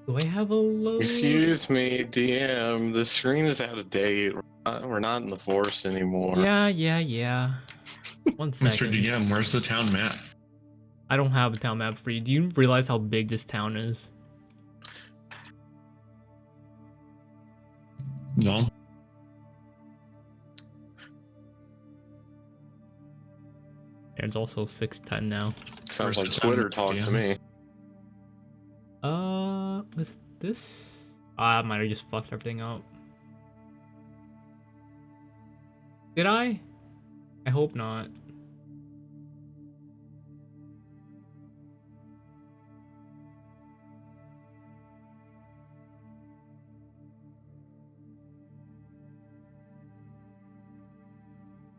Do I have a load? Excuse me, DM. The screen is out of date. We're not in the forest anymore. Yeah. 1 second. Mr. DM, where's the town map? I don't have a town map for you. Do you realize how big this town is? No. It's also 6:10 now. Sounds Where's like the town Twitter map, talk to DM? me. Was this? I might have just fucked everything up. Did I? I hope not.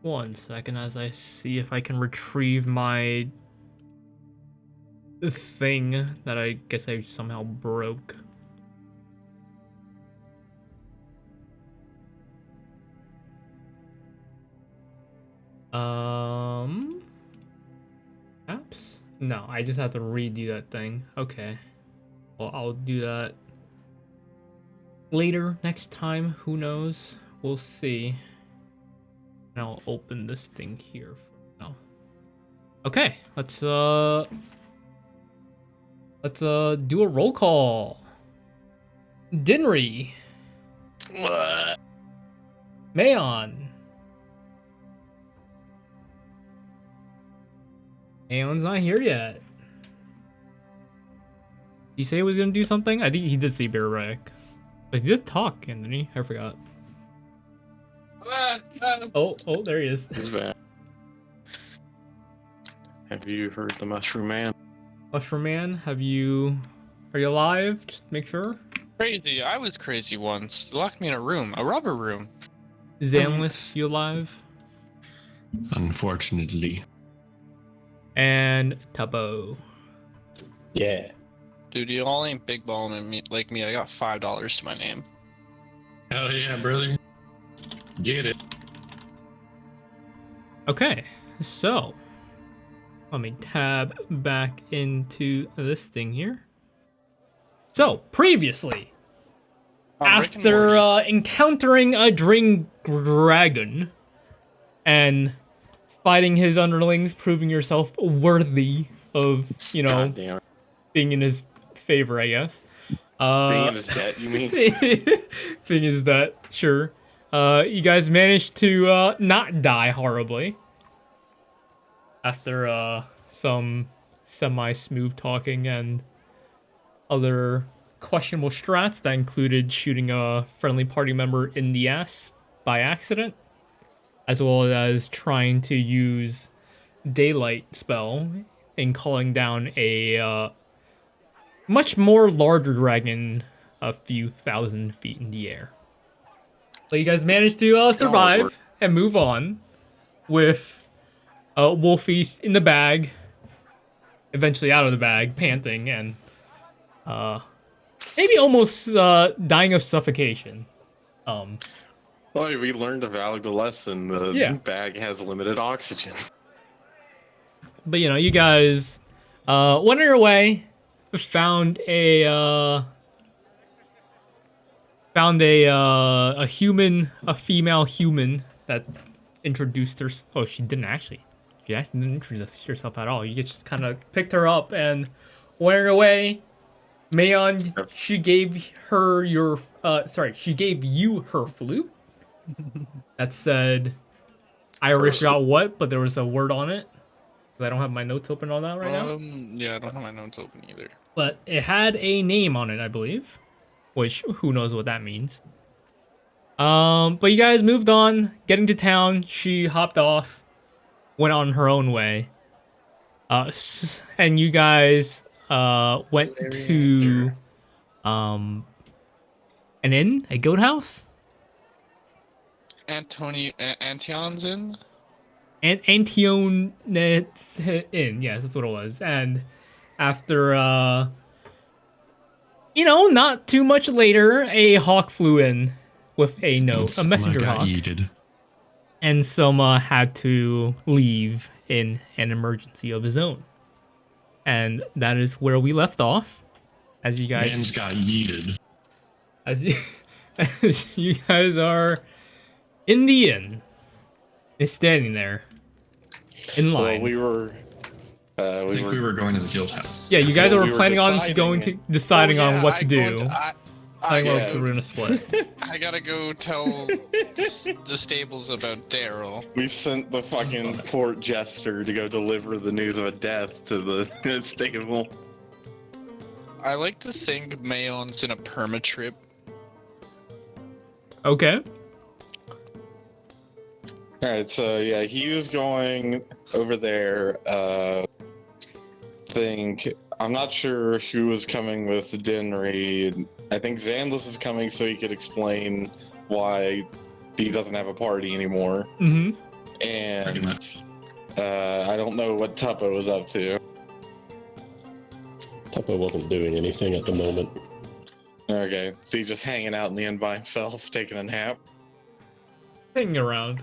One second as I see if I can retrieve my thing that I guess I somehow broke. Apps? No, I just have to redo that thing. Okay. Well, I'll do that later, next time. Who knows? We'll see. And I'll open this thing here for now. Okay, let's do a roll call. Dinry. What? Mayon. Mayon's not here yet. He say he was gonna do something? I think he did say Bear Wreck. But he did talk, didn't he? I forgot. Oh, there he is. He's back. Have you heard the Mushroom Man? Mushroom Man, are you alive? Just make sure. Crazy. I was crazy once. They locked me in a room, a rubber room. Zanless, you alive? Unfortunately. And Tubbo. Yeah. Dude, you all ain't big balling me like me. I got $5 to my name. Hell yeah, brother. Get it. Okay, so let me tab back into this thing here. So previously, after encountering a Drink Dragon and fighting his underlings, proving yourself worthy of, you know, Goddamn. being in his favor, I guess. Being in his debt, you mean? Thing is that, sure. You guys managed to not die horribly. After some semi-smooth talking and other questionable strats that included shooting a friendly party member in the ass by accident, as well as trying to use daylight spell in calling down a much more larger dragon a few thousand feet in the air. But you guys managed to survive and move on with Wolfie in the bag, eventually out of the bag, panting and maybe almost dying of suffocation. Well, we learned a valuable lesson. The bag has limited oxygen. But you know, you guys went on your way, found a human, a female human that introduced her. Oh, she didn't actually. She actually didn't introduce herself at all. You just kind of picked her up and went on your way. Mayon, she gave her your. She gave you her flute. That said, I already forgot what, but there was a word on it. I don't have my notes open on that right now. Yeah, I don't have my notes open either. But it had a name on it, I believe. Which, who knows what that means. But you guys moved on, getting to town. She hopped off, went on her own way. And you guys went to an inn, a goat house. Antion's in? Antion's inn, yes, that's what it was. And after not too much later, a hawk flew in with a note, a messenger hawk. And Soma had to leave in an emergency of his own. And that is where we left off. As you guys, Man's got yeeted. as you, as you guys are in the inn, is standing there in Well, line. we were. I think we were going to the guild house. Yeah, you guys Well, are we were planning on deciding- deciding Oh, yeah, on what to I do. go into- I Like, Yeah. we're gonna split. I gotta go tell the stables about Daryl. We sent the fucking court jester to go deliver the news of a death to the stable. I like to think Mayon's in a perma trip. Okay. Alright, so yeah, he was going over there. I'm not sure who was coming with Dinry. I think Xandless is coming so he could explain why he doesn't have a party anymore. Mm-hmm. Pretty And much. I don't know what Tuppa was up to. Tupper wasn't doing anything at the moment. Okay, so he's just hanging out in the inn by himself, taking a nap. Hanging around.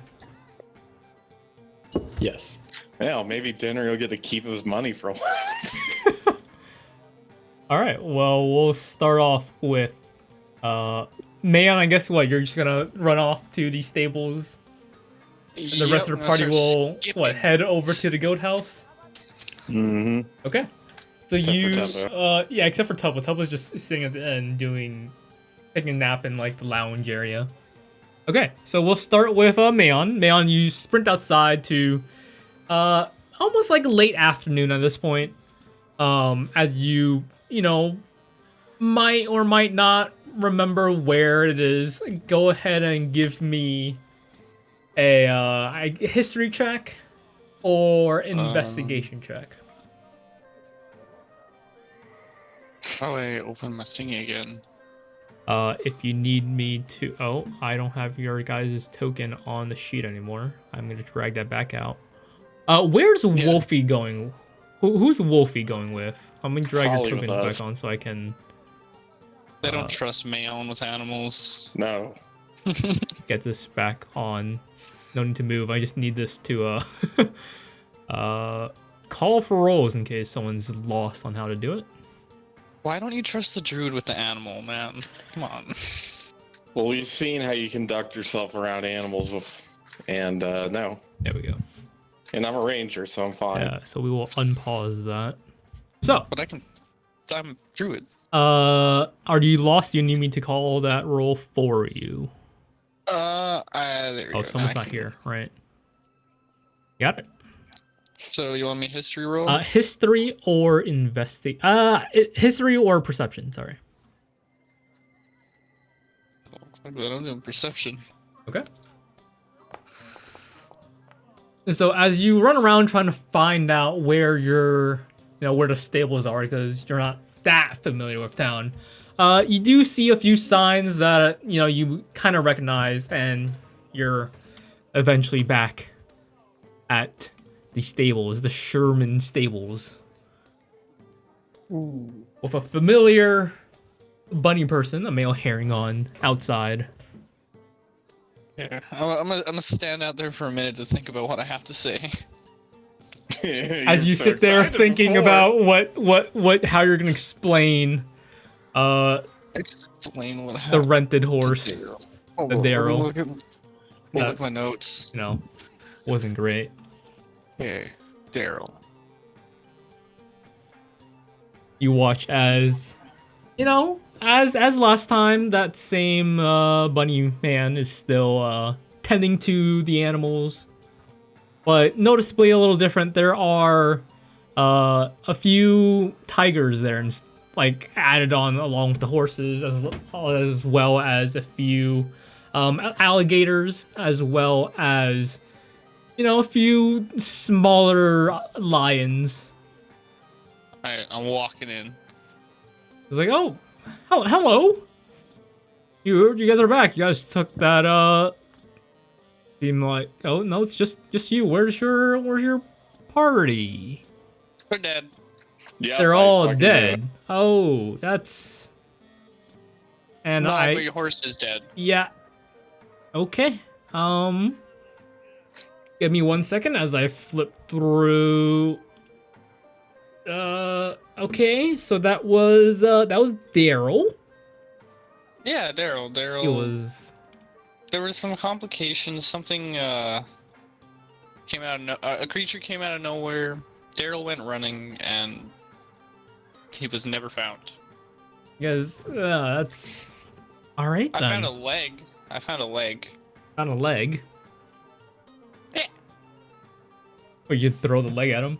Yes. Yeah, maybe Dinner will get to keep his money for a while. All right. Well, we'll start off with Mayon. I guess what you're just gonna run off to the stables, and the rest of the party will head over to the goat house. Mm-hmm. Okay. So Except for you, Tuppa. yeah, except for Tuppa. Tuppa's just sitting at the end taking a nap in like the lounge area. Okay, so we'll start with Mayon. Mayon, you sprint outside to almost like late afternoon at this point. As you might or might not remember where it is. Go ahead and give me a history check or investigation check. How do I open my thingy again? If you need me to... Oh, I don't have your guys' token on the sheet anymore. I'm going to drag that back out. Where's Wolfie going? Who's Wolfie going with? I'm going to drag Probably your with tokens us. back on so I can They don't trust Mayon with animals. No. get this back on. No need to move. I just need this to call for rolls in case someone's lost on how to do it. Why don't you trust the druid with the animal, man? Come on. Well, we've seen how you conduct yourself around animals and no. There we go. And I'm a ranger, so I'm fine. Yeah, so we will unpause that. So, But I'm druid. are you lost? Do you need me to call that roll for you? There we go. Oh, someone's I not can- here, right? Got it. So you want me history roll? History or history or perception, sorry. I'm doing perception. Okay. So as you run around trying to find out where where the stables are, because you're not that familiar with town, you do see a few signs that you kind of recognize, and you're eventually back at the stables, the Sherman stables, with a familiar bunny person, a male herring on outside. Yeah, I'm gonna stand out there for a minute to think about what I have to say. As you sit there thinking about how you're gonna explain Explain what the happened. rented horse. Oh, the Daryl. Look at my notes. Wasn't great. Okay, Daryl. You watch as as last time, that same bunny man is still tending to the animals, but noticeably a little different. There are a few tigers there, and like added on along with the horses, as well as a few alligators, as well as a few smaller lions. Alright, I'm walking in. It's like, oh, hello. You guys are back. You guys took that seem like, oh no, it's just you. Where's your party? We're dead. Yeah, They're I all fucking dead. do. Oh, that's and No, I but your horse is dead. yeah. Okay. Give me 1 second as I flip through Okay, so that was Daryl. Yeah, Daryl. It was There were some complications. Something came out of a creature came out of nowhere. Daryl went running, and he was never found. because that's all right I then. found a leg. Found a leg. Yeah. Or you throw the leg at him.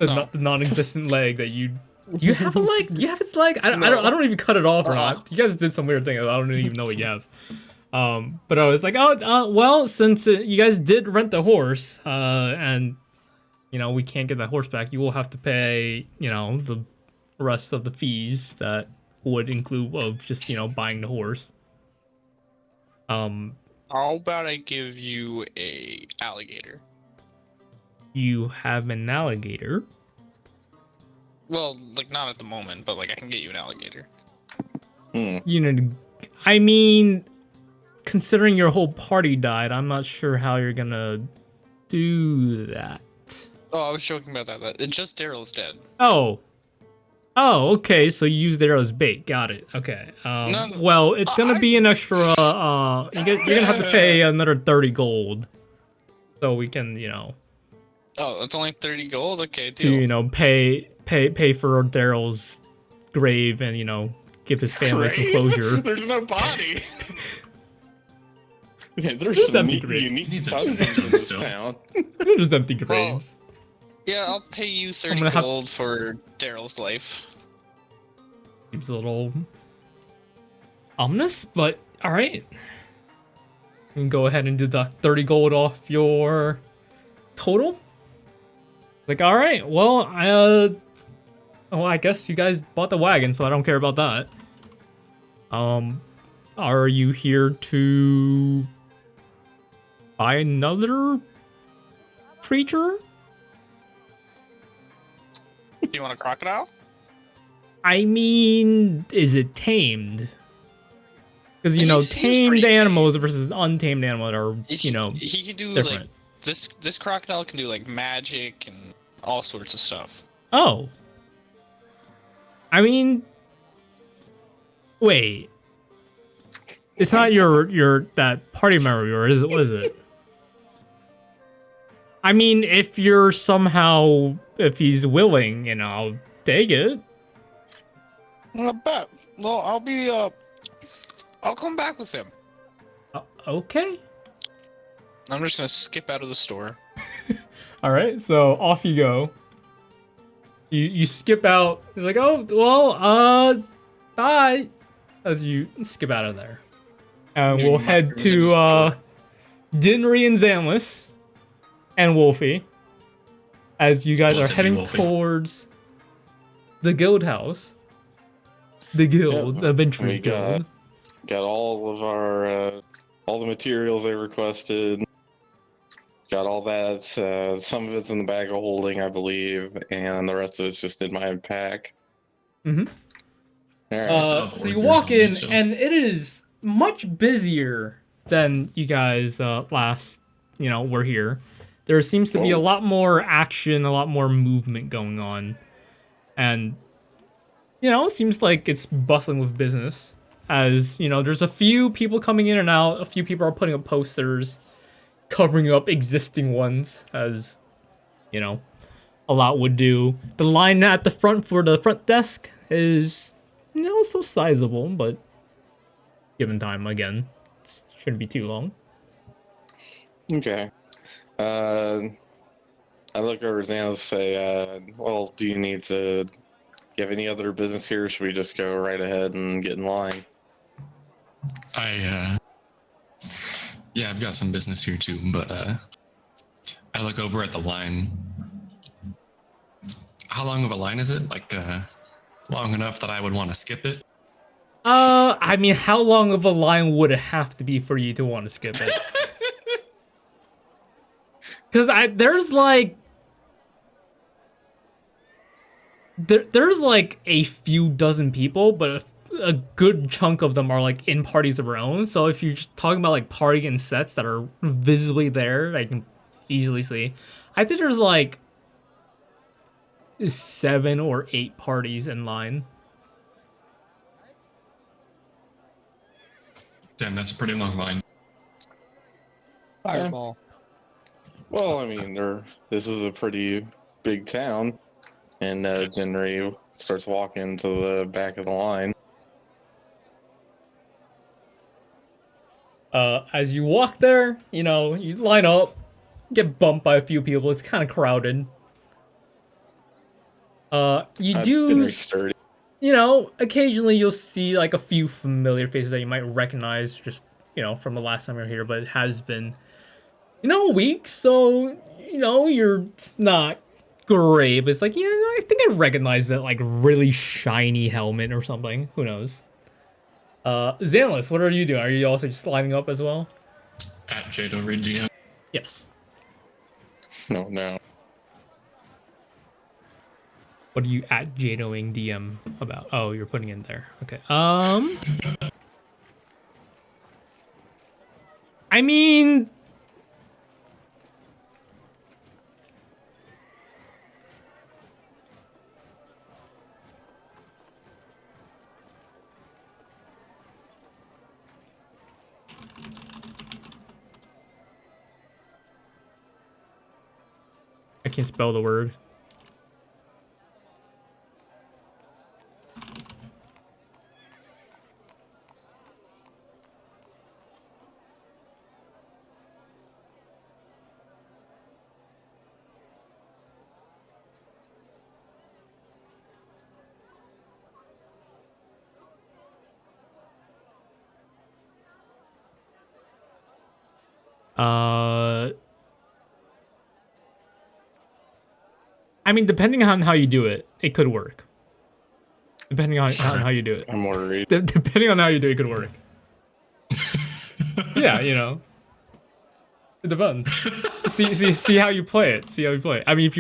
No. The non-existent leg that you. Do you have a leg? Do you have his leg? I don't even cut it off or not. You guys did some weird thing. I don't even know what you have. But I was like, well, since you guys did rent the horse, and we can't get that horse back, you will have to pay, the rest of the fees that would include of just buying the horse. How about I give you a alligator? You have an alligator. Well, like not at the moment, but like I can get you an alligator. I mean, considering your whole party died, I'm not sure how you're gonna do that. Oh, I was joking about that. It's just Daryl's dead. Oh, okay. So you use there as bait. Got it. Okay. No, well, it's gonna be an extra. You're gonna have to pay another 30 gold, so we can, Oh, it's only 30 gold. Okay, to deal. pay for Daryl's grave and give his family some closure. There's no body. Man, there's Just some empty unique graves. customs in this town. They're just empty graves. Yeah, I'll pay you 30 gonna have- gold for Daryl's life. Seems a little ominous, but all right. You can go ahead and deduct 30 gold off your total. Like, all right, well, I guess you guys bought the wagon, so I don't care about that. Are you here to buy another creature? Do you want a crocodile? I mean, is it tamed? Because He seems tamed pretty animals versus untamed animals are He can do different. like this crocodile can do like magic and all sorts of stuff. Oh. I mean, wait. It's not your that party member, or is it? What is it? I mean, if if he's willing, I'll take it. I bet. Well, I'll come back with him. Okay. I'm just gonna skip out of the store. All right. So off you go. You skip out. He's like, oh well, bye. As you skip out of there, and we'll head to Dinry and Zanlis and Wolfie as you guys Close are at you, heading Wolfie. towards the guild house. The guild, the Adventurers We Guild. got all of our all the materials they requested. Got all that. Some of it's in the bag of holding, I believe, and the rest of it's just in my pack. Mhm. All right. So you walk in, and it is much busier than you guys last, were here. There seems to be a lot more action, a lot more movement going on, and it seems like it's bustling with business. As there's a few people coming in and out. A few people are putting up posters, covering up existing ones, as a lot would do. The line at the front for the front desk is so sizable, but given time, again, it shouldn't be too long. Okay. I look over Xanos and say, well, do you have any other business here? Or should we just go right ahead and get in line? Yeah, I've got some business here too, but I look over at the line. How long of a line is it? Like, long enough that I would want to skip it? I mean, how long of a line would it have to be for you to want to skip it? Because there's like a few dozen people, but a good chunk of them are like in parties of their own. So if you're just talking about like party and sets that are visibly there, I can easily see. I think there's like 7 or 8 parties in line. Damn, that's a pretty long line. Fireball. Well, I mean, this is a pretty big town, and Jinri starts walking to the back of the line. As you walk there, you line up, get bumped by a few people. It's kind of crowded. You do, Jinri's sturdy. occasionally you'll see like a few familiar faces that you might recognize just, from the last time you were here, but it has been, a week, so, you're not great, but it's like, I think I recognize that, like, really shiny helmet or something. Who knows? Xanless, what are you doing? Are you also just lining up as well? At Jadow Regia. Yes. No. What are you at Jadowing DM about? Oh, you're putting in there. Okay. I mean, I can't spell the word. I mean, depending on how you do it, it could work. Depending on how you do it. I'm worried. Depending on how you do it, it could work. Yeah, it depends. See how you play it. See how you play it. I mean, if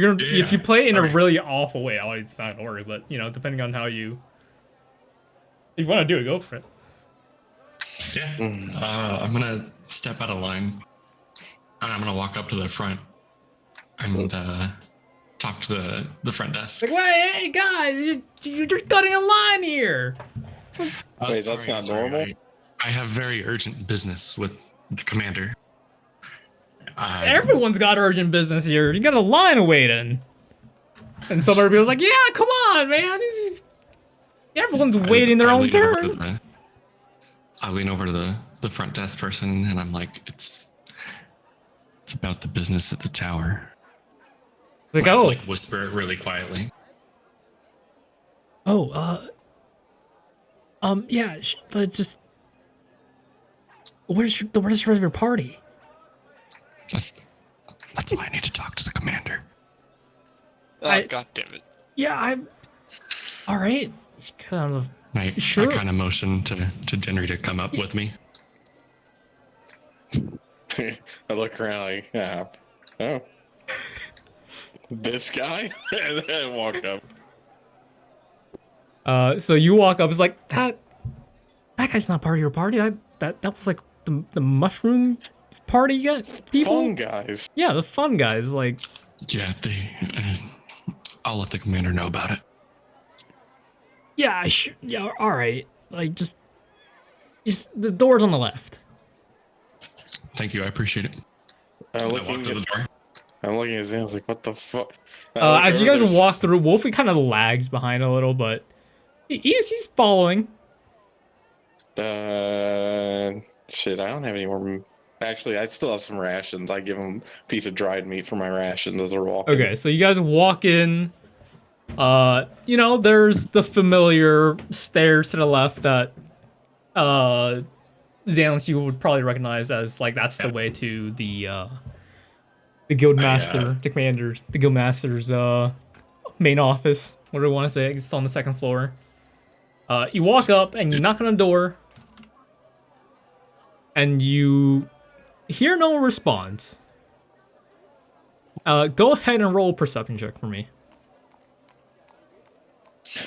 you play it in a really awful way, it's not gonna work. But depending on how you, if you want to do it, go for it. Yeah. I'm gonna step out of line, and I'm gonna walk up to the front and talk to the front desk. Like, hey guys, you're just cutting a line here. Wait, that's not normal? I have very urgent business with the commander. Everyone's got urgent business here. You got a line awaiting. And some other people's like, yeah, come on, man. Everyone's waiting their own turn. I lean over to the front desk person, and I'm like, it's about the business at the tower. Like, Like whisper it really quietly. Yeah, but just, where's the rest of your party? That's why I need to talk to the commander. God damn it. Yeah, I'm. All right. Kind of. Sure. I kind of motion to Jenry to come up with me. I look around like, yeah. Oh. This guy? And then I walk up. So you walk up. It's like that guy's not part of your party. That was like the mushroom party you got people. Fun guys. Yeah, the fun guys. Like. Yeah, I'll let the commander know about it. Yeah, yeah, all right. Like, just the door's on the left. Thank you, I appreciate it. I'm looking at Zan, I was like, what the fuck? As you guys walk through, Wolfie kind of lags behind a little, but he's following. Shit, I don't have any more. Actually, I still have some rations. I give him a piece of dried meat for my rations as we're walking. Okay, so you guys walk in. There's the familiar stairs to the left that Xanless you would probably recognize as like that's the way to the guildmaster, the guildmaster's main office. What do I want to say? It's on the second floor. You walk up and you knock on the door, and you hear no response. Go ahead and roll a perception check for me.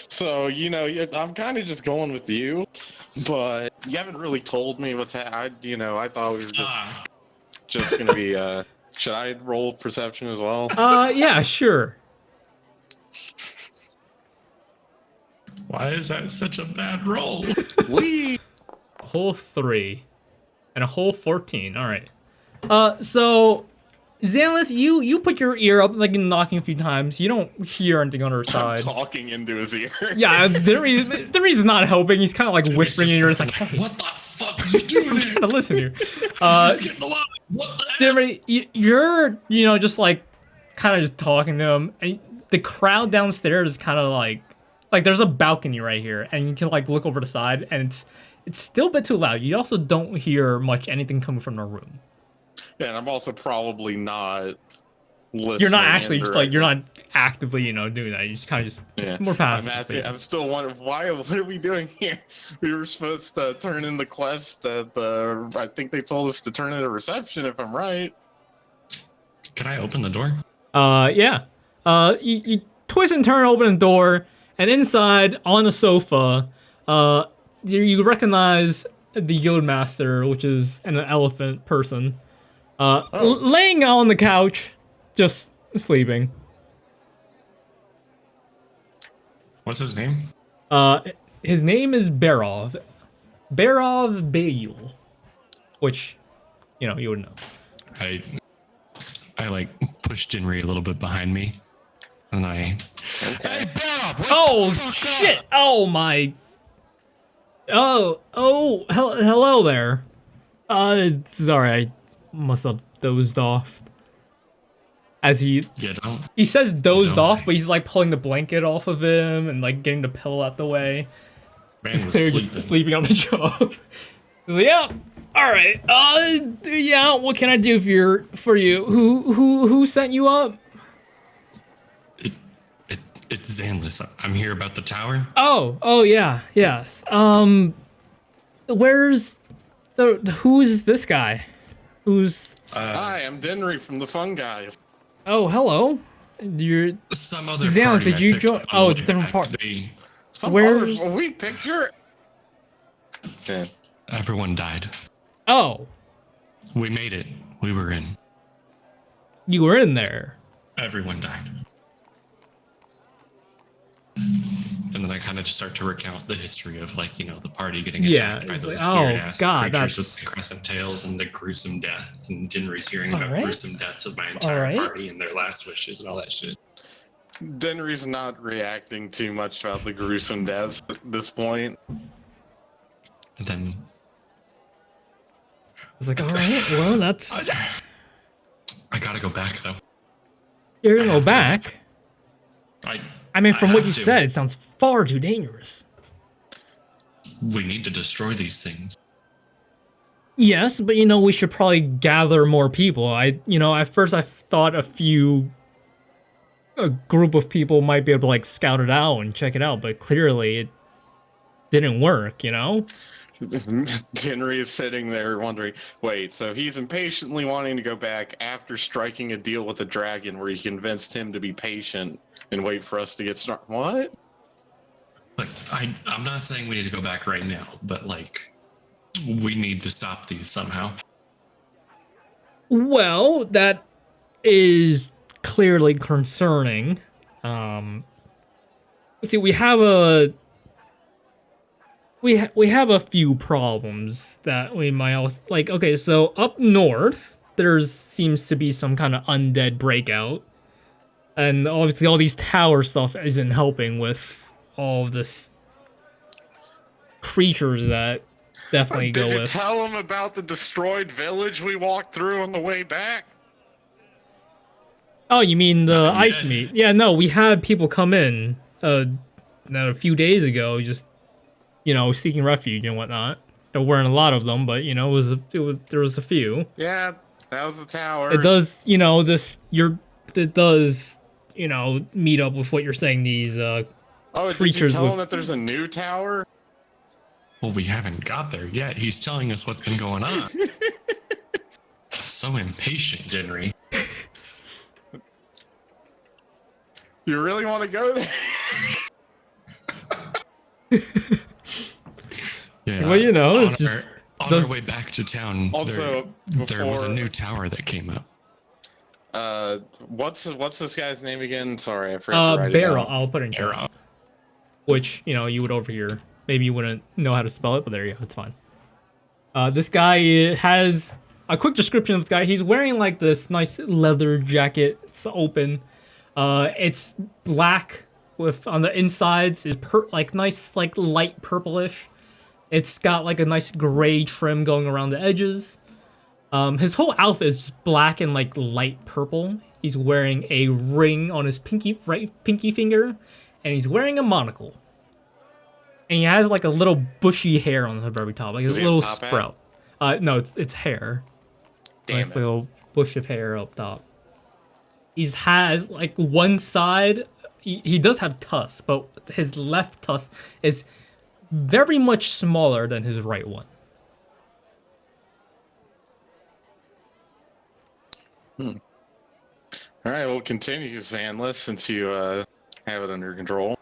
So, I'm kind of just going with you, but you haven't really told me what's happening. I thought we were just going to be, should I roll perception as well? Yeah, sure. Why is that such a bad roll? We. A whole 3. And a whole 14. Alright. So Xanless, you put your ear up, like knocking a few times. You don't hear anything on her I'm side. talking into his ear. Yeah, Dinnery's not helping. He's kind of like whispering in your ear. It's like, hey, What the fuck are you doing? I'm trying to listen here. He's getting a lot. What the hell? Dinnery, you're just like kind of just talking to him. And the crowd downstairs is kind of like there's a balcony right here, and you can like look over the side, and it's still a bit too loud. You also don't hear much anything coming from the room. Yeah, and I'm also probably not listening. You're not actually just like you're indirectly. not actively doing that. You just kind of just Yeah. it's more passive. I'm still wondering what are we doing here? We were supposed to turn in the quest at the. I think they told us to turn in a reception, if I'm right. Can I open the door? Yeah. You twist and turn, open the door, and inside on a sofa, you recognize the Guildmaster, which is an elephant person, laying on the couch, just sleeping. What's his name? His name is Barov. Barov Bayul, which, you would know. I like pushed Jinri a little bit behind me, and I. Hey, Bob! Oh shit! Oh my. Oh, hello there. Sorry, I must have dozed off. As he don't. he says dozed don't off, say. but he's like pulling the blanket off of him and like getting the pillow out the way. Man He's was clearly just sleeping on the job. He's like, yeah, all right. Yeah. What can I do for you? Who sent you up? It's Xanless. I'm here about the tower. Oh yeah, yes. Where's who's this guy? Who's Hi, I'm Denry from the Fun Guys. Oh, hello. You're Some other Xanless, party did I you picked join- up oh, on it's a the different way part. back. Some Where's- other, we picked your. Yeah. Everyone died. Oh, We made it. We were in. you were in there. Everyone died. And then I kind of just start to recount the history of, like, the party getting Yeah, attacked by it's those like, oh, weird-ass God, creatures that's- with the crescent tails and the gruesome death, and Jinri's hearing about Alright. gruesome deaths of my entire Alright. party and their last wishes and all that shit. Denry's not reacting too much about the gruesome deaths at this point. And then It's like, all right, well, that's I gotta go back, though. you're gonna go back. I mean, from what have you to. said, it sounds far too dangerous. We need to destroy these things. Yes, but we should probably gather more people. At first I thought a group of people might be able to like scout it out and check it out, but clearly it didn't work. Denry is sitting there wondering, wait, so he's impatiently wanting to go back after striking a deal with the dragon where he convinced him to be patient and wait for us to get started. What? Like, I'm not saying we need to go back right now, but like, we need to stop these somehow. Well, that is clearly concerning. Let's see, we have a few problems that we might also, like, okay, so up north, seems to be some kind of undead breakout. And obviously all these tower stuff isn't helping with all of this creatures that definitely go Did you with. tell him about the destroyed village we walked through on the way back? Oh, you mean the Not ice yet. meat? Yeah, no, we had people come in a few days ago, just seeking refuge and whatnot. There weren't a lot of them, but there was a few. Yeah, that was the tower. It does, it does, meet up with what you're saying. These oh, creatures did you tell with- him that there's a new tower? Well, we haven't got there yet. He's telling us what's been going on. So impatient, Jinri. You really want to go there? Yeah. well, on it's just on does- our way back to town. Also, there was a before- new tower that came up. What's this guy's name again? Sorry, I forgot to write it Barrel. down. I'll put it in chat. Era. which, you know, you would overhear. Maybe you wouldn't know how to spell it, but there you go, it's fine. This guy has a quick description of this guy. He's wearing like this nice leather jacket. It's open. It's black with on the insides is like nice like light purplish. It's got like a nice gray trim going around the edges. His whole outfit is just black and like light purple. He's wearing a ring on his right pinky finger, and he's wearing a monocle. And he has like a little bushy hair on the very top, like his little sprout. No, it's hair. Damn Nice it. little bush of hair up top. He has like one side. He does have tusks, but his left tusk is very much smaller than his right one. All right, we'll continue, Zanless, since you have it under control.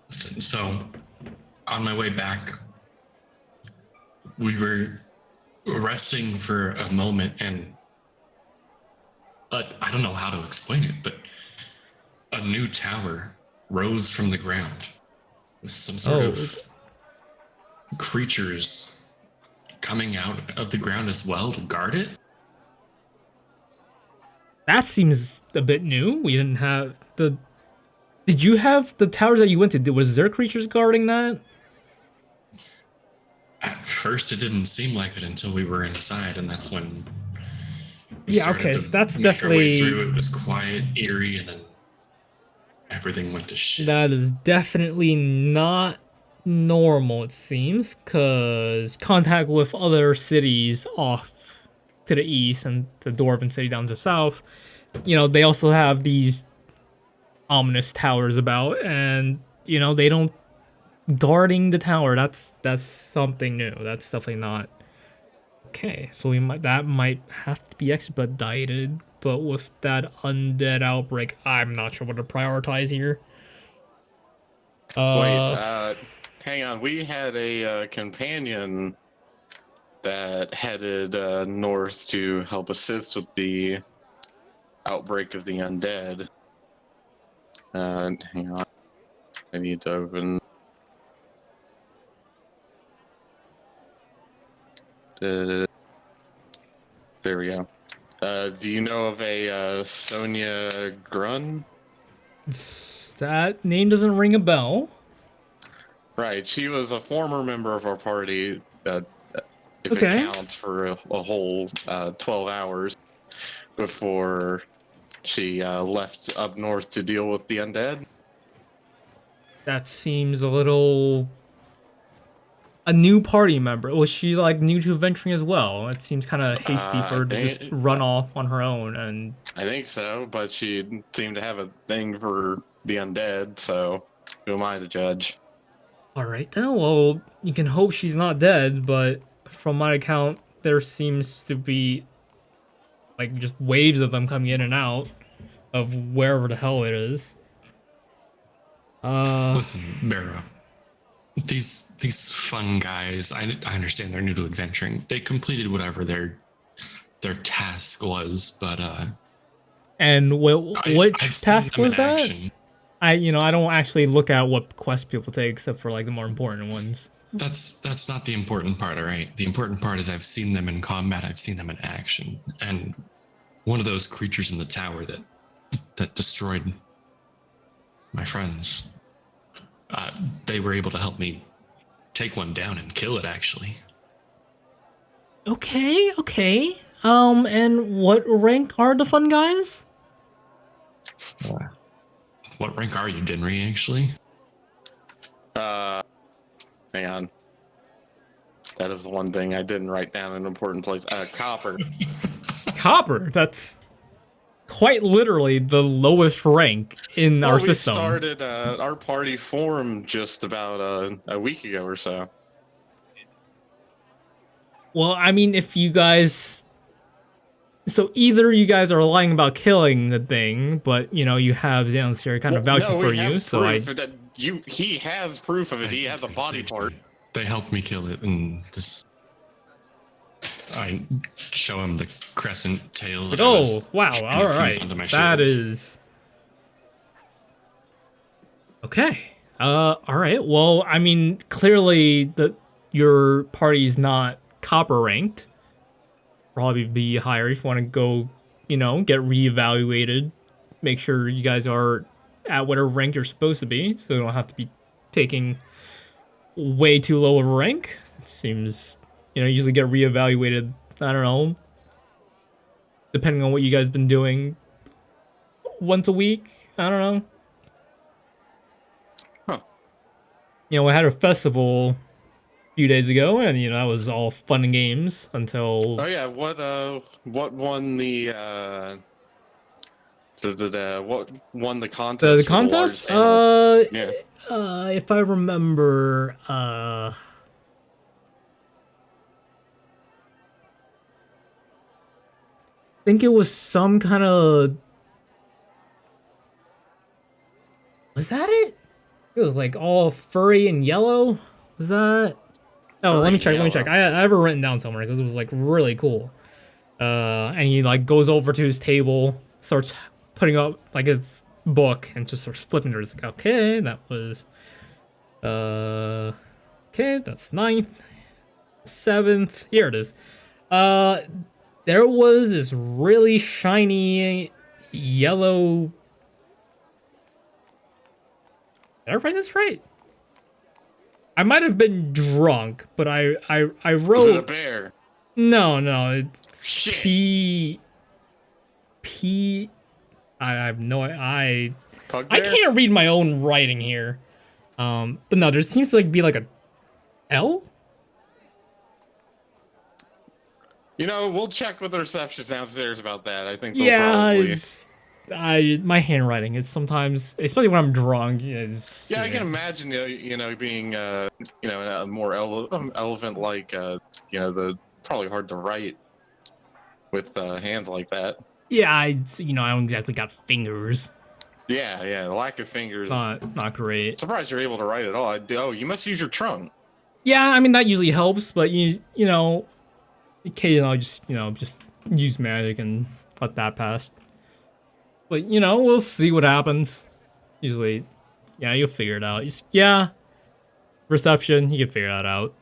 So, on my way back, we were resting for a moment, and I don't know how to explain it, but a new tower rose from the ground with some sort of creatures coming out of the ground as well to guard it. That seems a bit new. We didn't have the. Did you have the towers that you went to? Was there creatures guarding that? At first, it didn't seem like it until we were inside, and that's when. Yeah, okay, so that's make our way definitely. through. It was quiet, eerie, and then everything went to shit. That is definitely not normal, it seems, because contact with other cities off to the east and the Dwarven city down to the south, you know, they also have these ominous towers about, and, you know, they don't guarding the tower. That's something new. That's definitely not. Okay, so that might have to be expedited, but with that undead outbreak, I'm not sure what to prioritize here. Wait, hang on. We had a companion that headed north to help assist with the outbreak of the undead. Hang on. I need to open. There we go. Do you know of a Sonia Grun? That name doesn't ring a bell. Right, she was a former member of our party. If Okay. it counts for a whole 12 hours before she left up north to deal with the undead. That seems a little. A new party member. Was she like new to venturing as well? It seems kind of hasty for her to just run off on her own. And I think so, but she seemed to have a thing for the undead, so who am I to judge? all right then. Well, you can hope she's not dead, but from my account, there seems to be like just waves of them coming in and out of wherever the hell it is. Listen, Barrow. These fun guys, I understand they're new to adventuring. They completed whatever their task was, but And which I've seen task them was in that? action. I don't actually look at what quests people take except for like the more important ones. That's not the important part, all right? The important part is I've seen them in combat, I've seen them in action. And one of those creatures in the tower that destroyed my friends, they were able to help me take one down and kill it, actually. Okay. And what rank are the fun guys? What rank are you, Denry, actually? Hang on. That is the one thing I didn't write down in an important place. Copper. Copper. That's quite literally the lowest rank in our system. We started our party formed just about a week ago or so. Well, I mean, if you guys. So either you guys are lying about killing the thing, but you know you have Xan's here kind of vouching for you. So he has proof of it. He has a body part. They helped me kill it, and this. I show him the crescent tail. That I was wow! trying All to fuse right, onto my that shield. is. Okay. All right. Well, I mean, clearly your party's not copper ranked. Probably be higher if you want to go, get reevaluated. Make sure you guys are at whatever rank you're supposed to be, so you don't have to be taking way too low of a rank. It seems, usually get reevaluated. I don't know, depending on what you guys been doing once a week. I don't know. Huh. I had a festival a few days ago, and that was all fun and games until. Oh yeah, what won what won the contest? The for the contest? largest animal? Yeah. If I remember, I think it was some kind of. Was that it? It was like all furry and yellow. Was that? Oh, let me check. Let me check. I have it written down somewhere because it was like really cool. And he like goes over to his table, starts putting up like his book, and just starts flipping through. It's like, okay, that was. Okay, that's 9th, 7th. Here it is. There was this really shiny yellow. Did I write this right? I might have been drunk, but I Was wrote. it a bear? No, it's Shit. P. I have no. Pug I bear? can't read my own writing here. But no, there seems to be like a L. We'll check with the receptionist downstairs about that. I think they'll Yeah, probably. my handwriting is sometimes, especially when I'm drunk, is. Yeah, I can imagine being a more elephant like the probably hard to write with hands like that. Yeah, I don't exactly got fingers. Yeah, the lack of fingers. Not great. Surprised you're able to write at all. Oh, you must use your trunk. Yeah, I mean that usually helps, but occasionally I'll just use magic and let that pass. But we'll see what happens. Usually, yeah, you'll figure it out. Reception, you can figure that out.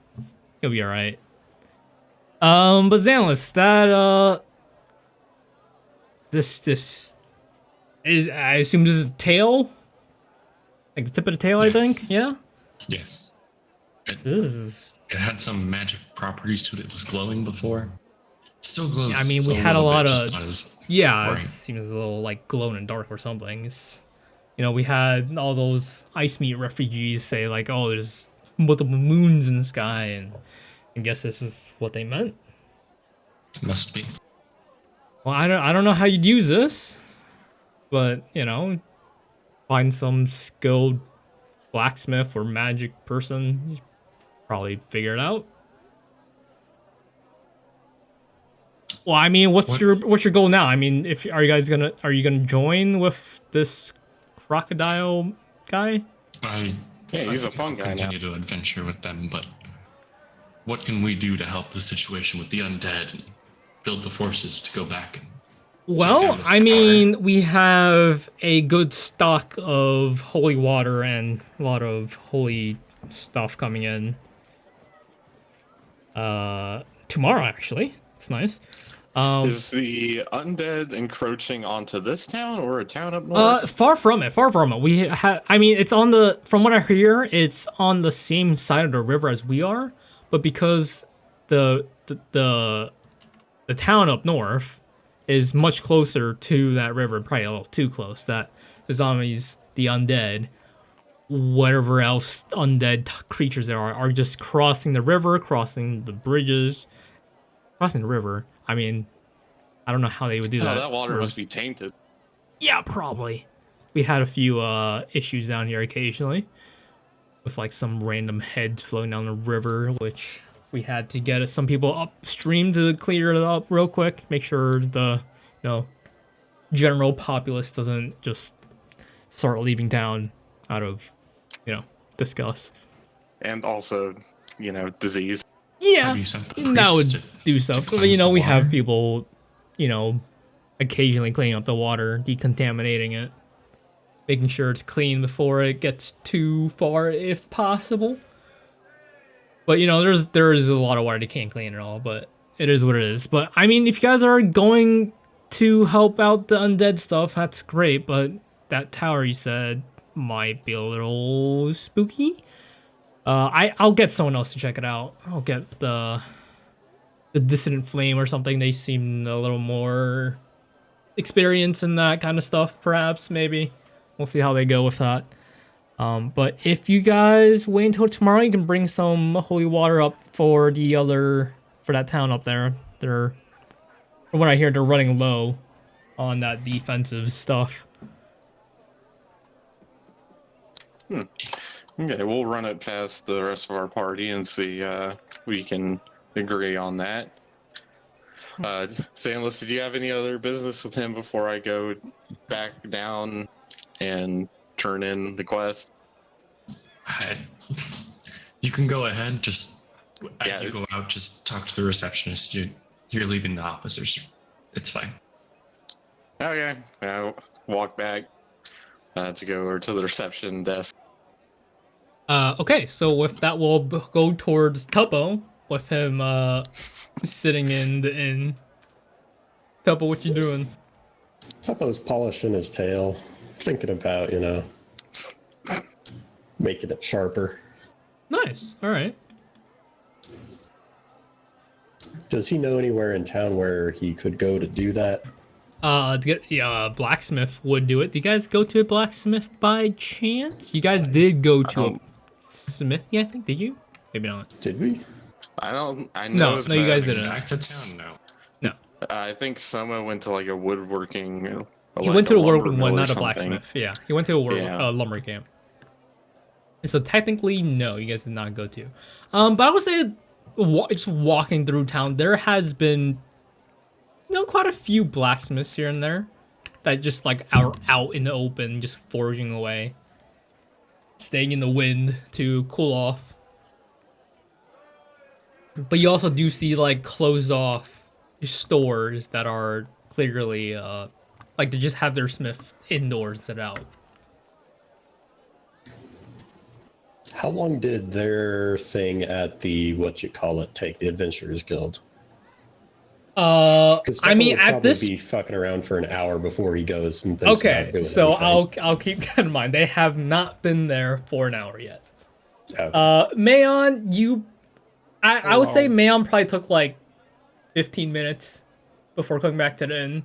You'll be all right. But Xanless, that this is, I assume this is a tail, like the tip of the tail. Yes. I think, yeah. Yes. It had some magic properties to it. It was glowing before. It still glows. I mean, we a had a little lot bit, of. just not as Yeah, bright. it seems a little like glowing in the dark or something. It's, we had all those ice meat refugees say like, "Oh, there's multiple moons in the sky," and I guess this is what they meant. Must be. Well, I don't know how you'd use this, but find some skilled blacksmith or magic person, you probably figure it out. Well, I mean, what's your goal now? I mean, are you gonna join with this crocodile guy? Yeah, he's I a fun think I'll guy now. continue to adventure with them, but what can we do to help the situation with the undead and build the forces to go back and Well, down this I tower? mean, we have a good stock of holy water and a lot of holy stuff coming in. Tomorrow actually, it's nice. Is the undead encroaching onto this town or a town up north? Far from it. Far from it. I mean, it's on the. From what I hear, it's on the same side of the river as we are, but because the town up north is much closer to that river, probably a little too close, that the zombies, the undead, whatever else undead creatures there are just crossing the river, crossing the bridges, crossing the river. I mean, I don't know how they would do Oh, that. that water must be tainted. Yeah, probably. We had a few issues down here occasionally with like some random heads floating down the river, which we had to get some people upstream to clear it up real quick, make sure the general populace doesn't just start leaving town out of disgust. And also, disease. Yeah, Have you sent the that priests would to do stuff. But cleanse the we have water? people, occasionally cleaning up the water, decontaminating it, making sure it's clean before it gets too far, if possible. But you know, there is a lot of water they can't clean and all, but it is what it is. But I mean, if you guys are going to help out the undead stuff, that's great. But that tower you said might be a little spooky. I'll get someone else to check it out. I'll get the Dissident Flame or something. They seem a little more experienced in that kind of stuff, perhaps, maybe. We'll see how they go with that. But if you guys wait until tomorrow, you can bring some holy water up for that town up there. From what I hear, they're running low on that defensive stuff. Okay, we'll run it past the rest of our party and see we can agree on that. Sandless, did you have any other business with him before I go back down and turn in the quest? You can go ahead. Just as Yeah. you go out, just talk to the receptionist. You're leaving the officers. It's fine. Okay, I'll walk back to go over to the reception desk. Okay, so with that, we'll go towards Tuppo with him sitting in the inn. Tuppo, what you doing? Tuppo's polishing his tail, thinking about, making it sharper. Nice. All right. Does he know anywhere in town where he could go to do that? Blacksmith would do it. Do you guys go to a blacksmith by chance? You guys did go to a smithy, I think. Did you? Maybe not. Did we? I know. No, you guys didn't. Back to town? No. No. I think Soma went to like a woodworking. He went to a lumber woodworking one, mill or not a something. blacksmith. Yeah, he went to a Yeah. lumber camp. So technically, no, you guys did not go to. But I would say, just walking through town, there has been, quite a few blacksmiths here and there that just like are out in the open, just forging away, staying in the wind to cool off. But you also do see like closed off stores that are clearly like they just have their smith indoors instead of out. How long did their thing at the take, the Adventurers Guild? I mean, at this, be fucking around for an hour before he goes and thinks about okay, doing so anything. I'll keep that in mind. They have not been there for an hour yet. Okay. Mayon, I would say Mayon probably took like 15 minutes before coming back to the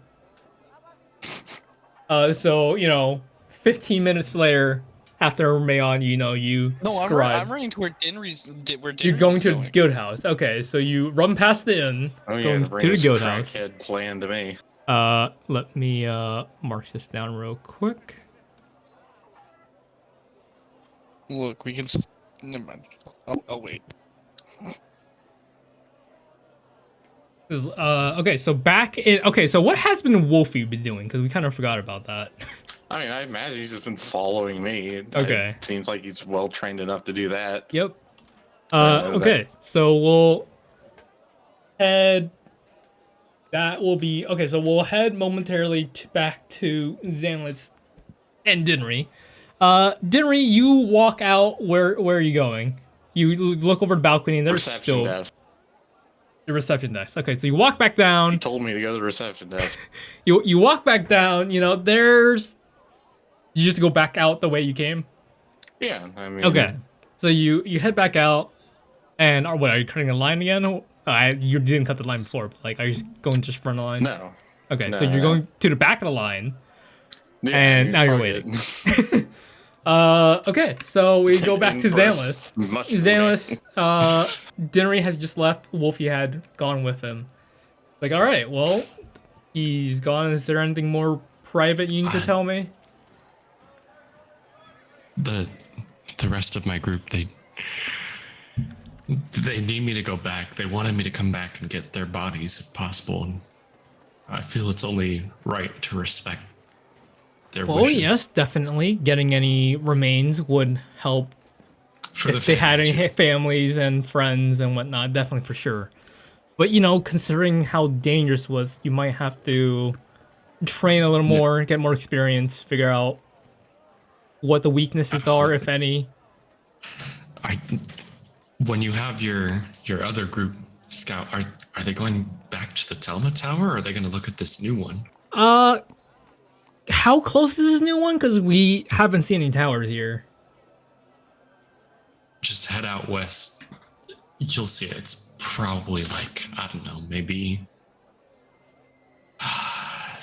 inn. So 15 minutes later, after Mayon, you No, scribe. I'm running to where Dinry's. You're going to the guild house. Okay, so you run past the inn, Oh yeah, going the to the guild house. crackhead plan to me. Let me mark this down real quick. Look, we can. Never mind. Oh wait. Okay, so so what has been Wolfie been doing? Because we kind of forgot about that. I mean, I imagine he's just been following me. Okay. It seems like he's well trained enough to do that. Yep. know Okay, so we'll head. That will be okay. So we'll head momentarily back to Zanlitz and Dinry. Dinry, you walk out. Where are you going? You look over the balcony, and there's Reception still desk. the reception desk. Okay, so you walk back down. He told me to go to the reception desk. You walk back down. There's. You just go back out the way you came. Yeah, I mean. Okay, so you head back out, and are you cutting a line again? You didn't cut the line before, but like, are you just going just front of the line? No. Okay, No. so you're going to the back of the line, Yeah, and now you're fuck waiting. it. Okay, so we go back to Inverse Zanlis. much Zanlis, Dinry has just left. Wolfie had gone with him. Like, all right, well, he's gone. Is there anything more private you need to tell me? The rest of my group, they need me to go back. They wanted me to come back and get their bodies if possible, and I feel it's only right to respect their Oh wishes. yes, definitely. Getting any remains would help For the if they had family, any too. families and friends and whatnot. Definitely for sure. But considering how dangerous it was, you might have to train a little more, get more experience, figure out what the weaknesses are, if any. I when you have your other group scout, are they going back to the Telma Tower, or are they going to look at this new one? How close is this new one? Because we haven't seen any towers here. Just head out west. You'll see it. It's probably like, I don't know, maybe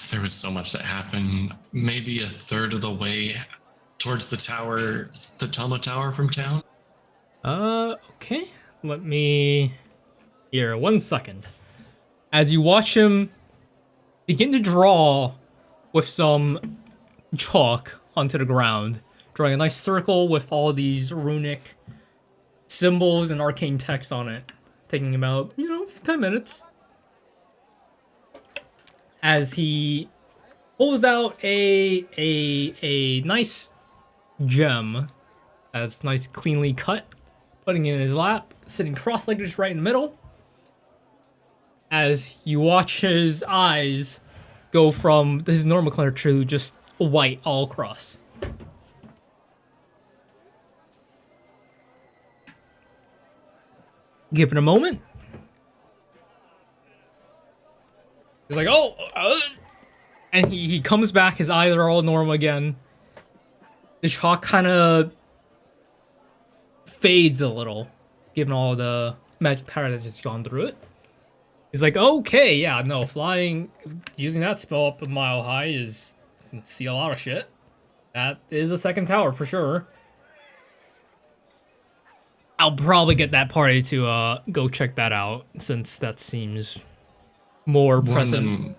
there was so much that happened. Maybe a third of the way towards the tower, the Telma Tower from town. Okay. Let me... Here, 1 second. As you watch him begin to draw with some chalk onto the ground, drawing a nice circle with all these runic symbols and arcane text on it, taking about, 10 minutes. As he pulls out a nice gem that's nice cleanly cut, putting it in his lap, sitting cross-legged just right in the middle. As you watch his eyes go from his normal color to just white all across. Give it a moment. He's like, oh, and he comes back. His eyes are all normal again. The chalk kind of fades a little, given all the magic power that's just gone through it. He's like, okay, yeah, no, flying, using that spell up a mile high is, you can see a lot of shit. That is a second tower for sure. I'll probably get that party to go check that out, since that seems more present.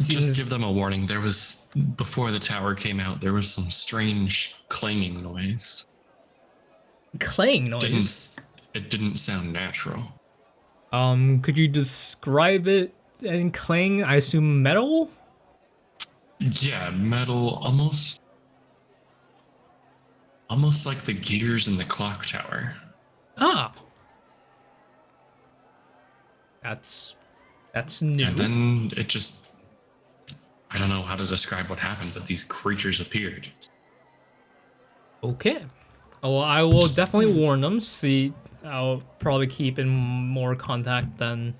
Just give them a warning. There was, before the tower came out, there was some strange clanging noise. Clang noise? It didn't sound natural. Could you describe it in clang? I assume metal? Yeah, metal, almost like the gears in the clock tower. Ah. That's new. And then it just, I don't know how to describe what happened, but these creatures appeared. Okay. Well, I will definitely warn them. See, I'll probably keep in more contact than,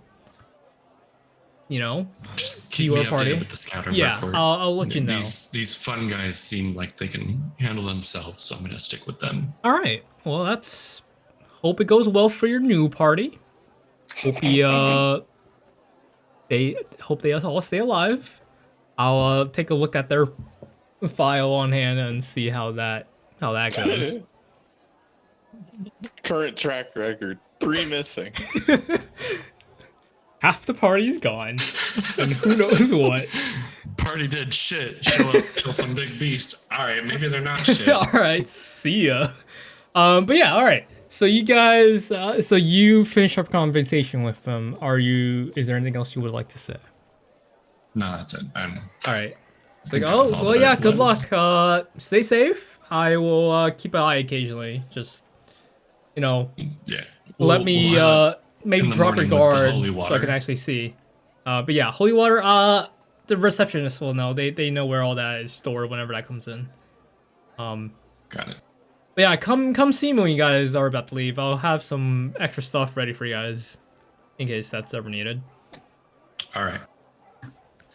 just keep me updated party with the scouter Yeah, report. I'll let you know. These fun guys seem like they can handle themselves, so I'm gonna stick with them. All right. Well, hope it goes well for your new party. Hope they all stay alive. I'll take a look at their file on hand and see how that goes. Current track record: 3 missing. Half the party's gone, and who knows what. Party did shit. Show up, kill some big beast. All right, maybe they're not shit. All right, see ya. But yeah, all right. So you guys, so you finish up conversation with them. Is there anything else you would like to say? No, that's it. All right. It's like, that was all well, that yeah, it good was. luck. Stay safe. I will keep an eye occasionally. Just, Yeah. let me we'll head up maybe in the drop your morning with the guard holy so I water. can actually see. But yeah, holy water. The receptionist will know. They know where all that is stored whenever that comes in. Got it. But yeah, come see me when you guys are about to leave. I'll have some extra stuff ready for you guys, in case that's ever needed. All right.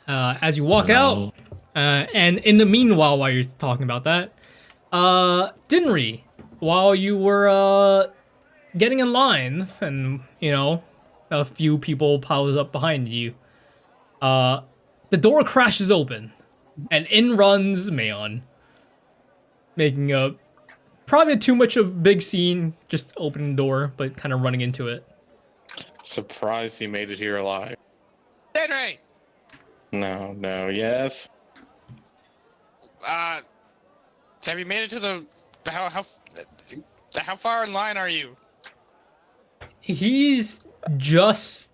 As you walk out, and in the meanwhile, while you're talking about that, Dinri, while you were getting in line, and a few people piles up behind you, the door crashes open, and in runs Mayon, making a probably too much of a big scene, just opening the door, but kind of running into it. Surprised he made it here alive. Henry! No, yes. Have you made it to the... How far in line are you? He's just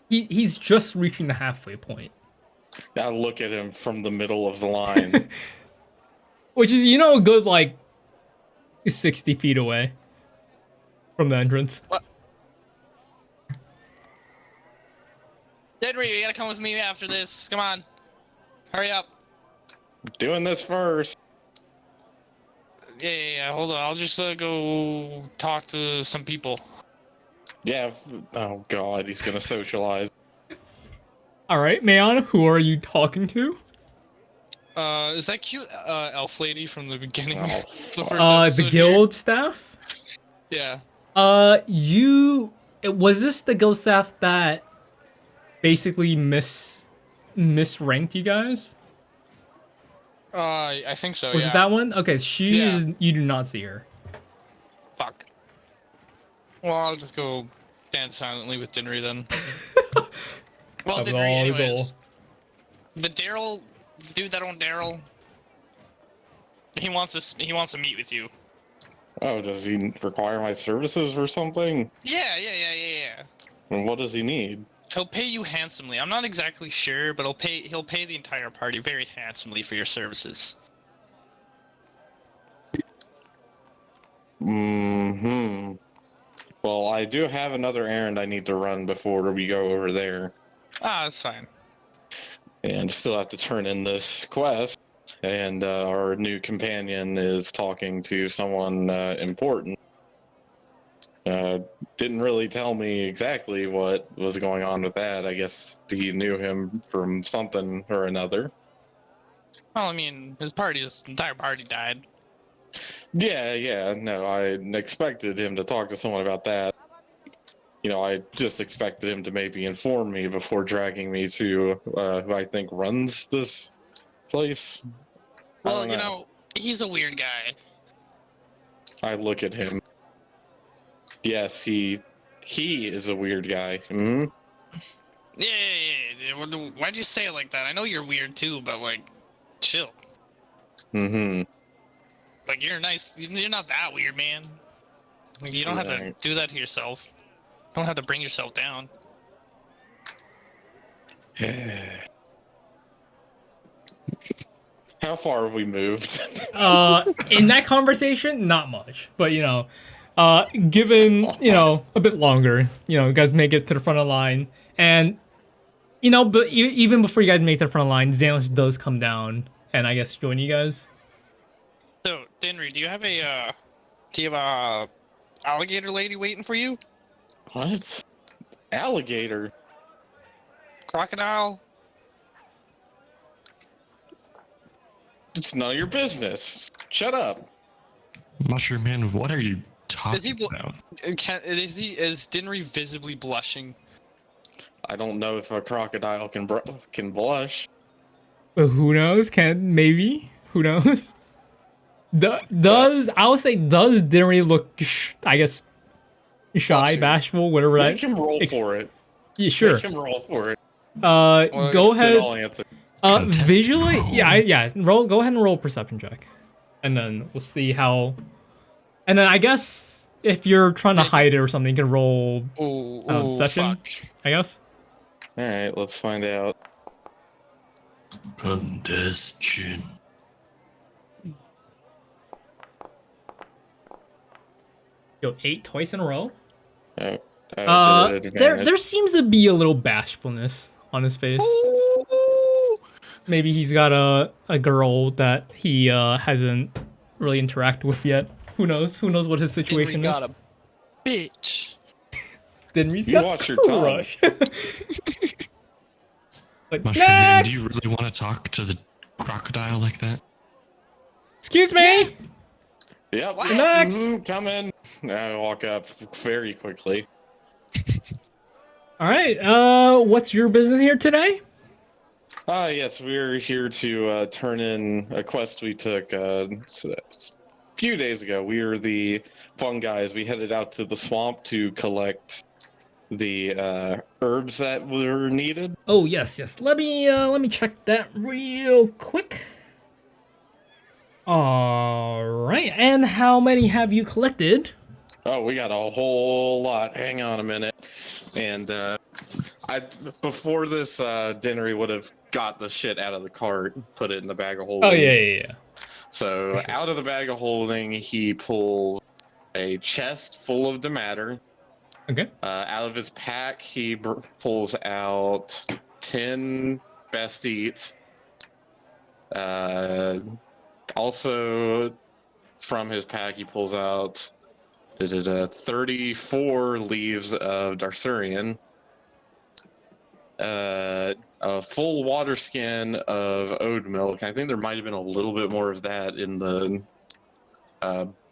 reaching the halfway point. I look at him from the middle of the line. Which is, a good, 60 feet away from the entrance. What? Henry, you gotta come with me after this. Come on. Hurry up. Doing this first. Yeah. Hold on. I'll just go talk to some people. Yeah. Oh God, he's gonna socialize. All right, Mayon, who are you talking to? Is that cute elf lady from the beginning? Oh, The fuck. first episode The guild staff. Here? Was this the guild staff that basically misranked you guys? I think so. Was yeah. it that one? Okay, she Yeah. is. You do not see her. Fuck. Well, I'll just go stand silently with Dinry then. Well, That was Dinry, all the goal. anyways. But Daryl, dude, that on Daryl. He wants to meet with you. Oh, does he require my services or something? Yeah. And what does he need? He'll pay you handsomely. I'm not exactly sure, but he'll pay the entire party very handsomely for your services. Hmm. Well, I do have another errand I need to run before we go over there. Ah, that's fine. And still have to turn in this quest. And our new companion is talking to someone important. Didn't really tell me exactly what was going on with that. I guess he knew him from something or another. Well, I mean, his entire party died. Yeah, no, I expected him to talk to someone about that. You know, I just expected him to maybe inform me before dragging me to who I think runs this place. Well, you know, he's a weird guy. I look at him. Yes, he is a weird guy. Hmm? Yeah. Why'd you say it like that? I know you're weird too, but like, chill. Mm-hmm. Like, you're nice. You're not that weird, man. Like, you don't have to Right. do that to yourself. You don't have to bring yourself down. How far have we moved? In that conversation, not much, but given a bit longer, you guys make it to the front of the line, and but even before you guys make it to the front of the line, Xanos does come down and I guess join you guys. So, Dinry, do you have a alligator lady waiting for you? What? Alligator? Crocodile? It's none of your business. Shut up. Mushroom Man, what are you talking bl- about? Is Dinry visibly blushing? I don't know if a crocodile can blush. But who knows? Who knows? Does Dinnery look? I guess shy, bashful, whatever. Make him roll for it. Yeah, sure. Make him roll for it. Go That's an ahead. all answer. Contested Visually, roll. yeah. Go ahead and roll a perception check, and then we'll see how. And then I guess if you're trying to hide it or something, you can roll deception. Fuck. I guess. All right, let's find out. Contestation. Yo, 8 twice in a row. Oh, did it There seems to be a little bashfulness on his face. Maybe he's got a girl that he hasn't really interacted with yet. Who knows? Who knows what his situation is? Got a bitch. Dinry's You got watch a your tongue. crush. Like, Mushroom Man, do next! you really want to talk to the crocodile like that? Excuse me. Yep. Next. Come in. I walk up very quickly. All right. What's your business here today? Yes, we're here to turn in a quest we took a few days ago. We were the fun guys. We headed out to the swamp to collect the herbs that were needed. Oh yes. Let me check that real quick. All right. And how many have you collected? Oh, we got a whole lot. Hang on a minute. And before this, Dinnery would have got the shit out of the cart, put it in the bag of holding. Oh yeah. So For sure. out of the bag of holding, he pulls a chest full of the matter. Okay. Out of his pack, he pulls out 10 best eats. Also, from his pack, he pulls out 34 leaves of Darsurian, a full water skin of Ode Milk. I think there might have been a little bit more of that in the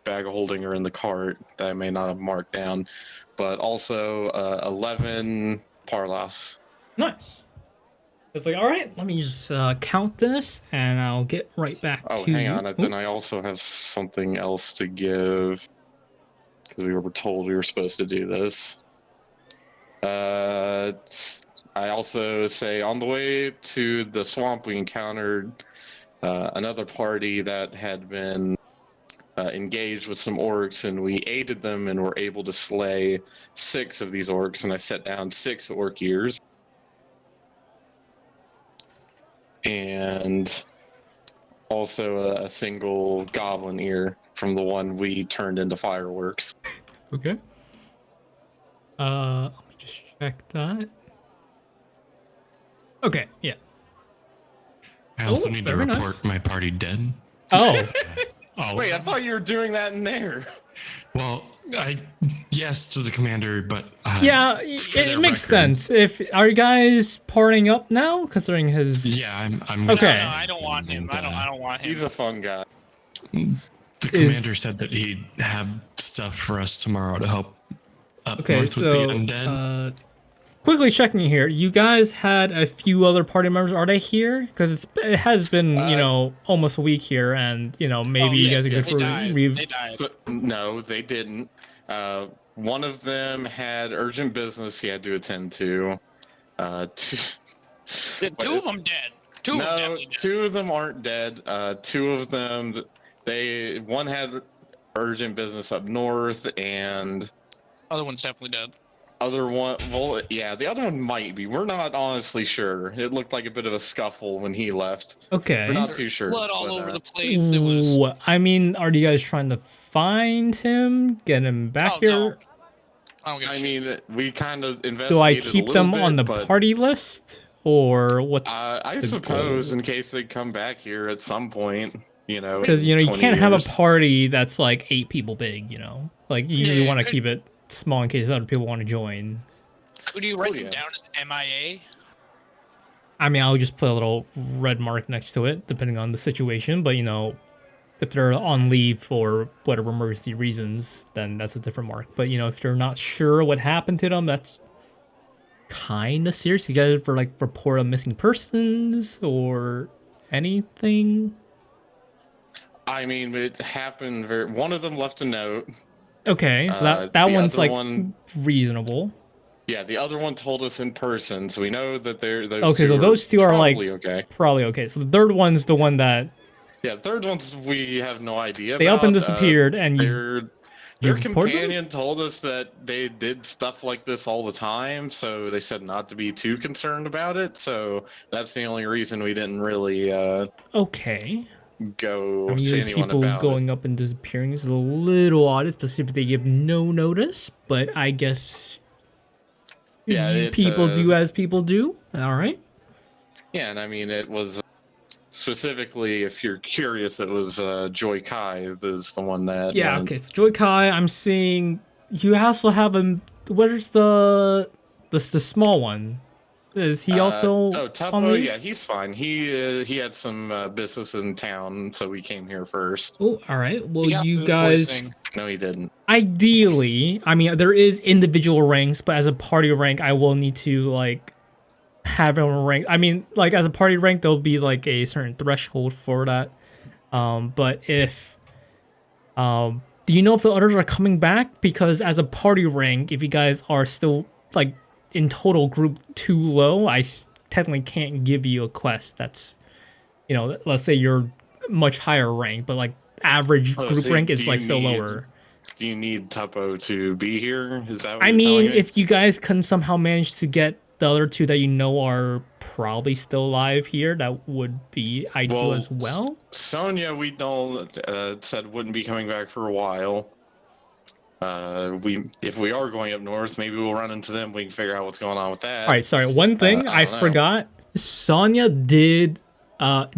bag of holding or in the cart that I may not have marked down, but also 11 Parlas. Nice. It's like, all right, let me just count this, and I'll get right back Oh, to hang you. on. Then I also have something else to give because we were told we were supposed to do this. I also say on the way to the swamp, we encountered another party that had been engaged with some orcs, and we aided them and were able to slay 6 of these orcs. And I set down 6 orc ears. And also a single goblin ear from the one we turned into fireworks. Okay. Let me just check that. Okay, yeah. I also Oh, need to very report nice. my party dead. Oh, Oh, Wait, I thought you were doing that in there. well, yes to the commander, but yeah, for it their makes records- sense. If are you guys partying up now, considering his? Yeah, I'm Okay. No, I don't want him. I don't want him. He's a fun guy. The Is- commander said that he'd have stuff for us tomorrow to help up Okay, north with the so undead. quickly checking here. You guys had a few other party members. Are they here? Because it has been almost a week here, and maybe you yes, guys are yes. good for They died. So, no, they didn't. One of them had urgent business he had to attend to. Two, Two of them dead. Two of them no, definitely dead. 2 of them aren't dead. 2 of them, one had urgent business up north, and Other one's definitely dead. other one, well, yeah, the other one might be. We're not honestly sure. It looked like a bit of a scuffle when he left. Okay. We're not too sure. Blood all but, over the place. It was. I mean, are you guys trying to find him, get him back Oh, here? no. I don't give a I shit. mean, we kind of investigated Do I a keep little them bit, on the but, party list, or what's? I the suppose goal? in case they come back here at some point, Because you 20 can't have a years. party that's like 8 people big. Like you usually Yeah, want to could- keep it small in case other people want to join. Could you write Oh, them yeah. down as MIA? I mean, I'll just put a little red mark next to it, depending on the situation. But if they're on leave for whatever emergency reasons, then that's a different mark. But if they're not sure what happened to them, that's kind of serious. You guys ever report of missing persons or anything? I mean, it happened. One of them left a note. Okay, so that The one's other like one- reasonable. Yeah, the other one told us in person, so we know that those Okay, two so those two are like probably okay. probably okay. So the third one's the one that Yeah, the third one's we have no idea. they up and about. disappeared, and you Their reported them? companion told us that they did stuff like this all the time, so they said not to be too concerned about it. So that's the only reason we didn't really okay. go I mean, to usually anyone people about going up and disappearing is a little odd, especially if they give no notice. But I guess Yeah, people do as people do. All right. it. Yeah, and I mean, it was specifically, if you're curious, it was Joy Kai is the one that. Yeah. went. Okay. So Joy Kai, I'm seeing you also have a. Where's the small one? Is he also Oh, on Tuppo, leave? yeah, he's fine. He had some business in town, so we came here first. Oh, all right. Well, He got you food guys. poisoning. No, he didn't. Ideally, I mean, there is individual ranks, but as a party rank, I will need to have everyone rank. I mean, as a party rank, there'll be a certain threshold for that. But if, do you know if the others are coming back? Because as a party rank, if you guys are still in total group too low, technically can't give you a quest that's, let's say you're much higher rank, but average Oh, group so rank do is you still need- lower. Do you need Tuppo to be here? Is that what I you're telling mean, me? if you guys can somehow manage to get the other two that are probably still alive here, that would be ideal Well, as well. Sonia, we don't said wouldn't be coming back for a while. If we are going up north, maybe we'll run into them. We can figure out what's going on with that. All right, sorry. One thing I I don't know. forgot. Sonya did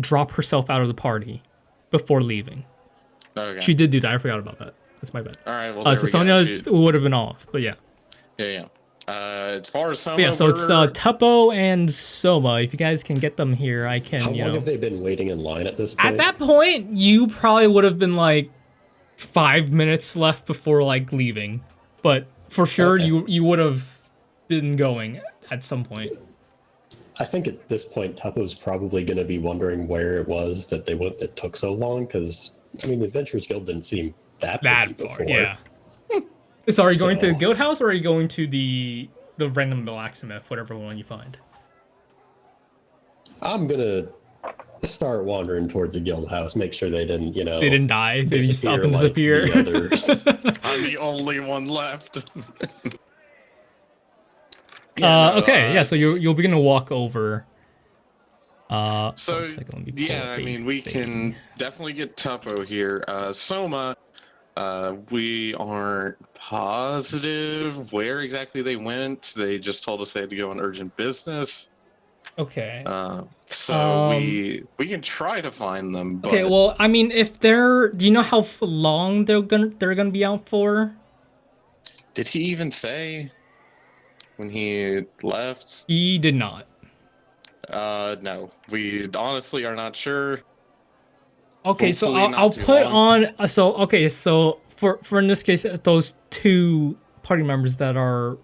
drop herself out of the party before leaving. Okay. She did do that. I forgot about that. That's my bad. All right. Well, there So we Sonya go. would have been off, but yeah. Yeah. As far as Soma, But yeah, so it's Tuppo and Soma. If you guys can get them here, I can, How you long know. have they been waiting in line at this At point? that point, you probably would have been like 5 minutes left before like leaving. But for sure, Okay. you would have been going at some point. I think at this point, Tuppo's probably going to be wondering where it was that that took so long, because I mean, the Adventurers Guild didn't seem that busy That far, before. yeah. So are you going to the So- guild house or are you going to the random blacksmith, whatever one you find? I'm gonna start wandering towards the guild house, make sure they didn't, They didn't die. They just up and like disappear. the others. I'm the only one left. Okay, yeah. So you'll begin to walk over. So one second, let me pull yeah, up I a mean, we thing. can definitely get Tuppo here. Soma, we aren't positive where exactly they went. They just told us they had to go on urgent business. Okay. So we can try to find them. But Okay. Well, I mean, if they're, do you know how long they're gonna be out for? did he even say when he left? He did not. No, we honestly are not sure. Okay, so Hopefully not I'll too put long. on. So okay, so for in this case, those two party members that are,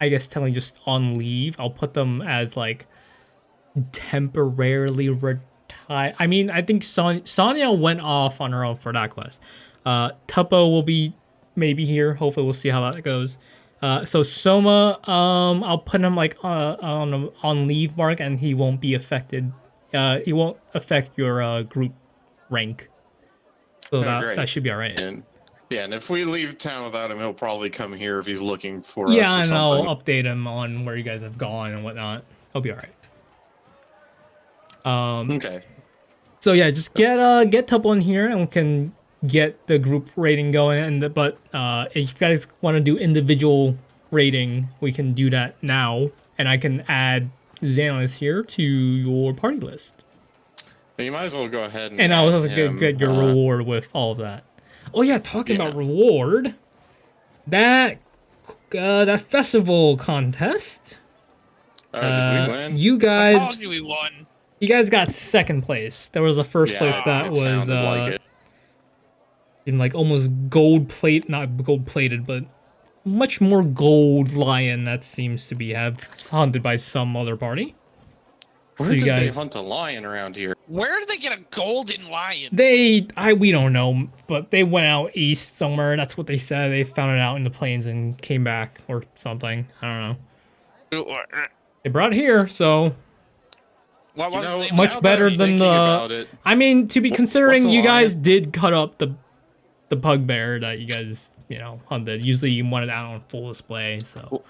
I guess, telling just on leave, I'll put them as like temporarily retired. I mean, I think Sonya went off on her own for that quest. Tuppo will be maybe here. Hopefully, we'll see how that goes. So Soma, I'll put him like on leave mark, and he won't be affected. He won't affect your group rank. So great. that should be all right. And yeah, and if we leave town without him, he'll probably come here if he's looking for us. Yeah, or and something. I'll update him on where you guys have gone and whatnot. He'll be all right. Okay. So yeah, just get Tuppo in here, and we can get the group rating going. But if you guys want to do individual rating, we can do that now, and I can add Xanalis here to your party list. But you might as well go ahead and. And I'll add also him, get your reward with all of that. Oh yeah, talking about reward, that festival contest. Oh, did we win? You I guys, told you we won. you guys got second place. There was a first place that it was sounded like it. in like almost gold plate, not gold plated, but much more gold lion that seems to be hunted by some other party. Where you did guys- they hunt a lion around here? Where did they get a golden lion? We don't know, but they went out east somewhere. That's what they said. They found it out in the plains and came back or something. I don't know. They brought it here, so What was You know, the name? much now that better I'm than thinking the. about it, I mean, to be considering what's a you guys lion? did cut up the bugbear that you guys hunted. Usually you want it out on full display. So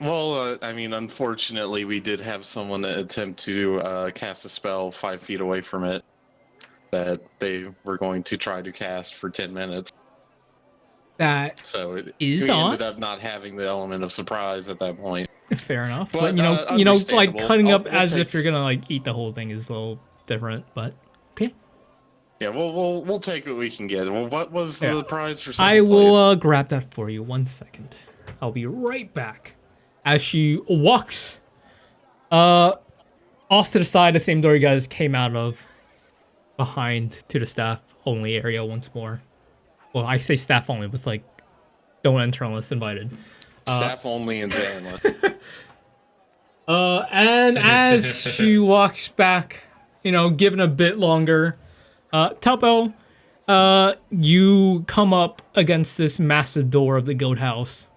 well, I mean, unfortunately, we did have someone attempt to cast a spell 5 feet away from it that they were going to try to cast for 10 minutes. that So Is we on. ended up not having the element of surprise at that point. fair enough. But, But like understandable. cutting up We'll as take if you're gonna like eat the whole thing is a little different. But okay, Yeah, we'll take what we can get. Well, what was Yeah. the prize for second I will place? grab that for you. 1 second. I'll be right back. As she walks off to the side, the same door you guys came out of, behind to the staff only area once more. Well, I say staff only, but like don't enter unless invited. Staff only and Zanless. And as she walks back, given a bit longer, Tuppo, you come up against this massive door of the goat house.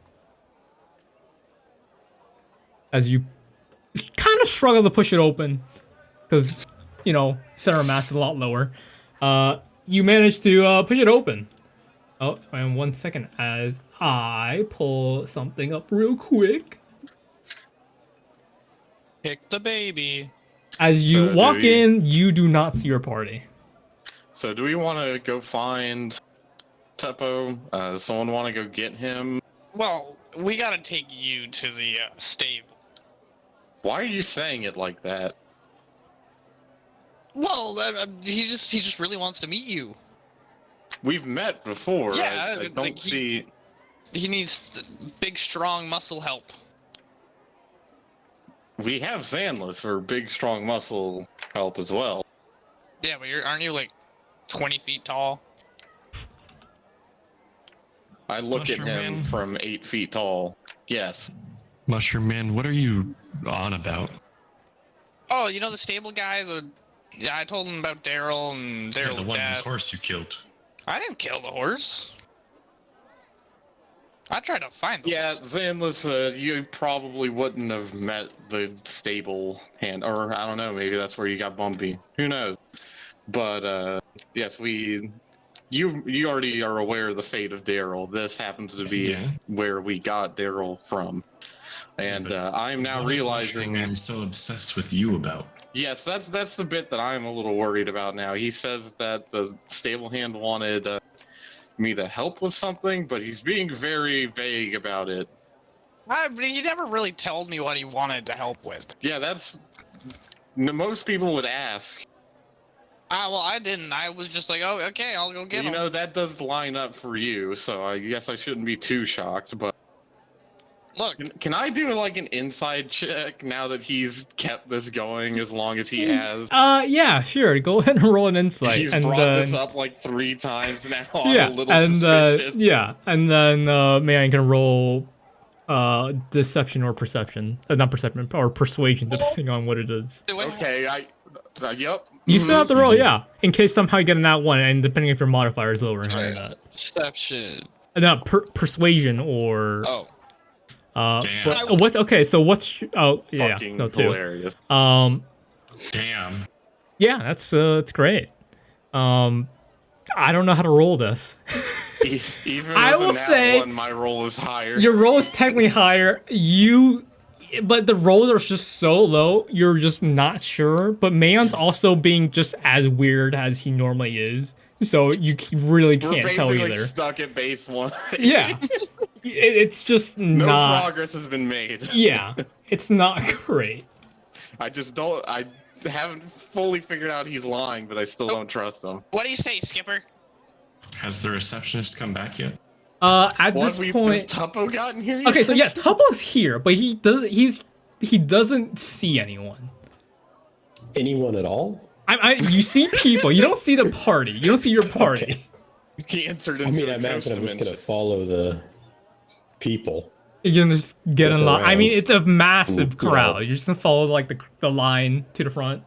As you kind of struggle to push it open, because, center of mass is a lot lower. You manage to push it open. Oh, and 1 second as I pull something up real quick. Pick the baby. As you So do walk we- in, you do not see your party. So do we want to go find Tuppo? Does someone want to go get him? Well, we gotta take you to the stable. Why are you saying it like that? Well, he just really wants to meet you. We've met before. Yeah, I don't like, see. He needs big, strong muscle help. We have Sandless for big, strong muscle help as well. Yeah, but aren't you like 20 feet tall? I look at Mushroom him Man? from 8 feet tall. Yes. Mushroom Man, what are you on about? Oh, you know the stable guy? Yeah, I told him about Daryl and Yeah, Daryl's the one dad. whose horse you killed. I didn't kill the horse. I tried to find him. Yeah, Sandless, you probably wouldn't have met the stable hand, or I don't know, maybe that's where you got bumpy. Who knows? But yes, you already are aware of the fate of Daryl. This happens to be Yeah. where we got Daryl from, and But I'm now what is Mushroom realizing. Man so obsessed with you about? Yes, that's the bit that I'm a little worried about now. He says that the stable hand wanted me to help with something, but he's being very vague about it. But he never really told me what he wanted to help with. Yeah, that's most people would ask. Well, I didn't. I was just like, oh, okay, I'll go get You him. know, that does line up for you, so I guess I shouldn't be too shocked. But Look, can I do like an inside check now that he's kept this going as long as he has? Yeah, sure. Go ahead and roll an insight. He's and brought then, this up like 3 times now. I'm yeah, a little and suspicious. yeah, and then man can roll deception or perception, not perception or persuasion, depending on what it is. do I have- Okay, yep. You still have to roll, Mhm. yeah, in case somehow you get in that one, and depending if your modifier is lower or higher than that. Deception. Not persuasion or Oh. Damn. but what's okay? So what's yeah, Fucking no two. hilarious. Damn. Yeah, that's it's great. I don't know how to roll this. Even I with will a nat say- one, my roll is higher. Your roll is technically higher. But the rolls are just so low, you're just not sure. But Mayon's also being just as weird as he normally is, so you really We're can't tell basically either. stuck at base 1. Yeah, it's just No not. progress has been made. Yeah, it's not great. I haven't fully figured out he's lying, but I still don't trust him. What do you say, Skipper? Has the receptionist come back yet? At What this has point, Tuppo gotten here yet? okay, so yeah, Tubbo's here, but he doesn't see anyone. Anyone at all? You see people, you don't see the party. You don't see your party. He entered I into mean, I a imagine ghost I'm just dimension. gonna follow the people. You're gonna just get in Look line. I mean, around. it's a massive Yeah. crowd. You're just gonna follow like the line to the front.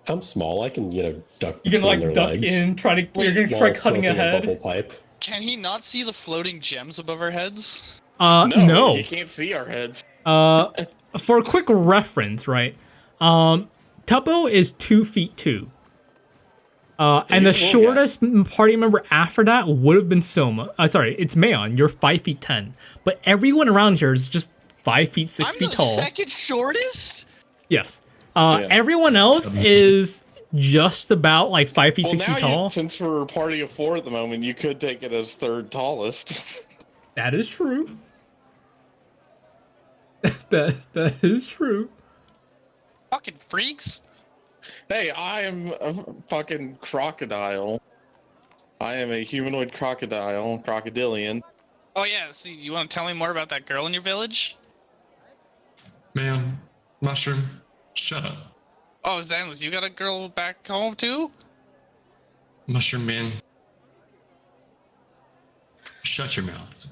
I'm small. I can, duck. You're gonna between like their duck legs in, you're gonna while try cutting smoking a ahead. bubble pipe. Can he not see the floating gems above our heads? No. You can't see our heads. For a quick reference, right? Tuppo is 2 feet 2. And the He's a little guy. shortest party member after that would have been Soma. Sorry, it's Mayon. You're 5 feet 10. But everyone around here is just 5 feet 6 I'm feet the tall. second shortest? Yes. Yeah. Everyone else is just about like 5 feet Well, 6 now feet tall. since we're a party of 4 at the moment, you could take it as 3rd tallest. That is true. that is true. Fucking freaks. Hey, I am a fucking crocodile. I am a humanoid crocodilian. Oh yeah, so you want to tell me more about that girl in your village? Man, Mushroom, shut up. Oh, Zanless, you got a girl back home too? Mushroom Man, shut your mouth.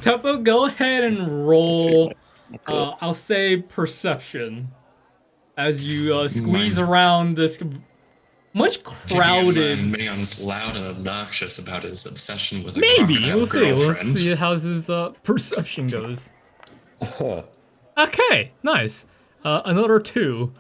Tuppo, go ahead and roll. I'll say perception as you squeeze Mine. around this much Keeping in crowded. mind Mayon's loud and obnoxious about his obsession with a Maybe crocodile we'll see. We'll girlfriend. see how his perception goes. Huh. Okay, nice. Another 2.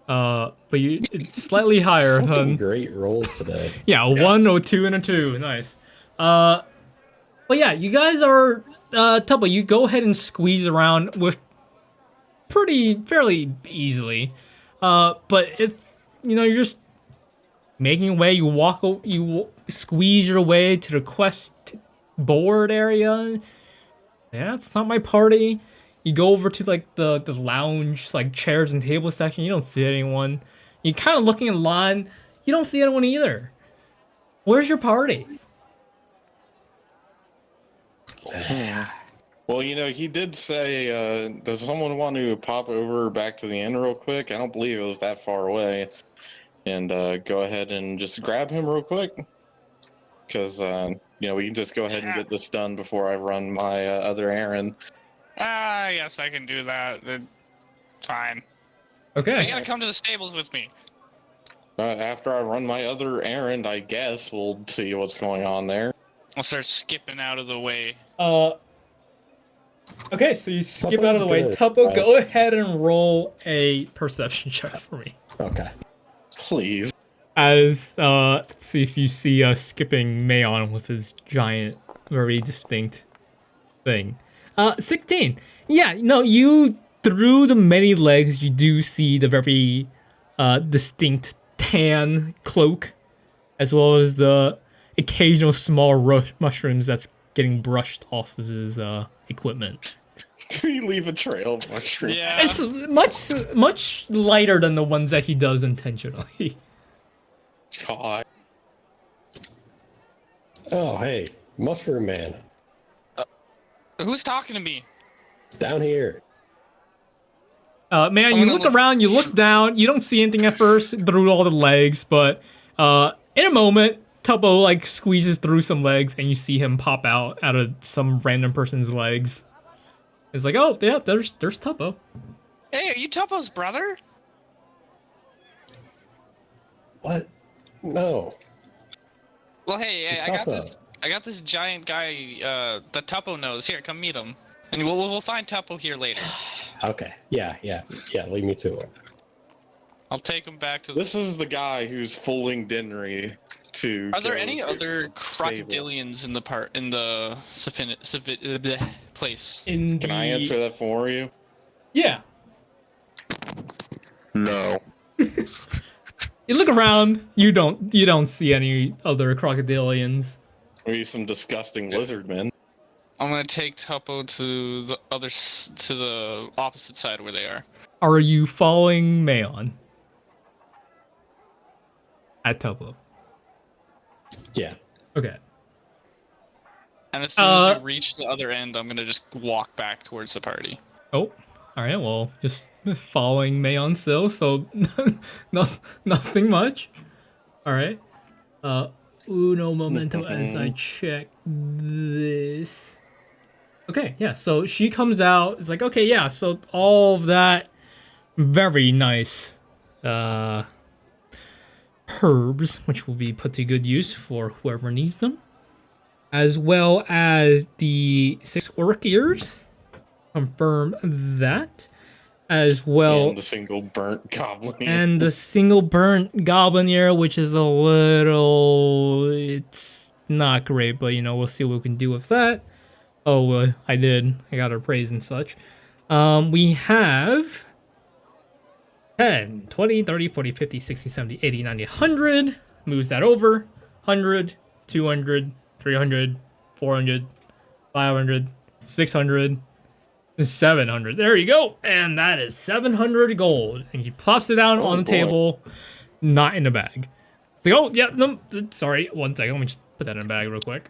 But it's slightly higher Fucking than great rolls today. yeah, 1, a 2, and a 2. Nice. But yeah, you guys are Tuppo. You go ahead and squeeze around with fairly easily. But it's you're just making your way. You squeeze your way to the quest board area. Yeah, it's not my party. You go over to like the lounge, like chairs and table section. You don't see anyone. You're kind of looking in line. You don't see anyone either. Where's your party? Well, he did say, does someone want to pop over back to the inn real quick? I don't believe it was that far away. And go ahead and just grab him real quick. Because, we can just go ahead and get this done before I run my other errand. Yes, I can do that. Fine. Okay. You gotta come to the stables with me. After I run my other errand, I guess we'll see what's going on there. I'll start skipping out of the way. Okay, so you skip Tuppo's out of the way. good. Tuppo, go ahead and roll a perception check for me. Okay. Please. As, let's see if you see us skipping Mayon with his giant, very distinct thing. 16. Yeah, no, you, through the many legs, you do see the very, distinct tan cloak, as well as the occasional small mushrooms that's getting brushed off of his, equipment. Did he leave a trail of mushrooms? Yeah. It's much lighter than the ones that he does intentionally. God. Oh, hey, Mushroom Man, Who's talking to me? down here. Man, you gonna look look- around, you look down, you don't see anything at first through all the legs, but in a moment, Tuppo like squeezes through some legs and you see him pop out of some random person's legs. It's like, oh yeah, there's Tuppo. Hey, are you Tuppo's brother? What? No. Well, hey, It's I got Tuppo. this. I got this giant guy that Tuppo knows. Here, come meet him, and we'll find Tuppo here later. Okay. Yeah. Lead me to it. I'll take him back to. This is the guy who's fooling Dinry to. Are there go any other stable. crocodilians in the place? In Can I answer that for you? Yeah. No. You look around, you don't see any other crocodilians. Maybe some disgusting lizard men. I'm gonna take Tuppo to the to the opposite side where they are. Are you following Mayon? At Tuppo. Yeah. Okay. And as soon as we reach the other end, I'm gonna just walk back towards the party. Oh, all right. Well, just following Mayon still, so nothing much. All right. Uno momento as I check this. Okay, yeah. So she comes out. It's like, okay, yeah. So all of that, very nice, herbs, which will be put to good use for whoever needs them, as well as the 6 orc ears. Confirm that, as well, And the single burnt goblin. and the single burnt goblin ear, which is a little, it's not great, but we'll see what we can do with that. Oh, I got her praise and such. We have 10, 20, 30, 40, 50, 60, 70, 80, 90, 100. Moves that over. 100, 200, 300, 400, 500, 600, 700. There you go. And that is 700 gold. And he plops it down on the boy. table, not in the bag. It's like, oh, yeah, no, sorry. One second. Let me just put that in a bag real quick.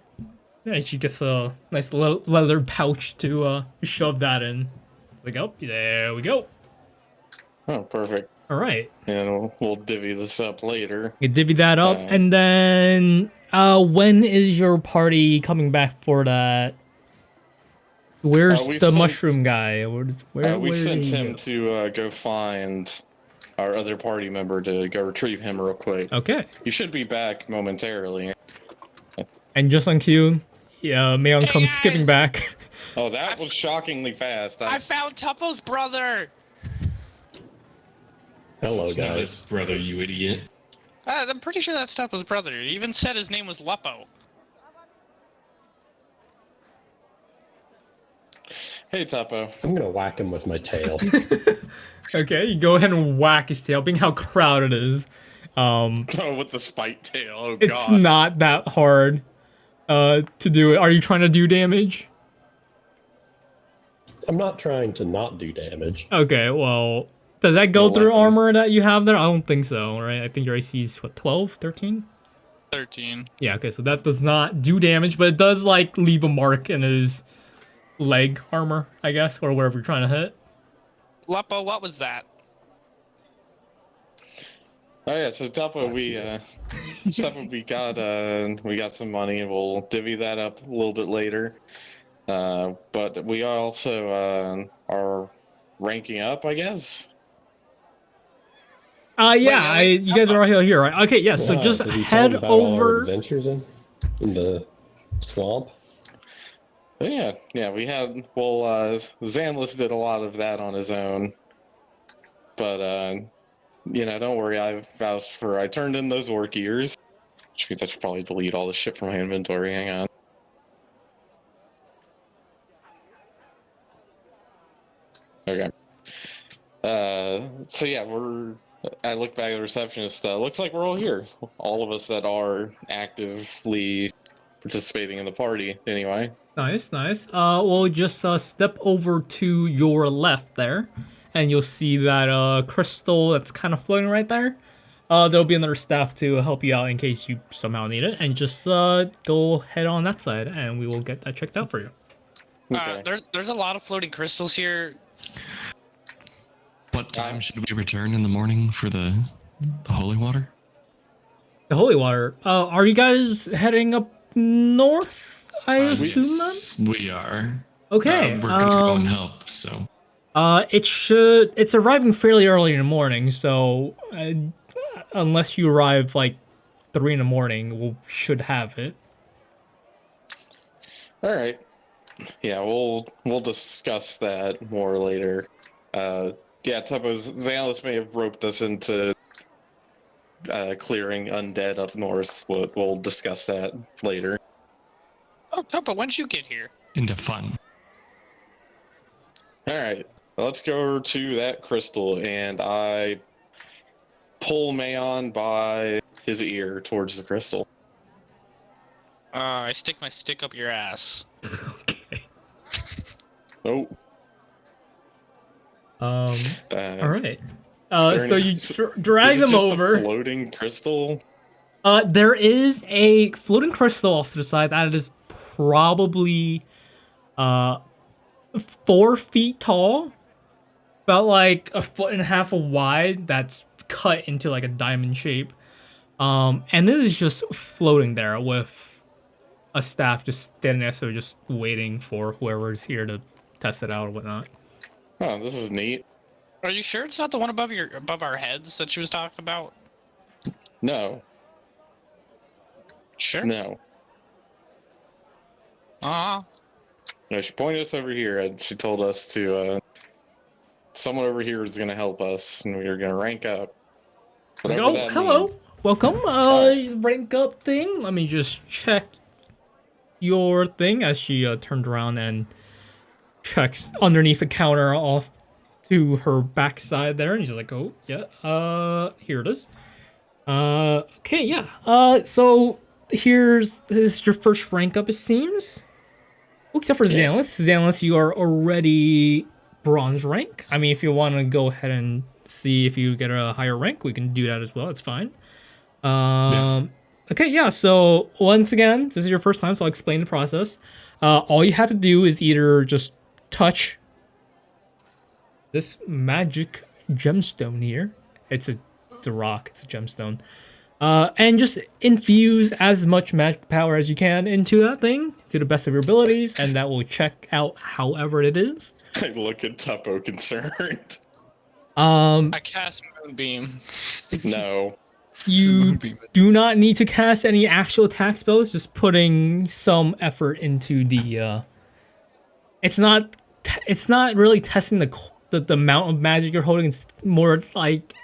Yeah, she gets a nice leather pouch to shove that in. It's like, oh, there we go. Oh, perfect. All right. And we'll divvy this up later. You divvy that up. And then when is your party coming back for that? Where's we the sent- mushroom guy? Where We sent did he him go? to go find our other party member to go retrieve him real quick. Okay. He should be back momentarily. And just on cue, Mayon comes guys! skipping back. Oh, that was shockingly fast. I found Tuppo's brother. Hello, It's not guys. his brother, you idiot. I'm pretty sure that's Tuppo's brother. He even said his name was Lupo. Hey, Tuppo. I'm gonna whack him with my tail. Okay, you go ahead and whack his tail, being how crowded it is. Oh, with the spike tail. Oh, It's God. not that hard to do it. Are you trying to do damage? I'm not trying to not do damage. Okay, well, Does that go Well, through weapon. armor that you have there? I don't think so, right? I think your AC is, what, 12, 13? 13. Yeah, okay, so that does not do damage, but it does, like, leave a mark in his leg armor, I guess, or wherever you're trying to hit. Lepo, what was that? Oh yeah, so Tuppo, Fuck you. Tuppo, we got some money. We'll divvy that up a little bit later. But we also are ranking up, I guess. Yeah, you guys are all here, right? Okay, yeah, so just did he tell head him about all our over. adventures in the swamp? But yeah, we had. Well, Zanlis did a lot of that on his own, but don't worry. I've vouched for. I turned in those orc ears, which means I should probably delete all this shit from my inventory. Hang on. Okay. So yeah, I look back at the receptionist. Looks like we're all here. All of us that are actively participating in the party, anyway. Nice, nice. We'll just step over to your left there, and you'll see that crystal that's kind of floating right there. There'll be another staff to help you out in case you somehow need it, and just go head on that side, and we will get that checked out for you. Okay. There's a lot of floating crystals here. What time should we return in the morning for the holy water? The holy water. Are you guys heading up north? I assume Yes, we are. Okay. We're gonna go and help. So. It's arriving fairly early in the morning, so unless you arrive like 3 in the morning, we should have it. All right. Yeah, we'll discuss that more later. Yeah, Tuppo's Xalis may have roped us into clearing undead up north. We'll discuss that later. Oh, Topo, when did you get here? Into fun. All right, let's go to that crystal, and I pull Mayon by his ear towards the crystal. I stick my stick up your ass. Okay. Oh. All right. there So any- you so drag is it them just over. A floating crystal. There is a floating crystal off to the side that is probably 4 feet tall, about like 1.5 feet wide. That's cut into like a diamond shape. And it is just floating there with a staff just standing there, so just waiting for whoever is here to test it out or whatnot. Oh, this is neat. Are you sure it's not the one above our heads that she was talking about? No, Sure. no. No, she pointed us over here, and she told us to. Someone over here is going to help us, and we are going to rank up. Whatever Oh, that hello. means. Welcome. Rank up thing. Let me just check your thing as she turned around and checks underneath the counter off to her backside there, and she's like, "Oh, yeah. Here it is. Okay, yeah. So this is your first rank up, it seems. Except for Yes. Xalis. Xalis, you are already bronze rank. I mean, if you want to go ahead and see if you get a higher rank, we can do that as well. It's fine. Okay, yeah. So once again, this is your first time, so I'll explain the process. All you have to do is either just touch this magic gemstone here. It's a rock. It's a gemstone. And just infuse as much magic power as you can into that thing to the best of your abilities, and that will check out however it is. I look at Tuppo concerned. I cast Moonbeam. No. You do not need to cast any actual attack spells, just putting some effort into the it's not really testing the amount of magic you're holding. It's more like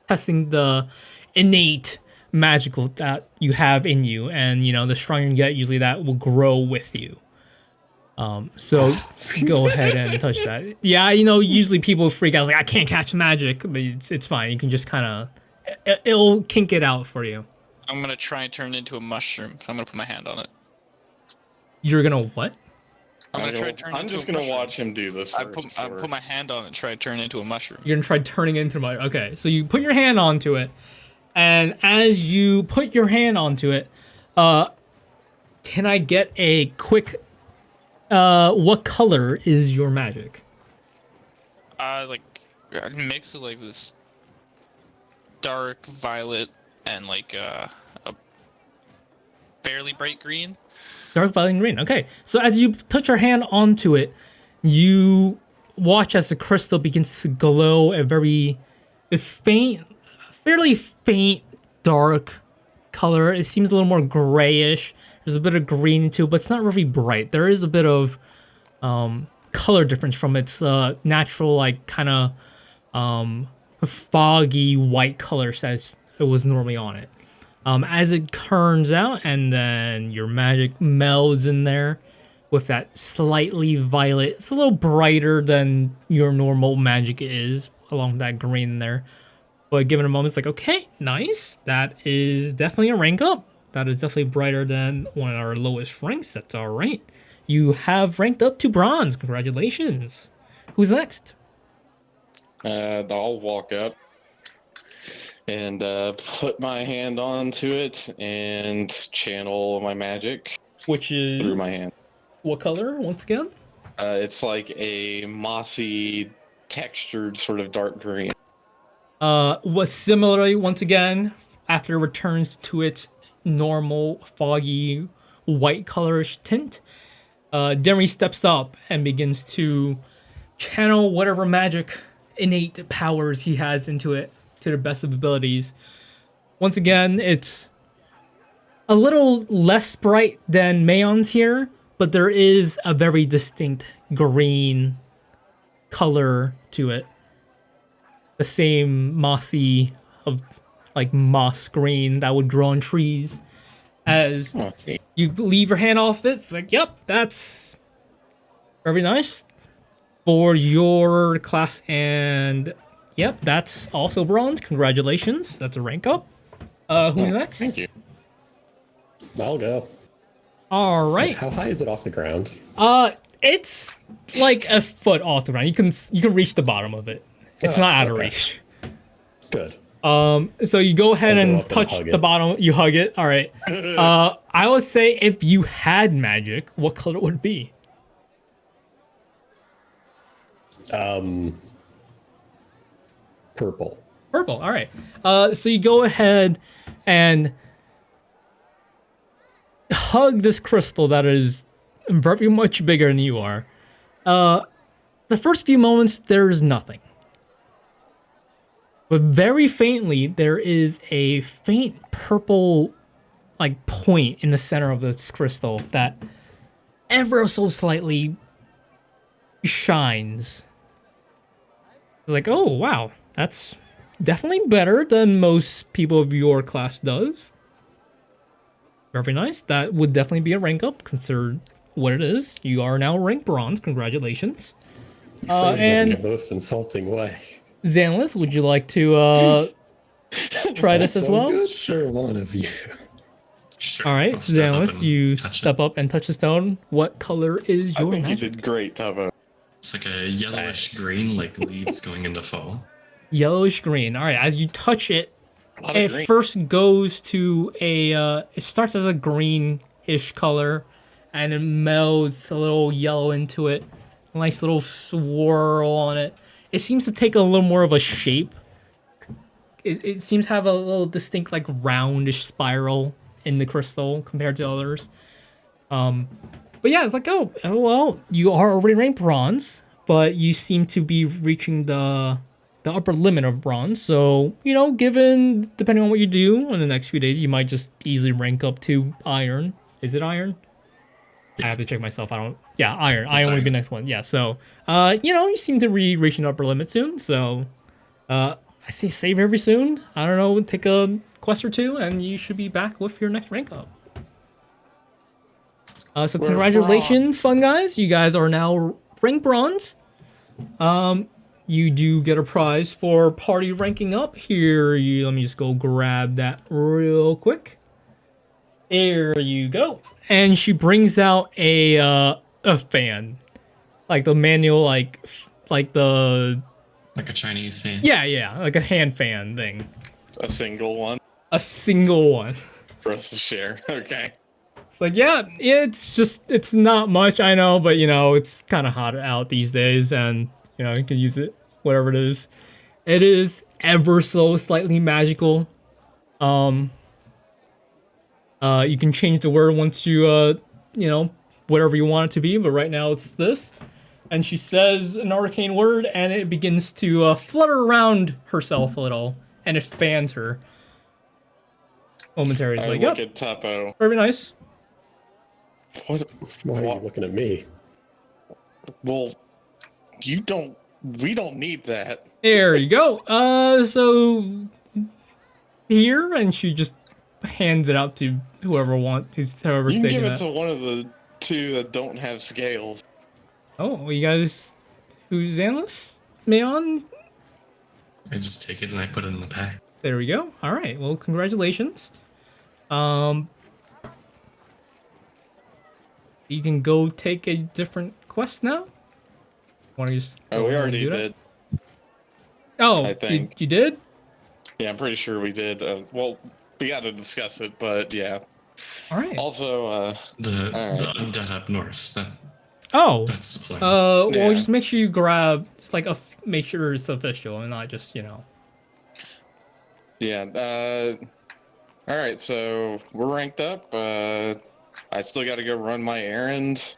testing the innate magical that you have in you, and the stronger you get, usually that will grow with you. So go ahead and touch that. Yeah, usually people freak out like, I can't catch magic, but it's fine. You can just kind of it'll kink it out for you. I'm gonna try and turn it into a mushroom. So I'm gonna put my hand on it. You're gonna what? I'm gonna try to turn it I'm into just a gonna mushroom. watch him do this I first. put my hand on it, try to turn it into a mushroom. You're gonna try turning it into my. Okay, so you put your hand onto it, and as you put your hand onto it, can I get a quick? What color is your magic? Like a mix of like this dark violet and like a fairly bright green. Dark violet and green. Okay, so as you touch your hand onto it, you watch as the crystal begins to glow a very faint, fairly faint dark color. It seems a little more grayish. There's a bit of green too, but it's not really bright. There is a bit of color difference from its natural, like kind of foggy white color that it was normally on it. As it turns out, and then your magic melds in there with that slightly violet. It's a little brighter than your normal magic is, along with that green there. But given a moment, it's like, okay, nice. That is definitely a rank up. That is definitely brighter than one of our lowest ranks. That's all right. You have ranked up to bronze. Congratulations. Who's next? I'll walk up and put my hand onto it and channel my magic Which is through my hand. What color? Once again. It's like a mossy, textured sort of dark green. What similarly, once again, after it returns to its normal foggy white colorish tint, Demry steps up and begins to channel whatever magic innate powers he has into it to the best of abilities. Once again, it's a little less bright than Mayon's here, but there is a very distinct green color to it. The same mossy of like moss green that would grow on trees. As you leave your hand off it, it's like, yep, that's very nice for your class, and yep, that's also bronze. Congratulations, that's a rank up. Who's next? Thank you. I'll go. All right. How high is it off the ground? It's like a foot off the ground. You can reach the bottom of it. It's not out of okay. reach. Good. So you go ahead I'll go and up and touch hug the it. bottom. You hug it. All right. I would say if you had magic, what color would it be? Purple. Purple. All right. So you go ahead and hug this crystal that is very much bigger than you are. The first few moments, there's nothing. But very faintly, there is a faint purple, like, point in the center of this crystal that ever so slightly shines. It's like, oh, wow, that's definitely better than most people of your class does. Very nice. That would definitely be a rank up, considered what it is. You are now ranked bronze. Congratulations. Phrased it in And the most insulting way. Xanless, would you like to try this as So well? good. Sure, one of you. Sure. All right, I'll step up Xanless, and you touch it. step up and touch the stone. What color is I your think you magic? did great, Tavo. It's like a yellowish green, like leaves going into fall. Yellowish green. All right, as you touch it, A lot of it green. first goes to a it starts as a greenish color and it melds a little yellow into it. A nice little swirl on it. It seems to take a little more of a shape. It seems to have a little distinct, like, roundish spiral in the crystal compared to others. But yeah, it's like, oh well, you are already ranked bronze, but you seem to be reaching the upper limit of bronze. So, you know, given depending on what you do in the next few days, you might just easily rank up to iron. Is it iron? I have to check myself. I don't. Yeah, iron. Iron would be the next one. Yeah. So, you know, you seem to be reaching the upper limit soon. So, I see save every soon. I don't know. Take a quest or two, and you should be back with your next rank up. So congratulations, fun guys. You guys are now ranked bronze. You do get a prize for party ranking up here. Let me just go grab that real quick. There you go. And she brings out a a fan, like the manual, like the Like a Chinese fan. yeah, like a hand fan thing, A single one a single one. for us to share. Okay. It's like, yeah, it's not much, I know, but it's kind of hot out these days, and you can use it, whatever it is. It is ever so slightly magical. You can change the word once you, whatever you want it to be, but right now it's this. And she says an arcane word, and it begins to flutter around herself a little, and it fans her momentarily. It's I like, look yep, at Topo. very nice. What? Why are you What? looking at me? Well, we don't need that. There you go. So here, and she just hands it out to whoever's You can taking give it that. to one of the two that don't have scales. Oh, you guys, who's analyst? Mayon? I just take it and I put it in the pack. There we go. All right. Well, congratulations. You can go take a different quest now. Want to just? Oh, go we ahead and already do that? did. Oh, I think. you did? Yeah, I'm pretty sure we did. Well, we got to discuss it, but yeah. All right. Also, The Alright. undead up north. Oh. That's the plan. Well, Yeah. just make sure you grab. It's like make sure it's official and not just yeah. All right, so we're ranked up. I still got to go run my errand.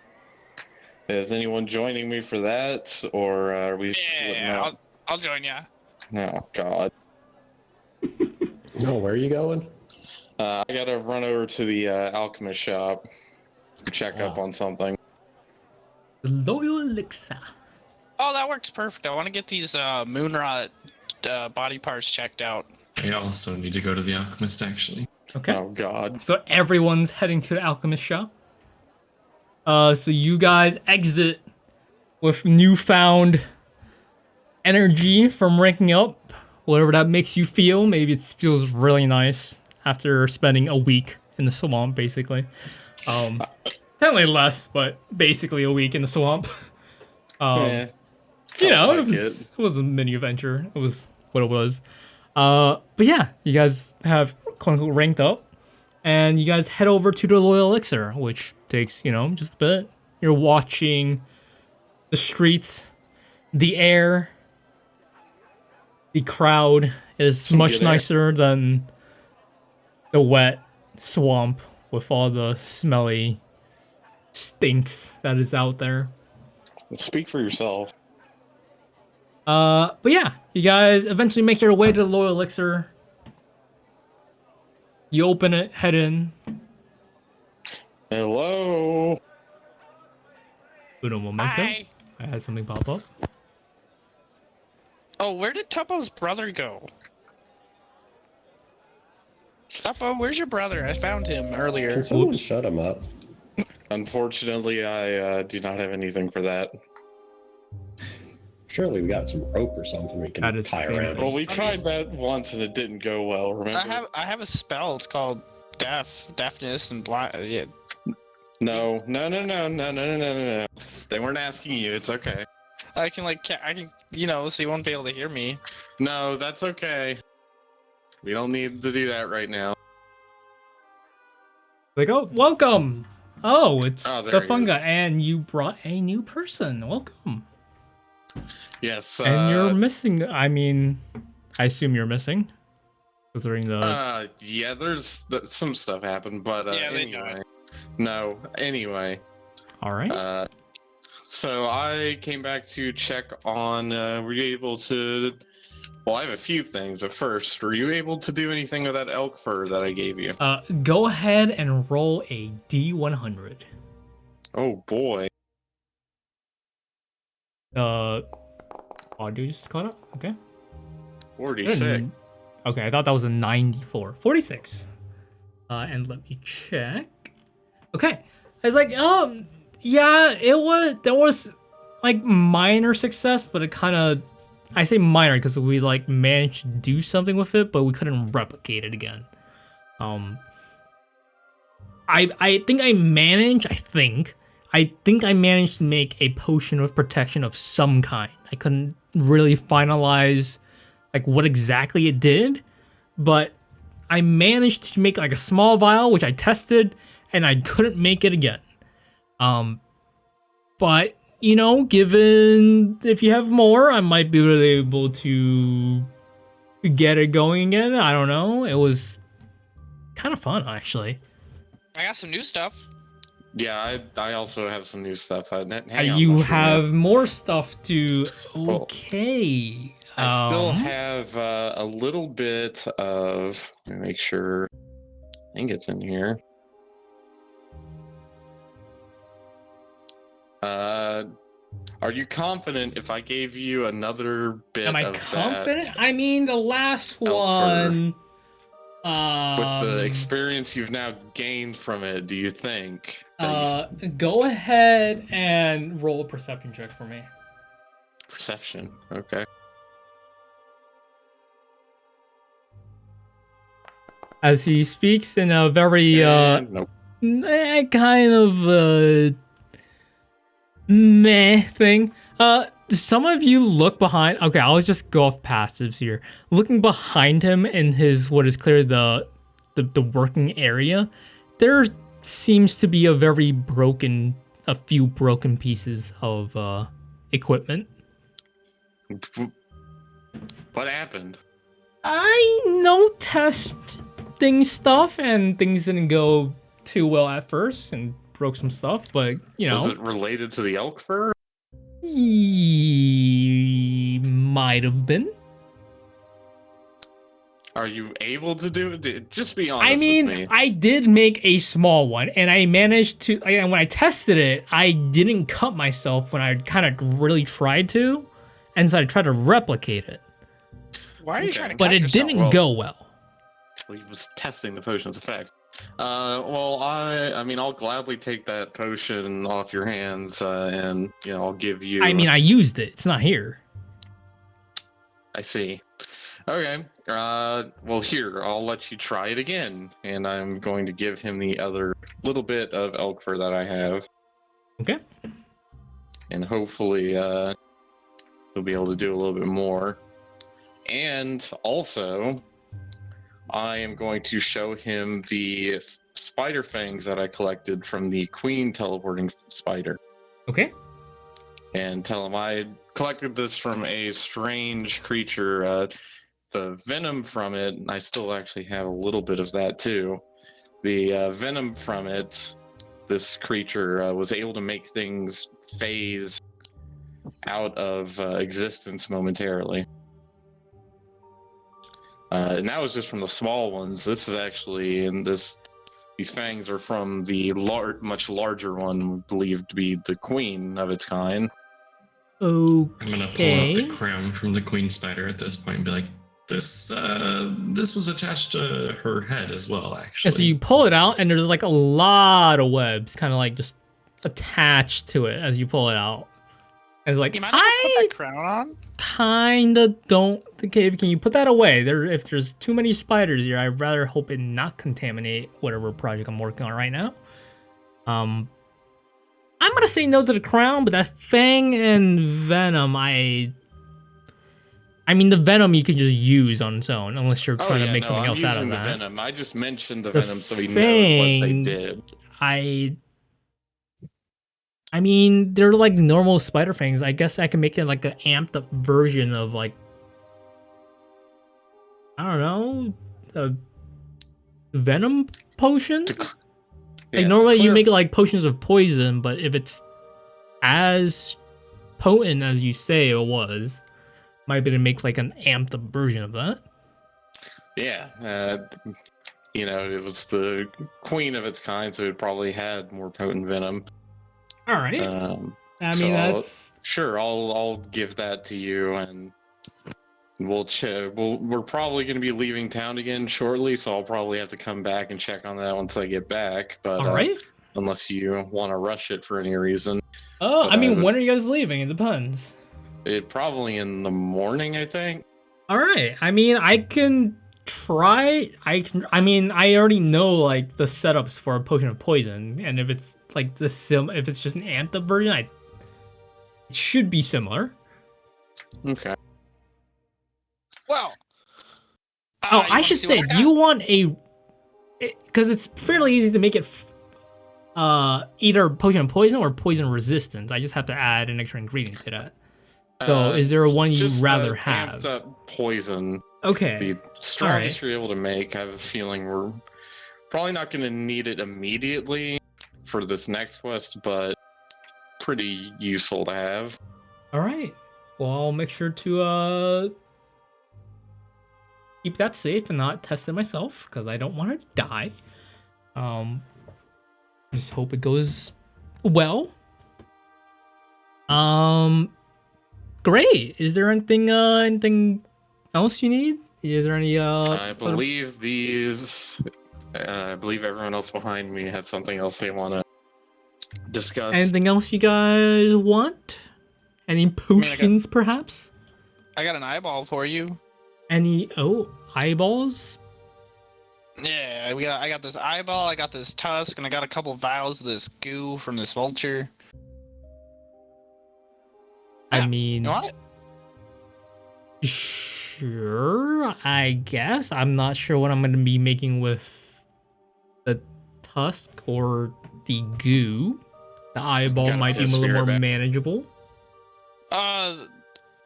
Is anyone joining me for that, or are we splitting Yeah, up? I'll join ya. Oh God. No, where are you going? I gotta run over to the alchemist shop, check up on something. The loyal elixir. Oh, that works perfect. I want to get these moonrot body parts checked out. I also need to go to the alchemist, actually. Okay. Oh God. So everyone's heading to the alchemist shop. So you guys exit with newfound energy from ranking up, whatever that makes you feel. Maybe it feels really nice after spending a week in the swamp, basically. Technically less, but basically a week in the swamp. Yeah. It like was a mini adventure. It was what it was. But yeah, you guys have quote unquote ranked up, and you guys head over to the Loyal Elixir, which takes just a bit. You're watching the streets, the air, the crowd is Some much good air. nicer than the wet swamp with all the smelly stinks that is out there. Speak for yourself. But yeah, you guys eventually make your way to the Loyal Elixir. You open it, head in. Hello. Uno momento. Hi. I had something pop up. Oh, where did Tuppo's brother go? Tuppo, where's your brother? I found him earlier. Can someone shut him up? Unfortunately, I do not have anything for that. Surely we got some rope or something we can That is tie the same around. thing. Well, we I'm tried just- that once and it didn't go well. Remember? I have a spell. It's called deafness and blind. Yeah. No. They weren't asking you. It's okay. I can so you won't be able to hear me. No, that's okay. We don't need to do that right now. Like, oh, welcome. Oh, it's Oh, there the he fungi, and you brought a new person. Welcome. Yes. And you're missing. I mean, I assume you're missing, considering the. Yeah. There's some stuff happened, but Yeah, they anyway. died. No. Anyway. All right. So I came back to check on. Were you able to? Well, I have a few things, but first, were you able to do anything with that elk fur that I gave you? Go ahead and roll a D100. Oh boy. Oh, dude, just caught up. Okay. 46. Okay, I thought that was a 94. 46. And let me check. Okay. It's like, yeah, there was like minor success, but it kind of, I say minor because we like managed to do something with it, but we couldn't replicate it again. I think I I think I managed to make a potion of protection of some kind. I couldn't really finalize like what exactly it did, but I managed to make like a small vial, which I tested, and I couldn't make it again. But you know, given if you have more, I might be really able to get it going again. I don't know. It was kind of fun, actually. I got some new stuff. Yeah, I also have some new stuff. Hang on, You Mushroom, have more stuff to. Well, Okay. I still have a little bit of. Let me make sure. I think it's in here. Are you confident if I gave you another bit Am I of confident? that I mean, the last Elfer, one. with the experience you've now gained from it, do you think that Go ahead and roll a perception check for me. perception? Okay. As he speaks in a very Nope. kind of meh thing. Some of you look behind. Okay, I'll just go off passives here. Looking behind him in his what is clearly the working area, there seems to be a few broken pieces of equipment. What happened? I know testing stuff and things didn't go too well at first and broke some stuff, but you know. Was it related to the elk fur? Might have been. Are you able to do it? Just be honest I mean, with me. I did make a small one, and I managed to. And when I tested it, I didn't cut myself when I kind of really tried to, and so I tried to replicate it. Why are you Okay. trying to But cut it yourself? didn't go well. He was testing the potion's effects. Well, I mean, I'll gladly take that potion off your hands, and I'll give you. I mean, I used it. It's not here. I see. Okay. Well, here, I'll let you try it again, and I'm going to give him the other little bit of elk fur that I have, Okay. and hopefully, he'll be able to do a little bit more. And also, I am going to show him the spider fangs that I collected from the queen teleporting spider, Okay. and tell him I collected this from a strange creature. The venom from it, I still actually have a little bit of that too. The venom from it, this creature was able to make things phase out of existence momentarily. And that was just from the small ones. This is actually these fangs are from the much larger one, believed to be the queen of its kind. I'm gonna pull out the Okay. crown from the queen spider at this point and be like, this was attached to her head as well, actually. And so you pull it out, and there's like a lot of webs, kind of like just attached to it as you pull it out. And it's like, You might not put that crown on. kinda don't. Okay, can you put that away? If there's too many spiders here, I'd rather hope it not contaminate whatever project I'm working on right now. I'm gonna say no to the crown, but that fang and venom, I mean the venom you can just use on its own, unless you're trying to make something else out of the that. venom. I just mentioned the The venom so he knows what they fang- did. I mean, they're like normal spider fangs. I guess I can make it like an amped up version of like, I don't know, a venom potion. Like normally you make like potions of poison, but if it's as potent as you say it was, might be to make like an amped up version of that. Yeah, it was the queen of its kind, so it probably had more potent venom. All right. I mean, so that's sure. I'll give that to you, and we'll check. We're probably going to be leaving town again shortly, so I'll probably have to come back and check on that once I get back. But all right. unless you want to rush it for any reason. Oh, but I mean, when are you guys leaving? It depends. It probably in the morning, I think. All right. I mean, I can try. I mean, I already know like the setups for a potion of poison, and if it's like if it's just an amped up version, it should be similar. Okay. Well. Oh, you I wanna should see what say, I do got? you want because it's fairly easy to make it either potion of poison or poison resistant. I just have to add an extra ingredient to that. So, is there one you'd Just rather amped have? up poison. Okay. The strongest you're able to make. I have a feeling we're probably not going to need it immediately for this next quest, but pretty useful to have. All right. Well, I'll make sure to keep that safe and not test it myself because I don't want to die. Just hope it goes well. Great. Is there anything else you need? Is there any I believe I believe everyone else behind me has something else they want to discuss. anything else you guys want? Any potions, perhaps? I got an eyeball for you. Any eyeballs? Yeah, I got this eyeball, I got this tusk, and I got a couple vials of this goo from this vulture. I Yeah, mean, You want it? sure, I guess. I'm not sure what I'm going to be making with the tusk or the goo. The eyeball Got a might be a piss little for your more back. manageable. I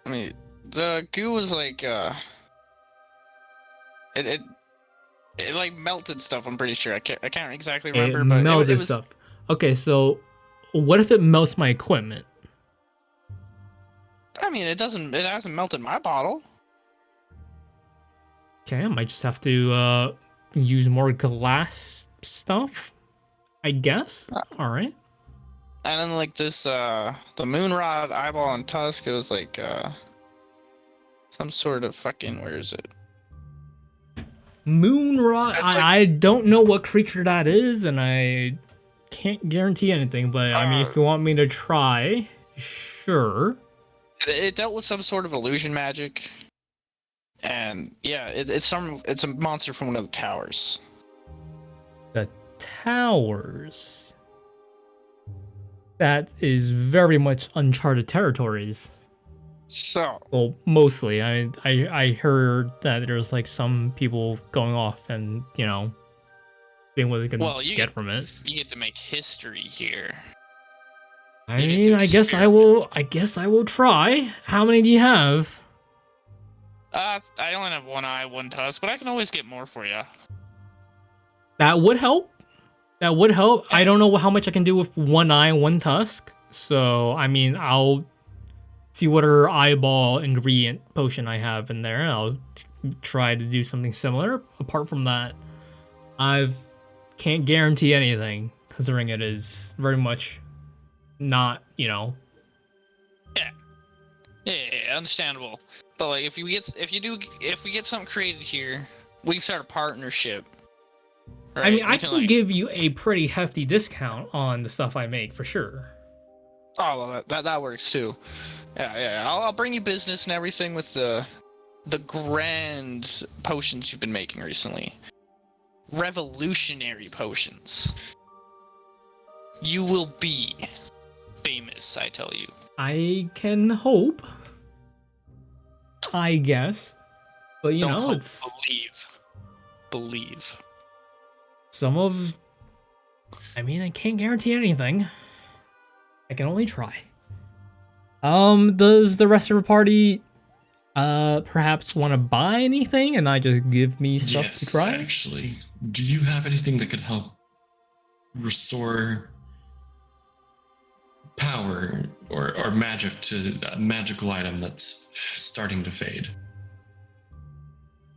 mean, the goo was like, it like melted stuff. I'm pretty sure. I can't exactly remember, It but melted it was. stuff. Okay, so what if it melts my equipment? I mean, it doesn't. It hasn't melted my bottle. Okay, I might just have to use more glass stuff, I guess. All right. And then like this, the moonrod eyeball and tusk. It was like some sort of fucking. Where is it? Moonrot. It's like- I don't know what creature that is, and I can't guarantee anything. But I mean, if you want me to try, sure. It dealt with some sort of illusion magic, and yeah, it's a monster from one of the towers. The towers. That is very much uncharted territories. So Well, mostly. I heard that there's like some people going off and seeing what they can Well, you get from it. you get to make history here. I you get mean, to I guess I will. I guess I will try. How many do you have? I only have one eye, one tusk, but I can always get more for you. That would help. That would help. I don't know how much I can do with one eye and one tusk. So, I mean, I'll see what other eyeball ingredient potion I have in there. And I'll try to do something similar. Apart from that, I can't guarantee anything, considering it is very much not, Yeah, understandable. But like, if we get something created here, we can start a partnership. Right? I mean, I We can like, give you a pretty hefty discount on the stuff I make for sure. Oh, well, that works too. Yeah. I'll bring you business and everything with the grand potions you've been making recently. Revolutionary potions. You will be famous, I tell you. I can hope. I guess. But Don't hope, it's believe. some of. I mean, I can't guarantee anything. I can only try. Does the rest of the party perhaps want to buy anything and not just give me stuff Yes, to try? actually. Do you have anything that could help restore power or magic to a magical item that's starting to fade?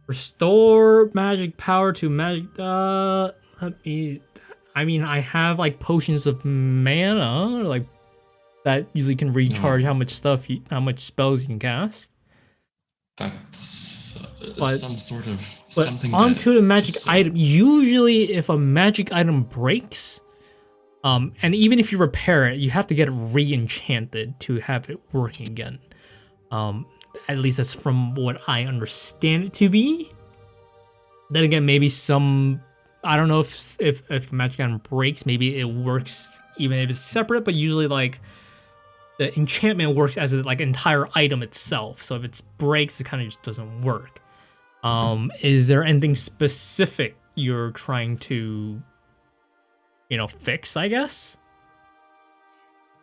Restore magic power to magic. Let me. I mean, I have like potions of mana, like that usually can recharge how much spells you can cast. That's But- some sort of But something onto the magic sell. item. Usually, if a magic item breaks, and even if you repair it, you have to get it re-enchanted to have it working again. At least that's from what I understand it to be. Then again, maybe some. I don't know if magic item breaks, maybe it works even if it's separate. But usually, like the enchantment works as a like entire item itself. So if it breaks, it kind of just doesn't work. Is there anything specific you're trying to, fix? I guess.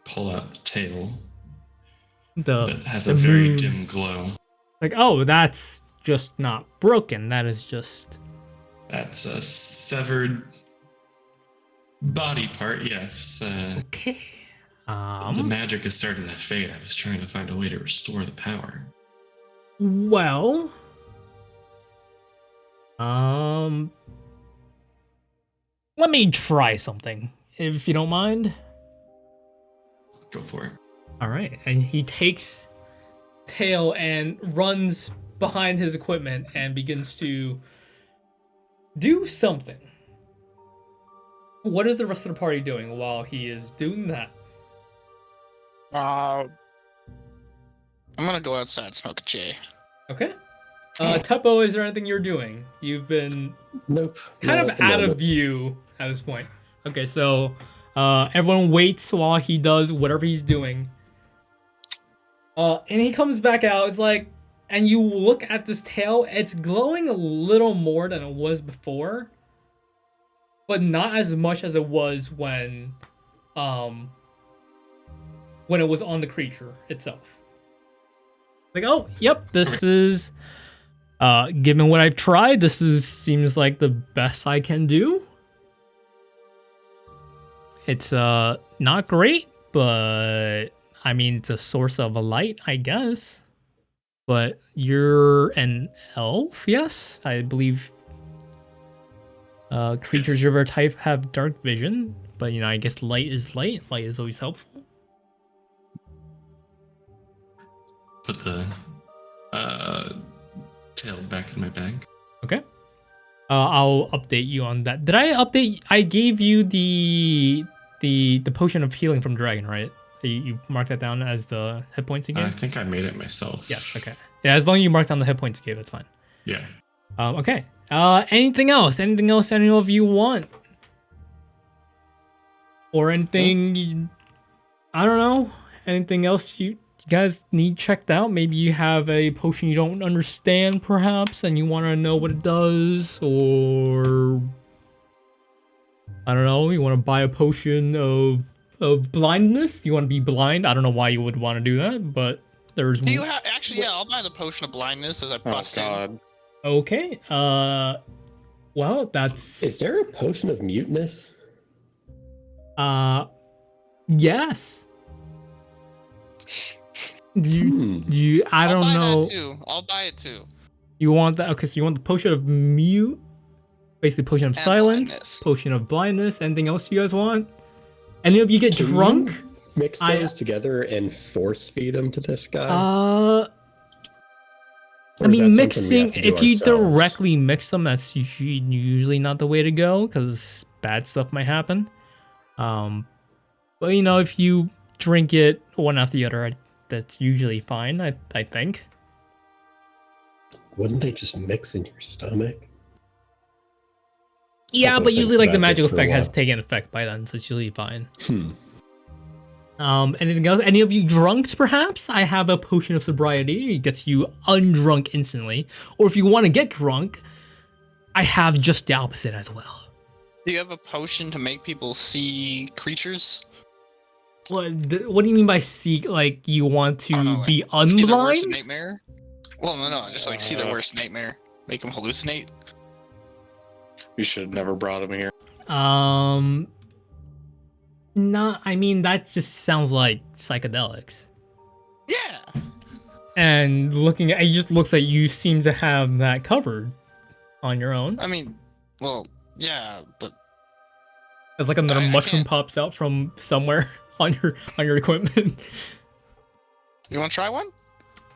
Pull out the tail The that has the a very moon. dim glow. Like, oh, that's just not broken. That is just. That's a severed body part, yes. Okay. The magic is starting to fade. I was trying to find a way to restore the power. Well. Let me try something, if you don't mind. Go for it. All right. And he takes tail and runs behind his equipment and begins to do something. What is the rest of the party doing while he is doing that? I'm gonna go outside and smoke a J. Okay. Tuppo, is there anything you're doing? You've been Nope. kind not of at the out of moment. view at this point. Okay, so everyone waits while he does whatever he's doing. And he comes back out. It's like, and you look at this tail. It's glowing a little more than it was before, but not as much as it was when it was on the creature itself. Like, oh, yep, this is. Given what I've tried, seems like the best I can do. It's not great, but I mean it's a source of a light, I guess. But you're an elf, yes? I believe creatures of our type have dark vision, but I guess light is light. Light is always helpful. Put the tail back in my bag. Okay. I'll update you on that. Did I update? I gave you the potion of healing from dragon, right? You marked that down as the hit points you I gave? think I made it myself. Yes, okay. Yeah, as long as you mark down the hit points you gave, that's fine. Yeah. Okay. Anything else? Anything else any of you want? Or anything, I don't know. Anything else you guys need checked out? Maybe you have a potion you don't understand, perhaps, and you want to know what it does, or I don't know. You want to buy a potion of blindness? You want to be blind? I don't know why you would want to do that, but there's. Do you have actually? Yeah, I'll buy the potion of blindness as I Oh bust in. God. Okay. Well, that's. Is there a potion of muteness? Yes. I don't know. That too. I'll buy it too. You want that? Okay, so you want the potion of mute, basically potion of And silence, blindness. potion of blindness. Anything else you guys want? Any of you get Can drunk? you mix those together and force feed them to this guy? I Or is mean, that something we mixing. have to do If you ourselves? directly mix them, that's usually not the way to go because bad stuff might happen. But if you drink it one after the other, that's usually fine. I think. Wouldn't they just mix in your stomach? Yeah, Couple but of usually things like the about this magical for a effect has while. taken effect by then, so it's usually fine. Hmm. Anything else? Any of you drunks, perhaps? I have a potion of sobriety. It gets you undrunk instantly. Or if you want to get drunk, I have just the opposite as well. Do you have a potion to make people see creatures? What do you mean by seek? Like, you want to I don't know, be like, see their worst unblind? nightmare? Well, no, just like see their worst nightmare. Make them hallucinate. You should have never brought him here. Not, I mean, that just sounds like psychedelics. Yeah. And looking at it, just looks like you seem to have that covered on your own. I mean, well, yeah, but It's like another I mushroom can't- pops out from somewhere on your equipment. you want to try one?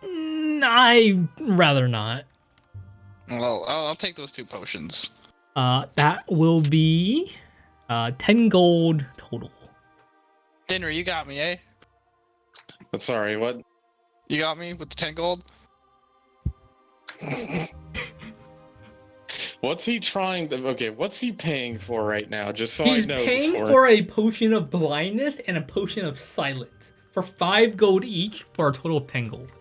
I'd rather not. Well, I'll take those 2 potions. That will be 10 gold total. Dinner, you got me, eh? But sorry, what? You got me with the 10 gold? What's he trying to? Okay, what's he paying for right now? Just so He's I know. paying before. for a potion of blindness and a potion of silence for 5 gold each for a total of 10 gold.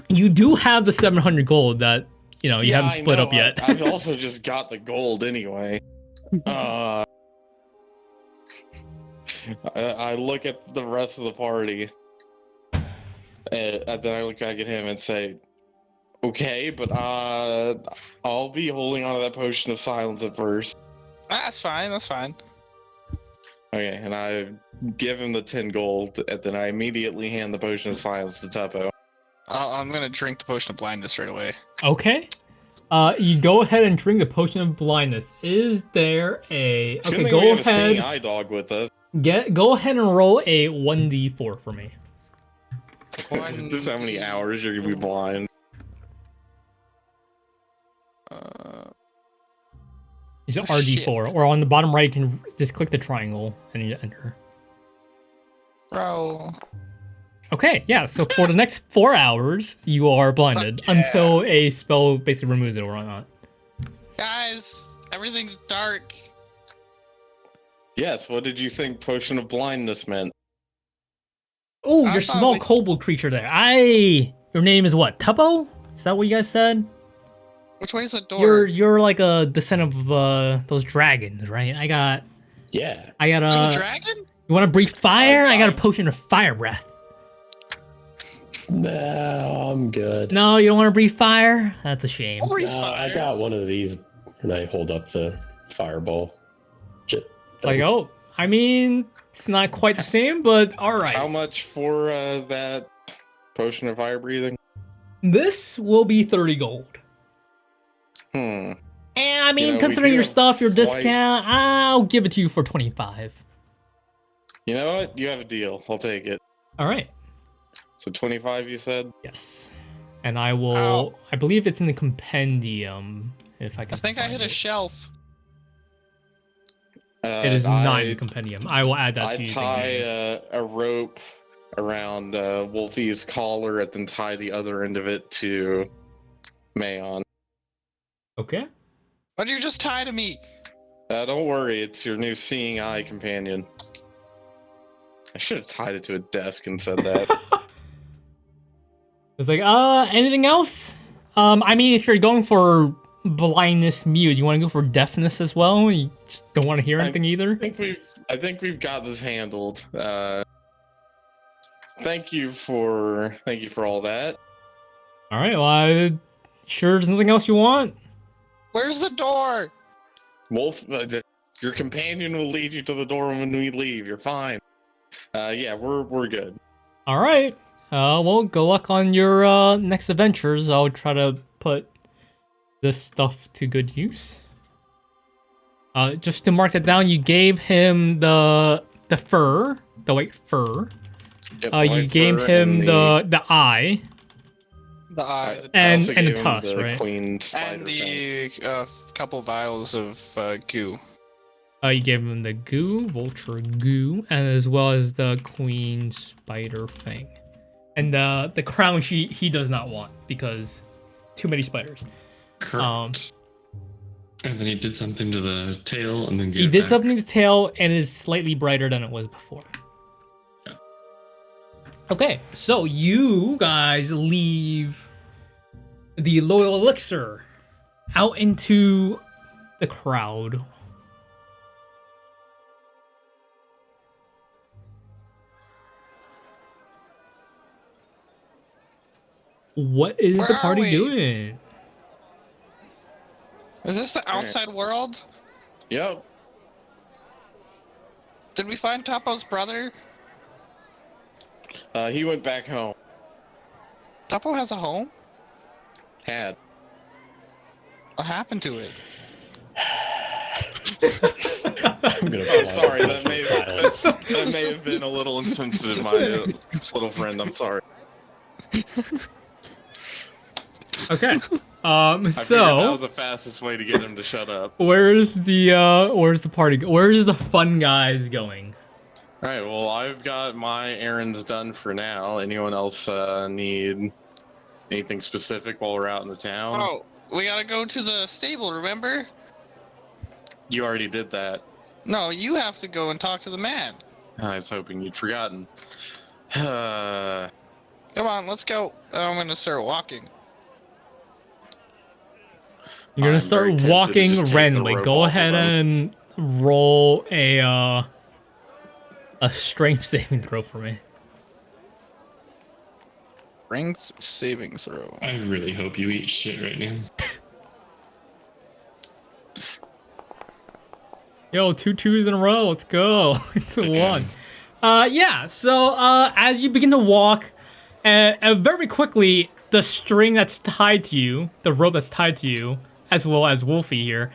You do have the 700 gold that you haven't I split know, up yet. I've also just got the gold anyway. I look at the rest of the party, and then I look back at him and say, "Okay, but I'll be holding on to that potion of silence at first." That's fine. That's fine. Okay, and I give him the 10 gold, and then I immediately hand the potion of silence to Tuppo. I'm gonna drink the potion of blindness right away. Okay. You go ahead and drink the potion of blindness. Is there a It's a good okay? thing we Go have a seeing ahead. eye dog with us. Go ahead and roll a 1d4 for me. This is how many hours you're gonna be blind. It's an Oh, shit. RD4, or on the bottom right, you can just click the triangle and you enter. Bro. Okay, yeah. So for the next 4 hours, you are blinded Fuck yeah. until a spell basically removes it or whatnot. Guys, everything's dark. Yes, what did you think potion of blindness meant? Oh, I your thought small we- kobold creature there. Your name is what? Tuppo? Is that what you guys said? Which way is the door? You're like a descendant of those dragons, right? I got Yeah. There's a a. dragon? You want to breathe fire? I got a I- potion of fire breath. No, I'm good. No, you don't want to breathe fire? That's a shame. I'll breathe No, I fire. got one of these, and I hold up the fireball. Like, oh, I mean, it's not quite the same, but all How right. much for that potion of fire breathing? This will be 30 gold. Hmm. And I mean, we considering do your have stuff, your quite- discount, I'll give it to you for 25. You know what? You have a deal. I'll take it. All right. So 25, you said? Yes. And I will. Ow. I believe it's in the compendium. If I can. I think I find hit a it. shelf. It is not in the I compendium. I will add that to you. tie a rope around Wolfie's collar and then tie the other end of it to Mayon. Okay. What'd you just tie to me? Don't worry, it's your new seeing eye companion. I should have tied it to a desk and said that. It's like, anything else? I mean, if you're going for blindness mute, you want to go for deafness as well? You just don't want to hear anything either? I think we've got this handled. Thank you for all that. All right. Well, sure there's nothing else you want? Where's the door? Wolf, your companion will lead you to the door when we leave. You're fine. Yeah, we're good. All right. Well, good luck on your next adventures. I'll try to put this stuff to good use. Just to mark it down, you gave him the fur, the white fur. Yep, You white gave fur him and the eye The eye. I and also the gave him tusk, the right? Queen spider And thing. the couple vials of goo. You gave him the goo, vulture goo, and as well as the queen spider fang. And the crown he does not want because too many spiders. Correct. And then he did something to the tail, and then gave He it did back. something to tail and is slightly brighter than it was before. Yeah. Okay, so you guys leave the loyal elixir out into the crowd. What is Where the are party we? doing? Is this the outside world? Yep. Did we find Topo's brother? He went back home. Topo has a home? Had. What happened to it? I'm gonna Oh, pull sorry. out That the may silence. that may have been a little insensitive, my little friend. I'm sorry. Okay. I figured that So was the fastest way to get him to shut up. where's the party? Where's the fun guys going? All right. Well, I've got my errands done for now. Anyone else need anything specific while we're out in the town? Oh, we gotta go to the stable. Remember? You already did that. No, you have to go and talk to the man. I was hoping you'd forgotten. Come on, let's go. I'm gonna start walking. You're gonna I'm start very tempted to walking just take the randomly. rope Go off of ahead him. and roll a strength saving throw for me. Strength saving throw. I really hope you eat shit right now. Yo, 2 2s in a row. Let's go. It's a Damn. 1. Yeah. So as you begin to walk, very quickly, the string that's tied to you, the rope that's tied to you, as well as Wolfie here,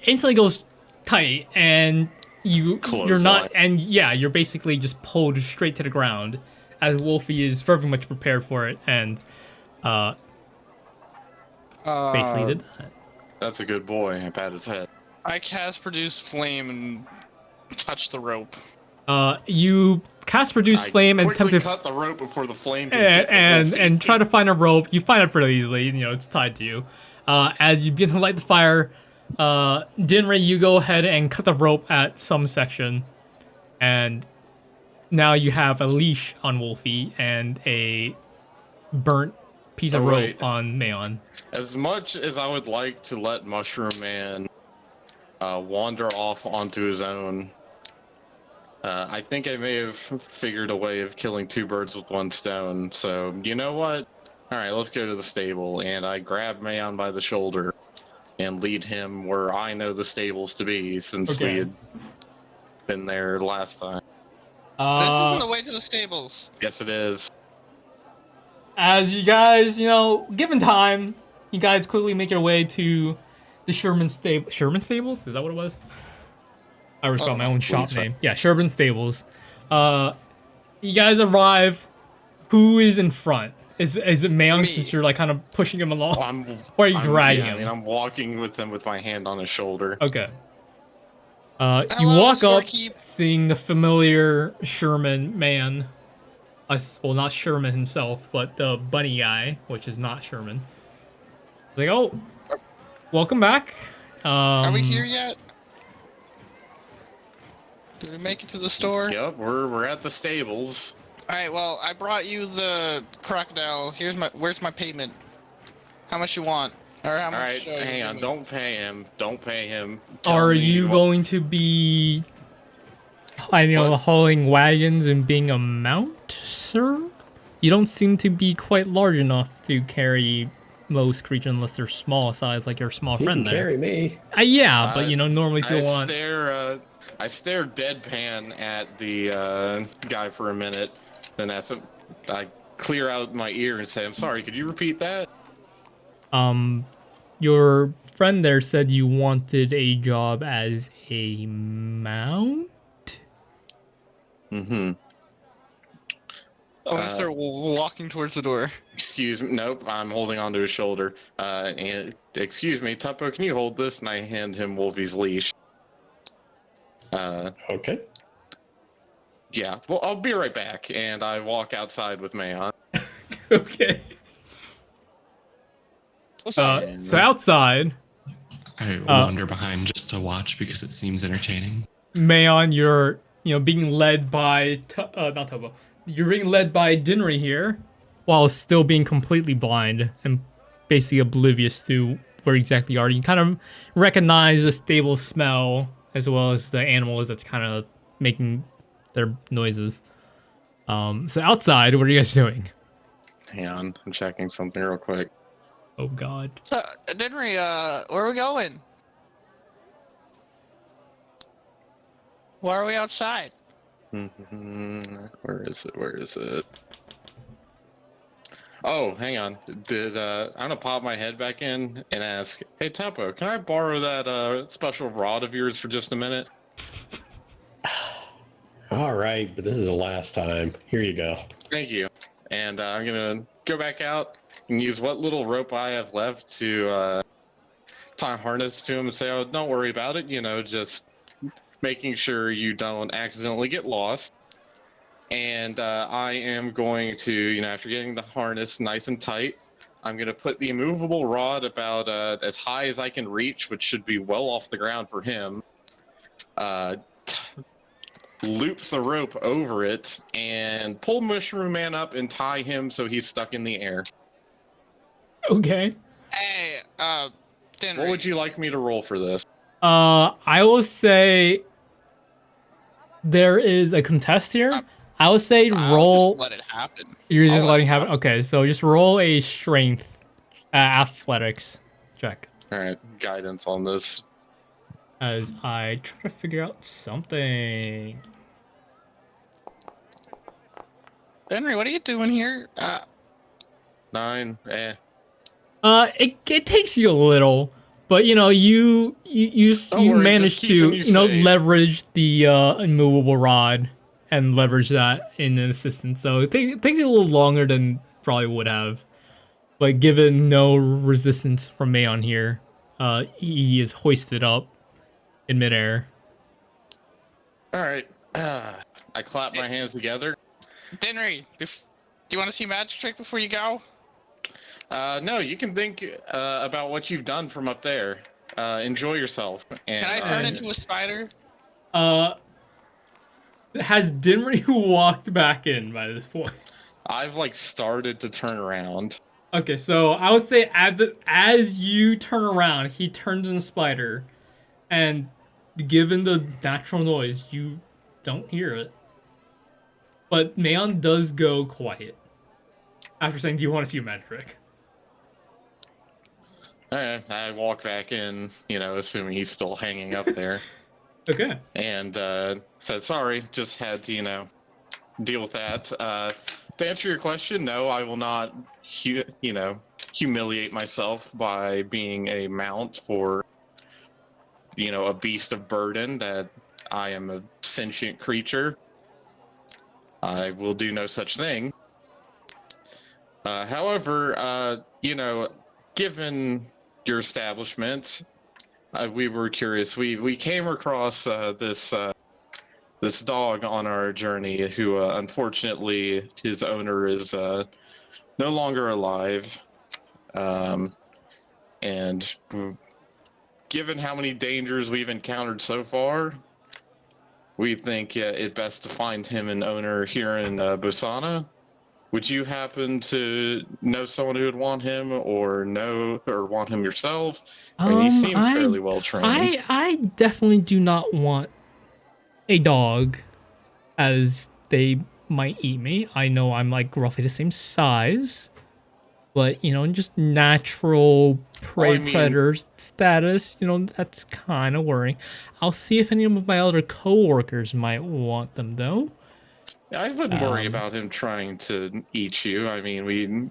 instantly goes tight, and you're Clothesline. not, and yeah, you're basically just pulled straight to the ground, as Wolfie is very much prepared for it, and basically did that. That's a good boy. I pat his head. I cast produce flame and touch the rope. You cast produce flame and quickly attempt to cut the rope before the flame can get the Wolfie. and try to find a rope. You find it pretty easily. You know, it's tied to you. As you begin to light the fire, Dinray, you go ahead and cut the rope at some section, and now you have a leash on Wolfie and a burnt piece of Oh, rope wait. on Mayon. As much as I would like to let Mushroom Man wander off onto his own, I think I may have figured a way of killing 2 birds with 1 stone. So, you know what? Alright, let's go to the stable. And I grab Mayon by the shoulder and lead him where I know the stables to be, since we had been there last time. This isn't the way to the stables. Yes, it is. As you guys, given time, you guys quickly make your way to the Sherman Stables? Is that what it was? I always got my own shop so. name. Yeah, Sherman Stables. You guys arrive. Who is in front? Is it Mayon, Me. since you're like kind of pushing him along? Or are you dragging I him? mean, I'm walking with him with my hand on his shoulder. Okay. You Hello, walk up, Scorekeep. seeing the familiar Sherman man. Well, not Sherman himself, but the bunny guy, which is not Sherman. Like, oh, welcome back. Are we here yet? Did we make it to the store? Yep, we're at the stables. All right. Well, I brought you the crocodile. Where's my payment? How much you want? Or how All much? right, you hang give on. me? Don't pay him. Don't pay him. Tell Are me you what- going to be, What? hauling wagons and being a mount, sir? You don't seem to be quite large enough to carry most creatures unless they're small size, like your small He friend can there. carry me. Yeah, but normally I people want. I stare deadpan at the guy for a minute, then I clear out my ear and say, "I'm sorry. Could you repeat that?" Your friend there said you wanted a job as a mount. Mm-hmm. I'm gonna start walking towards the door. Excuse me. Nope. I'm holding onto his shoulder. And excuse me, Tuppo. Can you hold this? And I hand him Wolfie's leash. Okay. Yeah. Well, I'll be right back. And I walk outside with Mayon. Okay. What's up? So outside, I wander behind just to watch because it seems entertaining. Mayon, you're being led by not Tobo. You're being led by Dinry here, while still being completely blind and basically oblivious to where exactly you are. You kind of recognize the stable smell as well as the animals that's kind of making their noises. So outside, what are you guys doing? Hang on. I'm checking something real quick. Oh God. So, Denry, where are we going? Why are we outside? Where is it? Where is it? Oh, hang on. I'm gonna pop my head back in and ask, "Hey, Tuppo, can I borrow that special rod of yours for just a minute?" All right, but this is the last time. Here you go. Thank you. And I'm gonna go back out and use what little rope I have left to tie a harness to him and say, "Oh, don't worry about it. Just making sure you don't accidentally get lost." And I am going to, after getting the harness nice and tight, I'm going to put the immovable rod about as high as I can reach, which should be well off the ground for him. Loop the rope over it and pull Mushroom Man up and tie him so he's stuck in the air. Okay. Hey, Dinry. What would you like me to roll for this? I will say there is a contest here. I would say I'll roll. just let it happen. You're just I'll let letting it happen. Okay, so just roll a strength, athletics check All right, guidance on this. as I try to figure out something. Henry, what are you doing here? 9. It takes you a little, but you know you Don't worry, manage just to keeping you safe. leverage the immovable rod and leverage that in an assistance. So it takes you a little longer than probably would have, but given no resistance from Mayon here, he is hoisted up in midair. All right. I clap my hands together. Dinry, do you want to see magic trick before you go? No, you can think about what you've done from up there. Enjoy yourself. And, Can I turn into a spider? Has Dinry walked back in by this point? I've started to turn around. Okay, so I would say as you turn around, he turns into a spider, and given the natural noise, you don't hear it. But Mayon does go quiet after saying, "Do you want to see a magic trick?" All right, I walk back in, assuming he's still hanging up there. Okay. And said, sorry, just had to, deal with that. To answer your question, no, I will not, humiliate myself by being a mount for, a beast of burden that I am a sentient creature. I will do no such thing. However, given your establishment, we were curious. We came across this dog on our journey who, unfortunately, his owner is no longer alive. And given how many dangers we've encountered so far, we think it best to find him an owner here in Busana. Would you happen to know someone who would want him, or want him yourself? I mean, he seems fairly well trained. I definitely do not want a dog, as they might eat me. I know I'm roughly the same size, but just natural prey predator status, that's kind of worrying. I'll see if any of my other coworkers might want them though. I wouldn't worry about him trying to eat you. I mean,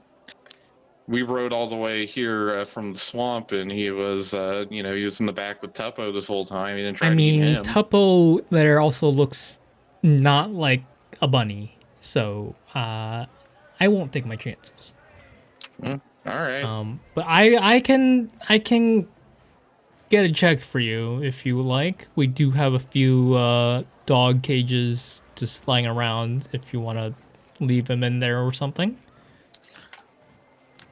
we rode all the way here from the swamp, and he was, he was in the back with Tuppo this whole time. He didn't try to eat him. Tuppo there also looks not like a bunny, so I won't take my chances. All right. But I can get a check for you if you like. We do have a few dog cages just flying around if you want to leave them in there or something.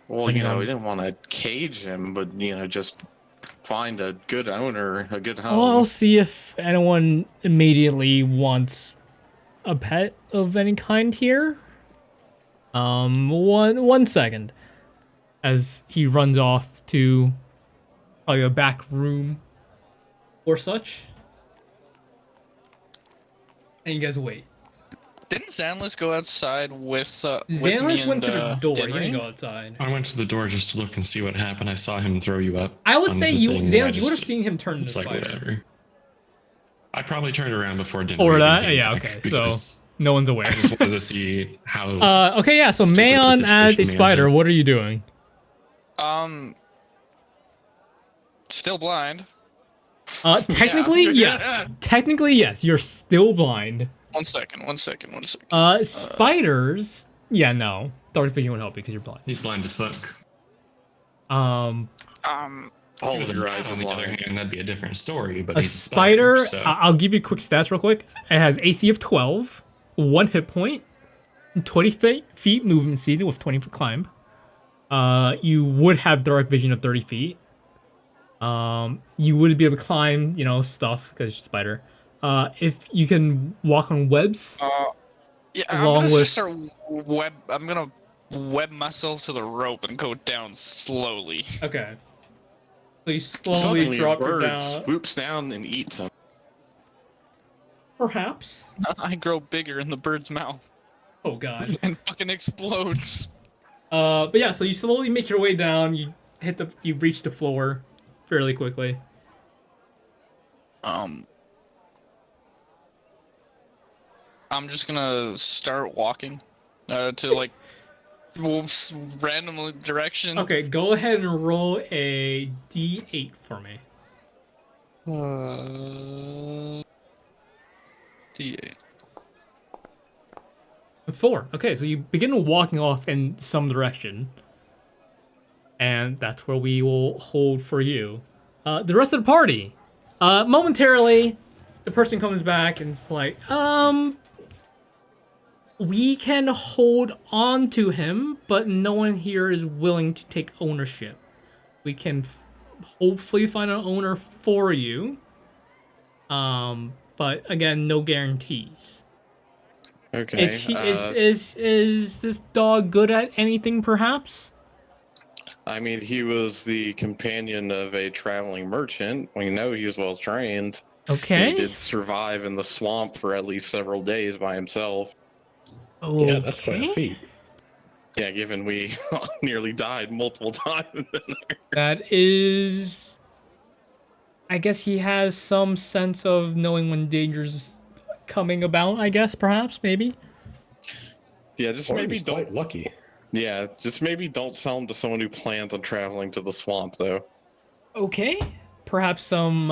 Well, we didn't want to cage him, but just find a good owner, a good home. Well, I'll see if anyone immediately wants a pet of any kind here. One second. As he runs off to probably a back room or such. And you guys wait. Didn't Zanlis go outside with Zanlis went to the door. He Dinry? didn't go outside. I went to the door just to look and see what happened. I saw him throw you up. I would on say the thing, and I Zanlis, you would have just- seen him turn into It's like spider. whatever. I probably turned around before dinner. Or even that? came Yeah, back okay. So because no one's aware. I just wanted to see how. Okay, yeah. So Stupid Mayon as a situation spider, Mayon's in. what are you doing? Still blind. Technically, Yeah. yes. Technically, yes. You're still blind. One second. Spiders. Yeah, no. Dark vision would help because you're blind. He's blind as fuck. All If of your eyes are on the other blind. hand, that'd be a different story. But A he's spider. a spider, so. I'll give you quick stats real quick. It has AC of 12, 1 hit point, 20 feet movement speed with 20-foot climb. You would have direct vision of 30 feet. You would be able to climb, stuff because it's a spider. If you can walk on webs, Yeah, along with I'm gonna web myself to the rope and go down slowly. okay, so you slowly Suddenly, a drop your bird down. swoops down and eats him. Perhaps. I grow bigger in the bird's mouth Oh god. and fucking explodes. But yeah, so you slowly make your way down. You reach the floor fairly quickly. I'm just gonna start walking to like random direction. Okay, go ahead and roll a d8 for me. D8. 4. Okay, so you begin walking off in some direction. And that's where we will hold for you. The rest of the party. Momentarily, the person comes back and it's like, we can hold on to him, but no one here is willing to take ownership. We can hopefully find an owner for you. But again, no guarantees. Okay. Is this dog good at anything, perhaps? I mean, he was the companion of a traveling merchant. We know he's well trained. Okay. He did survive in the swamp for at least several days by himself. Okay. Yeah, that's quite a feat. Yeah, given we nearly died multiple times. That is... I guess he has some sense of knowing when danger's coming about, I guess, perhaps, maybe? Yeah, just Or maybe he's quite lucky. Yeah, just maybe don't sell him to someone who plans on traveling to the swamp, though. Okay. Perhaps some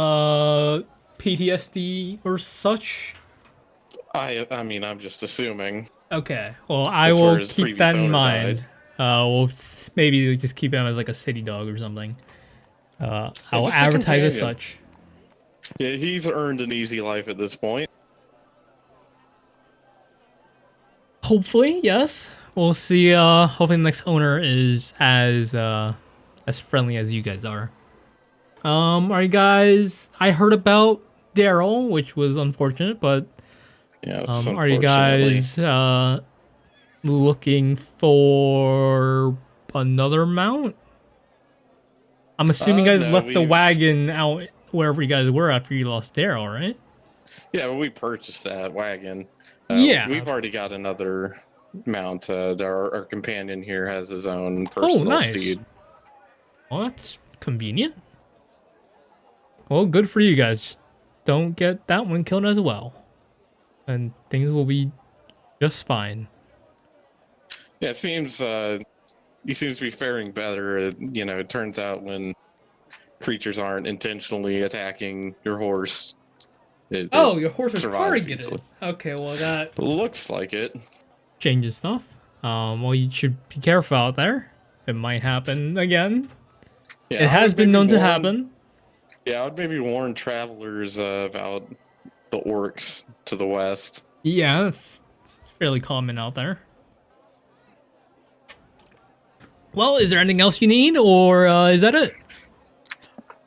PTSD or such? I mean, I'm just assuming. Okay. Well, I That's where will his keep previous that in owner mind. died. We'll maybe just keep him as like a city dog or something. I'll just a advertise as companion. such. Yeah, he's earned an easy life at this point. Hopefully, yes. We'll see. Hopefully, the next owner is as friendly as you guys are. Are you guys? I heard about Daryl, which was unfortunate, but Yes, are you unfortunately. guys looking for another mount? I'm assuming you guys No, left the we've- wagon out wherever you guys were after you lost Daryl, right? Yeah, but we purchased that wagon. Yeah. We've already got another mount. Our companion here has his own personal nice. steed. Well, that's convenient. Well, good for you guys. Just don't get that one killed as well. And things will be just fine. Yeah, it seems he seems to be faring better. It turns out when creatures aren't intentionally attacking your horse. Your horse was survives targeted. easily. Okay, well that Looks like it. changes stuff. Well, you should be careful out there. It might happen again. Yeah, It I has would been maybe known to warn- happen. Yeah, I would maybe warn travelers about the orcs to the west. Yeah, that's fairly common out there. Well, is there anything else you need, or is that it?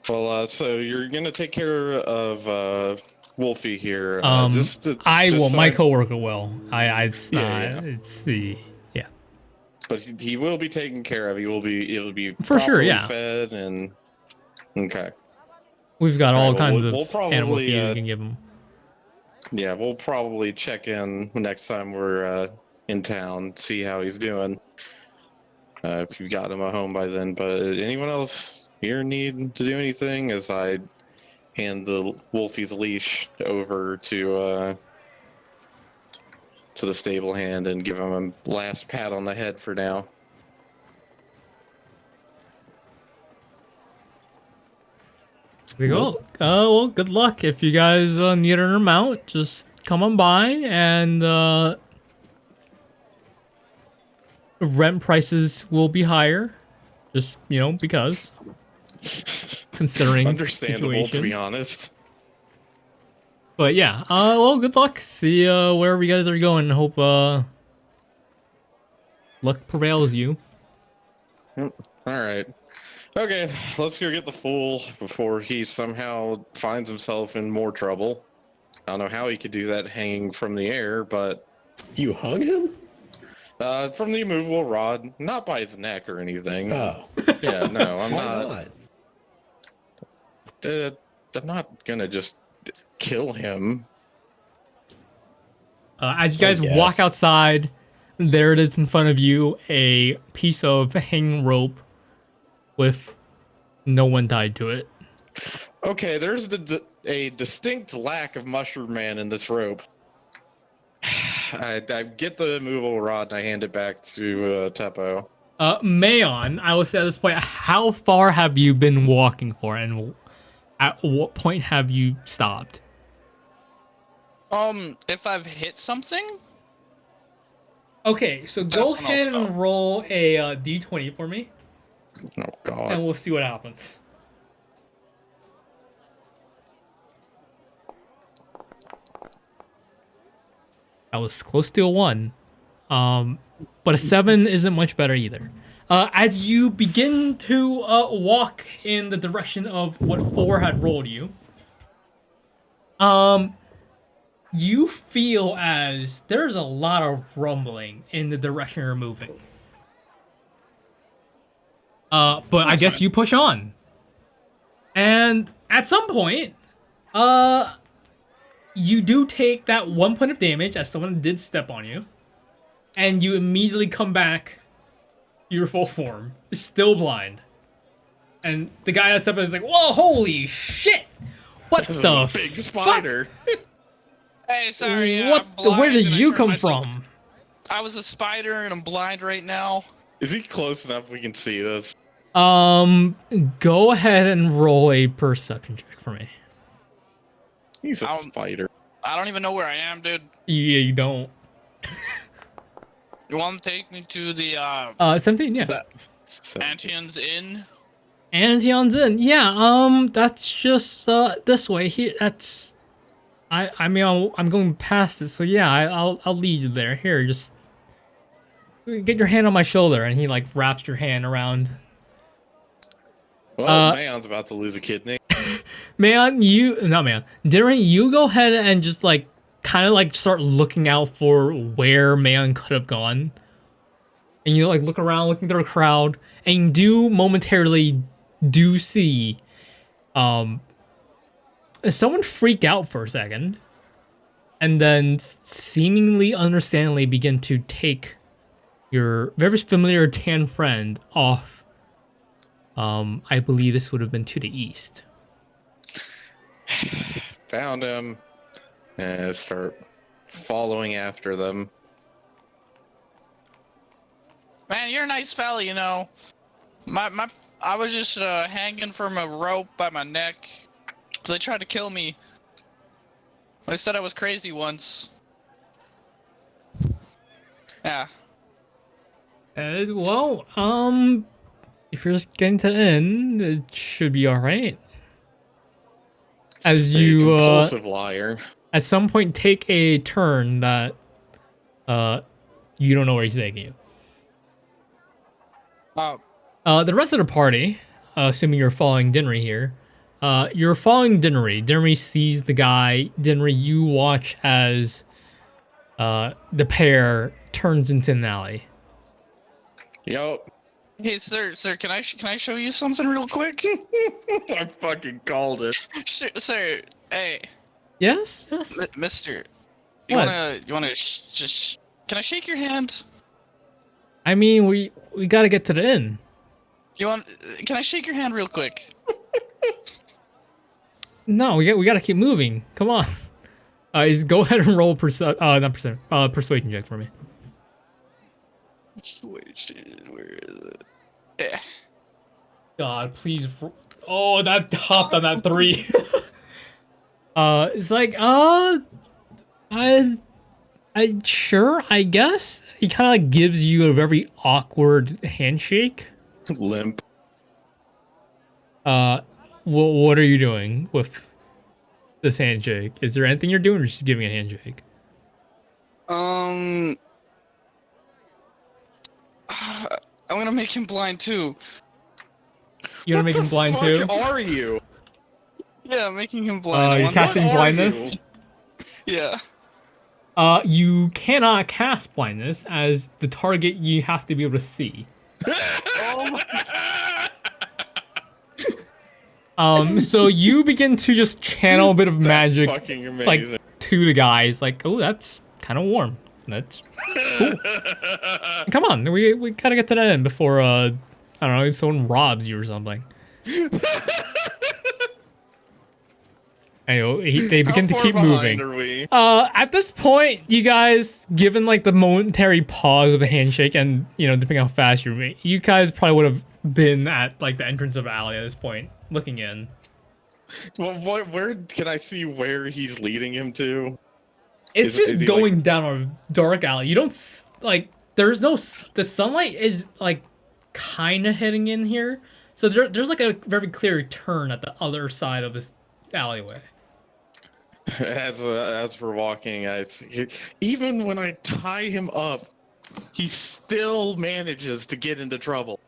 Well, so you're gonna take care of Wolfie here. I just will. so My coworker will. It's not. Yeah. It's the. Yeah. But he will be taken care of. He'll be For sure, properly yeah. fed and okay. We've got all Alright, well, kinds we'll of probably, animal feed we can give them. Yeah, we'll probably check in next time we're in town, see how he's doing. If you've got him at home by then. But anyone else here need to do anything? As I hand the Wolfie's leash over to the stable hand and give him a last pat on the head for now. There you go. Well, good luck. If you guys need an amount, just come on by and rent prices will be higher. Just, because considering Understandable, to be situations. honest. But yeah, well, good luck. See wherever you guys are going. Hope luck prevails you. All right. Okay, let's go get the fool before he somehow finds himself in more trouble. I don't know how he could do that hanging from the air, but You hung him? from the immovable rod, not by his neck or anything. Oh, Yeah, no, I'm why not. not? I'm not gonna just kill him. As you guys walk guess. outside, there it is in front of you, a piece of hanging rope with no one tied to it. Okay, there's a distinct lack of Mushroom Man in this rope. I get the immovable rod and I hand it back to Teppo. Mayon, I will say at this point, how far have you been walking for, and at what point have you stopped? If I've hit something, Okay, so go That's when I'll ahead stop. and roll a d20 for me, Oh God. and we'll see what happens. That was close to a 1. But a 7 isn't much better either. As you begin to walk in the direction of what 4 had rolled you, you feel as there's a lot of rumbling in the direction you're moving. But I That's guess fine. you push on. And at some point, you do take that 1 point of damage as someone did step on you. And you immediately come back to your full form, still blind. And the guy that's up is like, "Whoa, holy shit! What This is the a big fuck? spider. hey, sorry, What? I'm blind Where did and I you turned come myself- from?" I was a spider and I'm blind right now. Is he close enough we can see this? Go ahead and roll a perception check for me. He's a I'll- spider. I don't even know where I am, dude. Yeah, you don't. You want to take me to the 17, yeah. So- Antion's Inn? Antion's Inn, yeah. That's just this way here. That's, I mean, I'm going past it, so yeah, I'll lead you there. Here, just get your hand on my shoulder, and he like wraps your hand around. Well, Mayon's about to lose a kidney. Man, Darren, you go ahead and just like kind of like start looking out for where Mayon could have gone. And you like look around, looking through a crowd, and you do momentarily see someone freak out for a second, and then seemingly understandably begin to take your very familiar tan friend off. I believe this would have been to the east. Found him. And start following after them. Man, you're a nice fella, you know. I was just hanging from a rope by my neck. They tried to kill me. They said I was crazy once. Yeah. Well, if you're just getting to the end, it should be alright. As Just a you, compulsive liar. at some point take a turn that, you don't know where he's taking you. The rest of the party, assuming you're following Dinry here, you're following Dinry. Dinry sees the guy. Dinry, you watch as, the pair turns into an alley. Yo, Hey, sir, can I show you something real quick? I fucking called it. Sir, hey, Yes? Mister, What? you wanna just? Can I shake your hand? I mean, we gotta get to the inn. Can I shake your hand real quick? No, we gotta keep moving. Come on. Go ahead and roll persuasion check for me. Where is it? Yeah. God, please. Oh, that hopped on that 3. It's like, I sure, I guess. He kind of like gives you a very awkward handshake. Limp. What are you doing with this handshake? Is there anything you're doing, or just giving a handshake? I I'm gonna make him blind too. You want to make him blind too? What are you? Yeah, making him blind. You're One- casting What are blindness? you? Yeah. You cannot cast blindness as the target you have to be able to see. Oh my So you begin to just channel a bit of That's magic fucking amazing. like to the guys, like, oh, that's kind of warm. That's cool. Come on, we gotta get to that end before I don't know, if someone robs you or something. Anyway, they begin to How far keep behind moving. Are we? At this point, you guys, given like the momentary pause of the handshake, and depending how fast you move, you guys probably would have been at like the entrance of the alley at this point, looking in. Well, where can I see where he's leading him to? It's Is just he, going down a dark alley. You don't like. There's no. The sunlight is like kind of hitting in here, so there's like a very clear turn at the other side of this alleyway. As we're walking, even when I tie him up, he still manages to get into trouble.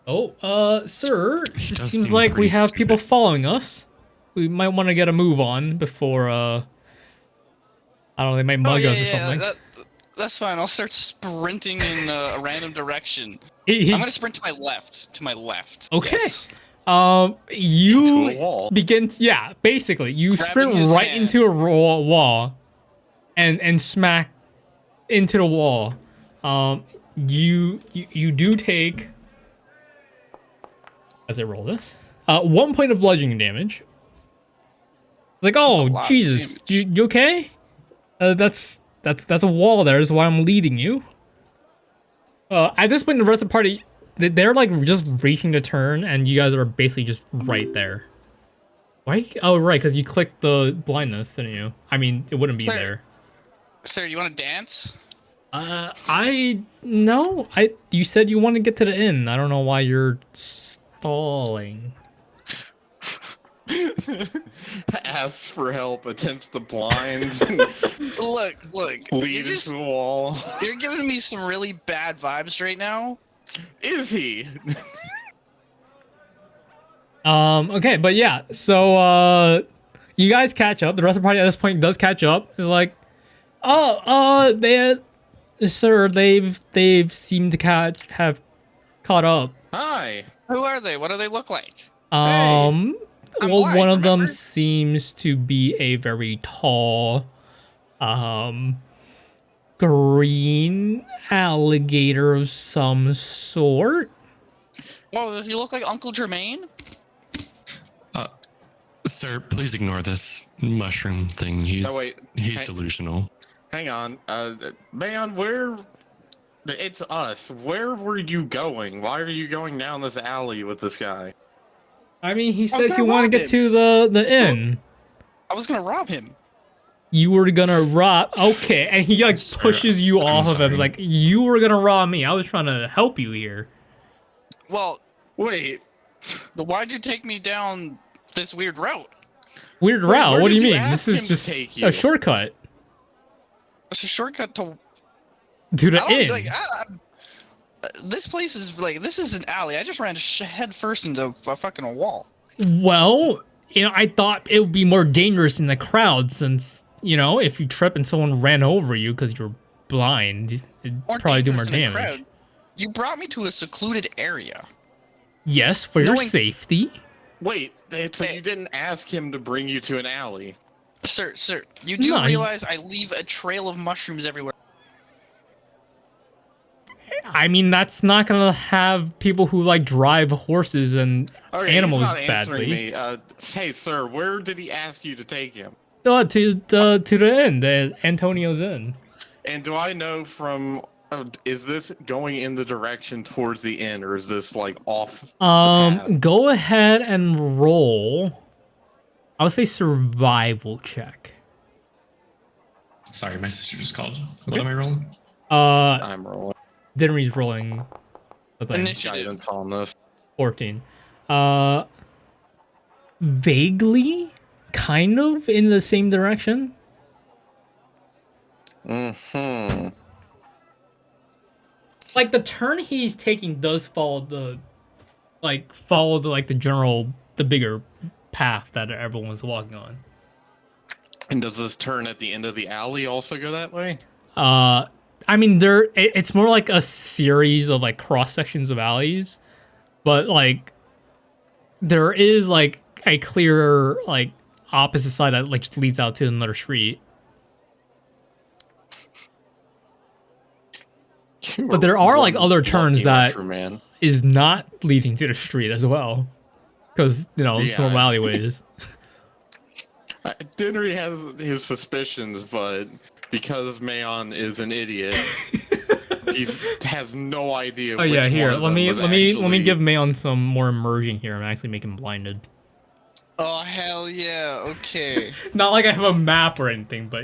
Oh, sir, it does seems seem like we pretty have people stupid. following us. We might want to get a move on before, I don't know, they might mug us or something. That's fine. I'll start sprinting in a random direction. He- I'm gonna sprint to my left. To my left. Okay. Yes. To a You wall. begin, yeah, basically, you Grabbing sprint his right hand. into a wall, and smack into the wall. You do take, as I roll this, 1 point of bludgeoning damage. It's like, oh lot of Jesus, you okay? That's a wall there. Is why I'm leading you. At this point, the rest of the party, they're like just reaching the turn, and you guys are basically just right there. Why? Oh, right, because you clicked the blindness, didn't you? I mean, it wouldn't be Sir. there. Sir, you want to dance? No. You said you want to get to the inn. I don't know why you're stalling. Asks for help, attempts to blind, Look. lead into a wall. You're giving me some really bad vibes right now. Is he? Okay, but yeah, so you guys catch up. The rest of the party at this point does catch up. It's like, sir, they've seemed to have caught up. Hi. Who are they? What do they look like? Um, I'm well, blind, one of them remember? seems to be a very tall, green alligator of some sort. Oh, does he look like Uncle Jermaine? Sir, please ignore this mushroom thing. He's No, wait. he's Hey. delusional. Hang on. Man, where? It's us. Where were you going? Why are you going down this alley with this guy? I mean, he said gonna he wanted to rob get to the inn. I was gonna rob him. You were gonna rob. Okay, and he like Sir, pushes you I'm off of him. sorry. Like, you were gonna rob me. I was trying to help you here. Well, Wait. why'd you take me down this weird route? Weird Wait, route. where What do you did you mean? ask This is him to just take you? a shortcut It's a shortcut to. to the I don't inn. like. This place is like this is an alley. I just ran head first into a fucking wall. Well, I thought it would be more dangerous in the crowd since, if you trip and someone ran over you because you're blind, it'd More probably do more dangerous in a damage. crowd. You brought me to a secluded area. Yes, for your Knowing- safety. Wait. So you didn't ask him to bring you to an alley? Sir, you do No, realize I leave a trail of mushrooms everywhere. I mean, that's not gonna have people who like drive horses and Okay, animals he's not answering badly. me. Hey, sir, where did he ask you to take him? To the inn, the Antonio's inn. And do I know from? Is this going in the direction towards the end, or is this like off? the path? Go ahead and roll. I would say survival check. Sorry, my sister just called. What am I rolling? I'm rolling Dinnery's rolling the thing. Initiative. guidance on this. 14. Vaguely, kind of in the same direction. like the turn he's taking does follow the like the general the bigger path that everyone was walking on. And does this turn at the end of the alley also go that way? I mean, it's more like a series of like cross sections of alleys, but like there is like a clear like opposite side that like just leads out to another street. But there are like other turns that is not leading to the street as well, because normal alleyways. Dinnery has his suspicions, but because Mayon is an idiot, he has no idea. Oh yeah, here. Let me give Mayon some more immersion here. I'm actually making blinded. Oh hell yeah! Okay. Not like I have a map or anything, but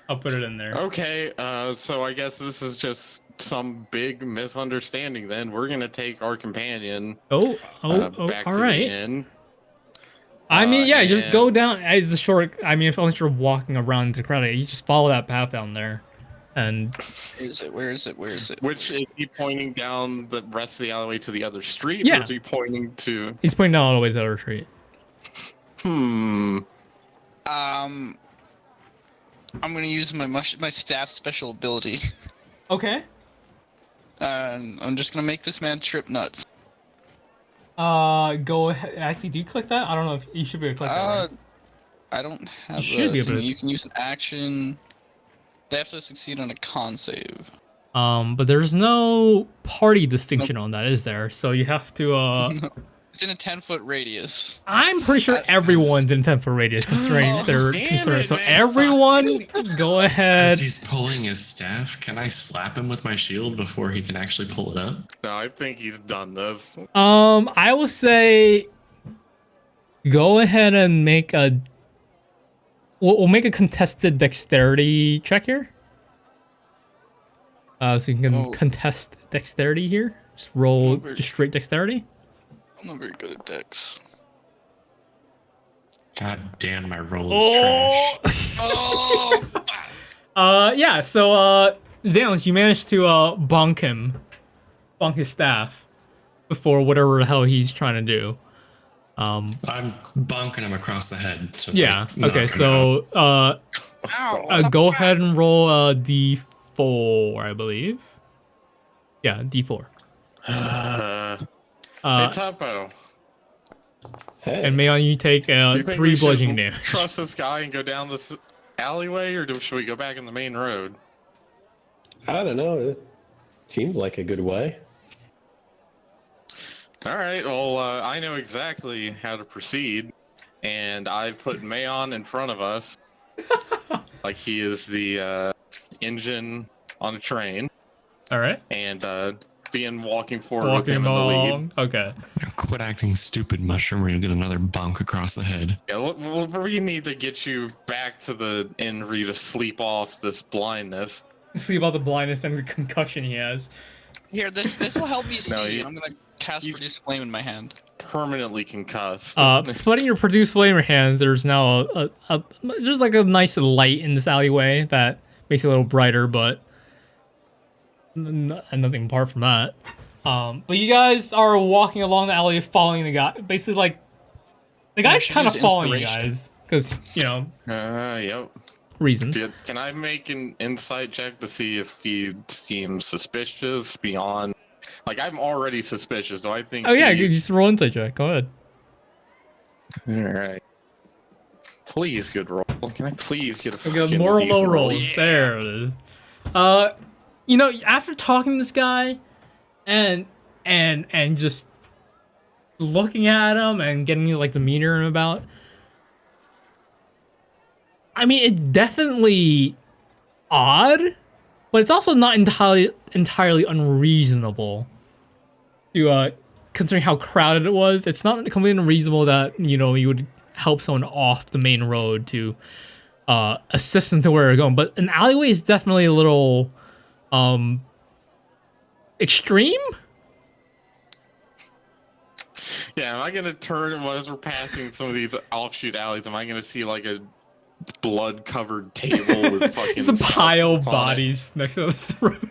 I'll put it in there. Okay, so I guess this is just some big misunderstanding. Then we're gonna take our companion. Back all to right. the inn. I mean, yeah, just go down. It's a short. I mean, unless you're walking around the crowd, you just follow that path down there, and. Where is it? Which is he pointing down the rest of the alleyway to the other street? Yeah. Or is he pointing to? He's pointing down all the way to the other street. I'm gonna use my staff special ability. Okay. I'm just gonna make this man trip nuts. Go ahead. Actually, do you click that? I don't know if you should be able to click that. Right? I don't have. You should be able to. You can use an action. They have to succeed on a con save. But there's no party distinction on that, is there? So you have to. No. It's in a 10-foot radius. I'm pretty sure everyone's in 10-foot radius, considering they're concerned. So everyone, go ahead. As he's pulling his staff, can I slap him with my shield before he can actually pull it up? No, I think he's done this. I will say, go ahead and make a. We'll make a contested dexterity check here. So you can contest dexterity here. Just roll just straight dexterity. I'm not very good at dex. God damn, my roll is trash. Oh! So Xanos, you managed to bonk his staff before whatever the hell he's trying to do. I'm bonking him across the head. To, yeah. like, Okay. So Ow. go ahead and roll a d4, I believe. Yeah, d4. Hey, Topo. Hey. And Mayon, you take Do you think 3 we should bludgeoning damage. Trust this guy and go down this alleyway, or should we go back in the main road? I don't know. It seems like a good way. All right. Well, I know exactly how to proceed, and I put Mayon in front of us, like he is the engine on a train. All right. And being walking forward with him in the lead. Okay. Quit acting stupid, Mushroom, or you'll get another bonk across the head. Yeah, we need to get you back to the inn for you to sleep off this blindness. See about the blindness and the concussion he has. Here, this will help me see. No, I'm gonna cast Produce Flame in my hand. Permanently concussed. Putting your Produce Flame in your hands, there's now there's like a nice light in this alleyway that makes it a little brighter, but nothing apart from that. But you guys are walking along the alley following the guy. Basically, like, the guy's kind of following you guys. Because, Yep. reasons. Can I make an insight check to see if he seems suspicious beyond... Like, I'm already suspicious, so I think yeah, you just roll insight check. Go ahead. Alright. Please, good roll. Can I please get a fucking More decent low roll? rolls. Yeah. There it is. After talking to this guy and just looking at him and getting like demeanor about, I mean, it's definitely odd, but it's also not entirely unreasonable. To considering how crowded it was, it's not completely unreasonable that you would help someone off the main road to assist them to where they're going. But an alleyway is definitely a little extreme. Yeah, am I gonna turn as we're passing some of these offshoot alleys? Am I gonna see like a blood-covered table with fucking Just a pile of skeletons on it? bodies next to the road.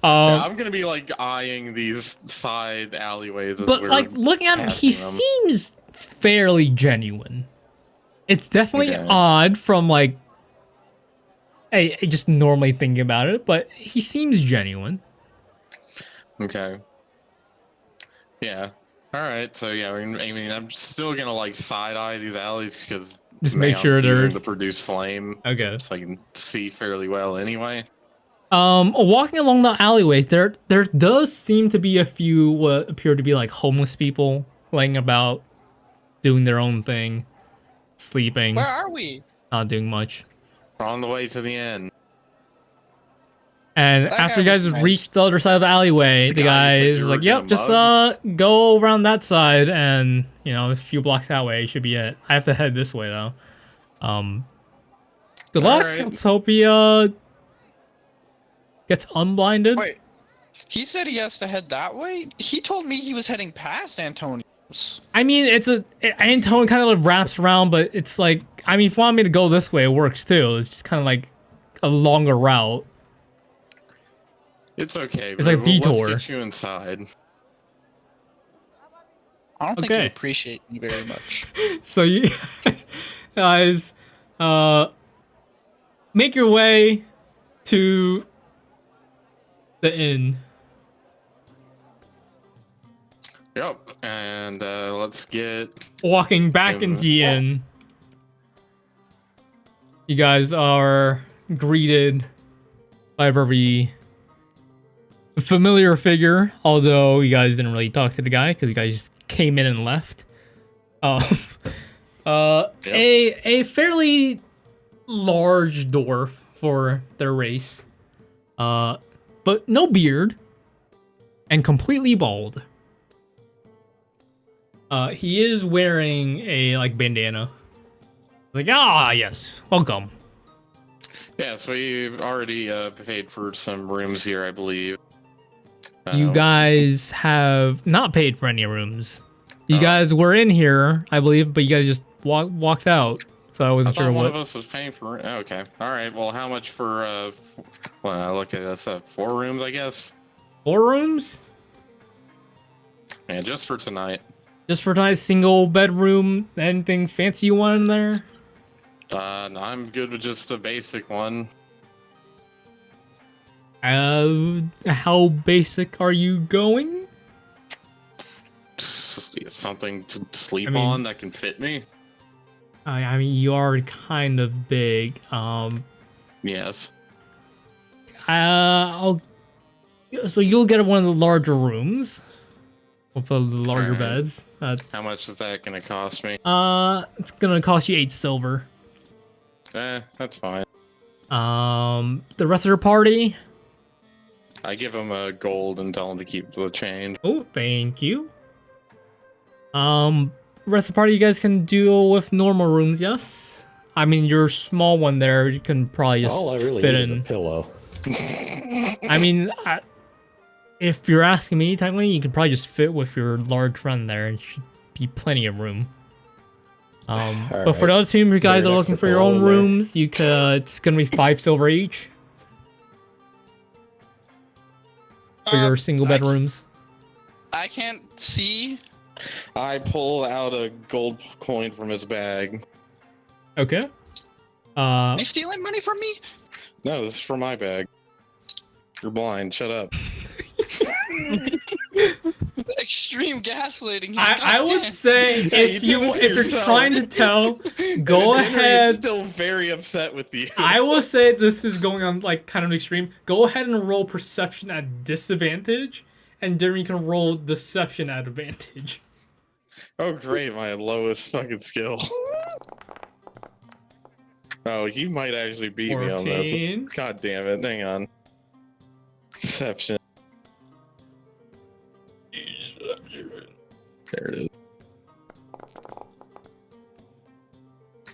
Yeah, I'm gonna be like eyeing these side alleyways as but we're like looking at him, he passing them. seems fairly genuine. It's definitely Okay. odd from like, just normally thinking about it, but he seems genuine. Okay. Yeah. All right. So yeah, I mean, I'm still gonna like side eye these alleys because Just make sure using there's to produce flame, okay. so I can see fairly well. Anyway. Walking along the alleyways, there does seem to be a few what appear to be like homeless people laying about, doing their own thing, sleeping, Where are we? not doing much. We're on the way to the end. And That after guy you was guys nice. reach the other side of the alleyway, the guy guy you said is you like, were "Yep, gonna just go around that side, and you know, a few blocks that way should be it." I have to head this way though. Good luck. Alright. Let's hope he gets unblinded. Wait, he said he has to head that way? He told me he was heading past Antonio's. I mean, Antone kind of like wraps around, but it's like, I mean, if you want me to go this way, it works too. It's just kind of like a longer route. It's okay. It's like a detour. Let's get you inside. I don't think you Okay. appreciate me very much. So you guys, make your way to the inn. Yep. And let's get. Walking back into the inn, you guys are greeted by a very familiar figure, although you guys didn't really talk to the guy because you guys just came in and left. A fairly large dwarf for their race, but no beard and completely bald. He is wearing a like bandana. Like, yes, welcome. Yes, we already paid for some rooms here, I believe. You guys have not paid for any rooms. You guys were in here, I believe, but you guys just walked out. So I I wasn't thought sure one what. of us was paying for. Okay, all right. Well, how much for? Well, look at this. 4 rooms, I guess. 4 rooms? Yeah, just for tonight. Just for tonight's single bedroom? Anything fancy you want in there? No, I'm good with just a basic one. How basic are you going? Something to sleep I mean- on that can fit me. I mean, you are kind of big. Yes. So you'll get one of the larger rooms with the larger Alright. beds. How much is that gonna cost me? It's gonna cost you 8 silver. That's fine. The rest of your party. I give him a gold and tell him to keep the change. Oh, thank you. Rest of the party, you guys can deal with normal rooms, yes? I mean, your small one there, you can probably just All I really fit need is a in. pillow. I mean, if you're asking me, technically, you can probably just fit with your large friend there. It should be plenty of room. But for the other team, you guys there are an looking extra for your pillow own in there? rooms. You could. It's gonna be 5 silver each for your single bedrooms. I can't see. I pull out a gold coin from his bag. Okay. Are you stealing money from me? No, this is from my bag. You're blind. Shut up. Extreme gaslighting. here, I would goddamn. say Hey, if you did this you're yourself. trying to tell, go Henry is ahead. still very upset with you. I will say this is going on like kind of extreme. Go ahead and roll perception at disadvantage, and then you can roll deception at advantage. Oh, great. My lowest fucking skill. Oh, you might actually beat me on 14. this. God damn it. Hang on. Deception. There it is.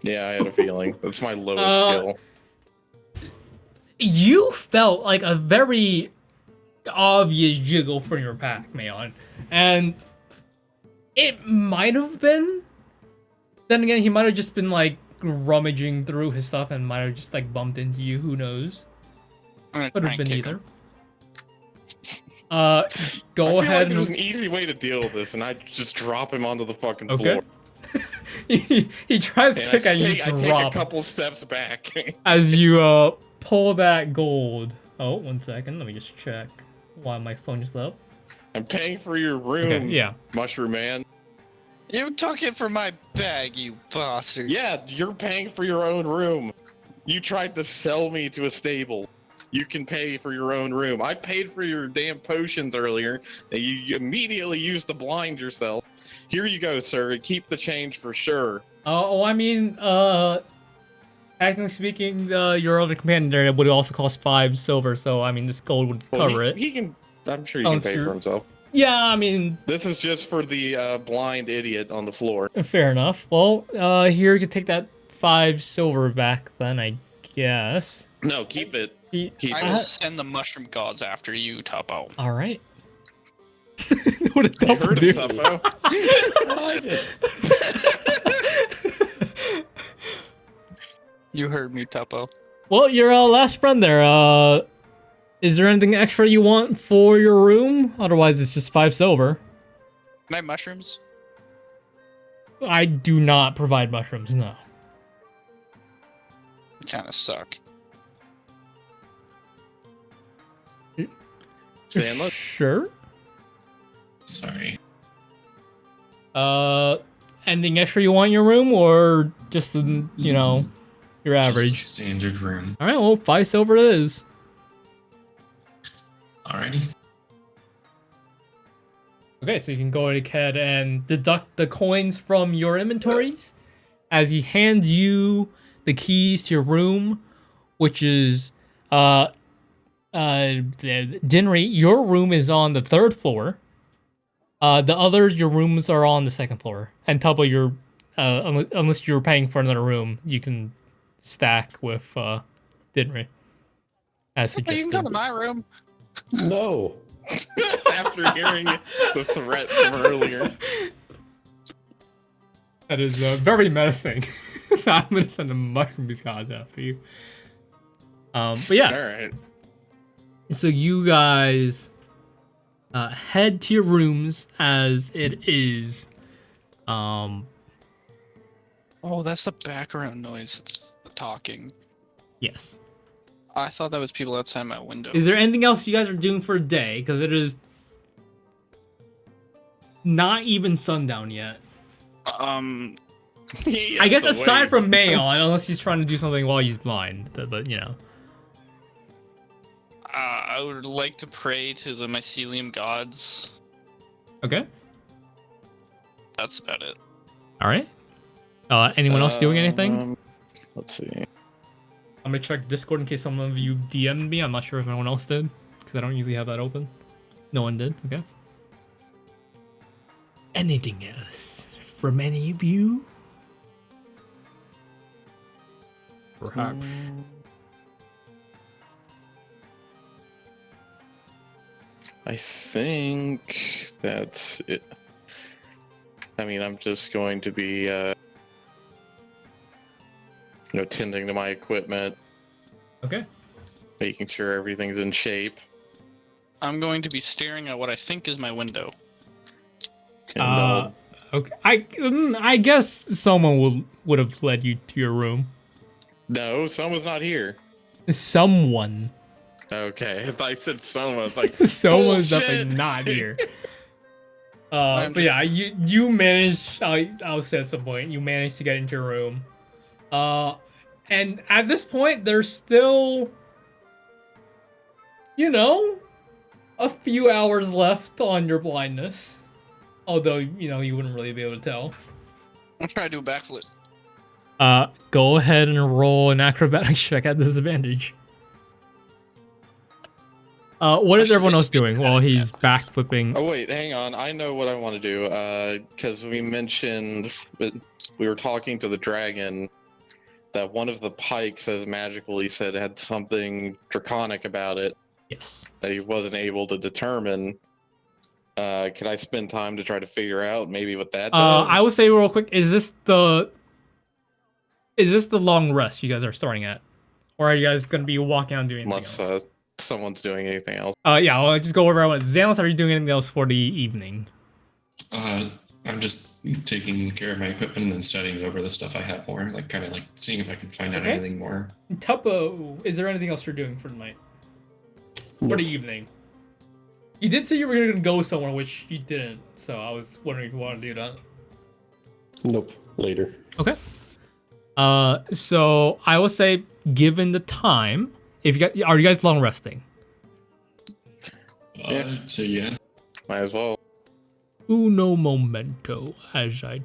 Yeah, I had a feeling. That's my lowest skill. You felt like a very obvious jiggle from your pack, Mayon. And it might have been. Then again, he might have just been like rummaging through his stuff and might have just like bumped into you. Who knows? I'm gonna Could try have and been kick either. him. Go I feel ahead. like there's an easy way to deal with this, and I just drop him onto the fucking Okay. floor. he tries to And kick at you, I take a drop couple steps back. as you pull that gold. Oh, 1 second. Let me just check why my phone just lit up. I'm paying for your room, Okay, yeah. Mushroom Man. You took it from my bag, you bastard. Yeah, you're paying for your own room. You tried to sell me to a stable. You can pay for your own room. I paid for your damn potions earlier, and you immediately used to blind yourself. Here you go, sir. Keep the change for sure. Oh, I mean, technically speaking, your other companion there would also cost 5 silver, so I mean, this gold would cover it. He can. I'm sure he Oh, can it's pay your- for himself. Yeah, I mean, This is just for the blind idiot on the floor. fair enough. Well, here you can take that 5 silver back then, I guess. No, keep it. Keep I will it. send the mushroom gods after you, Tuppo. All right. What a You double heard do. it, Tuppo. You heard me, Tuppo. Well, your last friend there, is there anything extra you want for your room? Otherwise, it's just 5 silver. Can I have mushrooms? I do not provide mushrooms, no. They kind of suck. Sandler? Sure. Sorry. Anything extra you want in your room, or just, your Just a average? standard room. All right, well, 5 silver it is. Alrighty. Okay, so you can go ahead and deduct the coins from your inventories as he hands you the keys to your room, which is Dinry. Your room is on the 3rd floor. Your rooms are on the 2nd floor. And Tubbo, unless you're paying for another room, you can stack with Dinry. As You can suggested. come to my room. No. After hearing the threat from earlier. That is very menacing. So I'm gonna send a mushroom gods after you. But yeah, Alright. so you guys head to your rooms as it is. Oh, that's the background noise. It's the talking. Yes. I thought that was people outside my window. Is there anything else you guys are doing for a day? Because it is not even sundown yet. I guess aside from Mayon, unless he's trying to do something while he's blind, but I would like to pray to the mycelium gods. Okay. That's about it. All right. Anyone else doing anything? Let's see. I'm gonna check Discord in case some of you DM'd me. I'm not sure if anyone else did, because I don't usually have that open. No one did. Okay. Anything else from any of you? Perhaps. I think that's it. I mean, I'm just going to be, tending to my equipment, Okay. making sure everything's in shape. I'm going to be staring at what I think is my window. And, Okay. I guess someone would have led you to your room. no, someone's not here. Someone. Okay, I thought I said someone. I was like, Someone's bullshit! definitely not here. But yeah, you managed. I'll say at some point you managed to get into your room. And at this point, there's still, a few hours left on your blindness. Although you wouldn't really be able to tell. I'm trying to do a backflip. Go ahead and roll an acrobatics check at disadvantage. What is everyone else doing while he's backflipping? Oh wait, hang on. I know what I want to do. Because we mentioned we were talking to the dragon that one of the pikes, as magically said, had something draconic about it Yes. that he wasn't able to determine. Can I spend time to try to figure out maybe what that does? I would say real quick, is this the long rest you guys are starting at? Or are you guys gonna be walking out and doing anything Unless else? someone's doing anything else. Yeah, I'll just go over everyone. Xanos, are you doing anything else for the evening? I'm just taking care of my equipment and then studying over the stuff I have more, like kind of like seeing if I can find out Okay. anything more. Tuppo, is there anything else you're doing for the night? For Nope. the evening? You did say you were going to go somewhere, which you didn't, so I was wondering if you want to do that. Nope. Later. Okay. So I will say, given the time, if you got, are you guys long resting? Yeah. So yeah. Might as well. Uno momento, as I.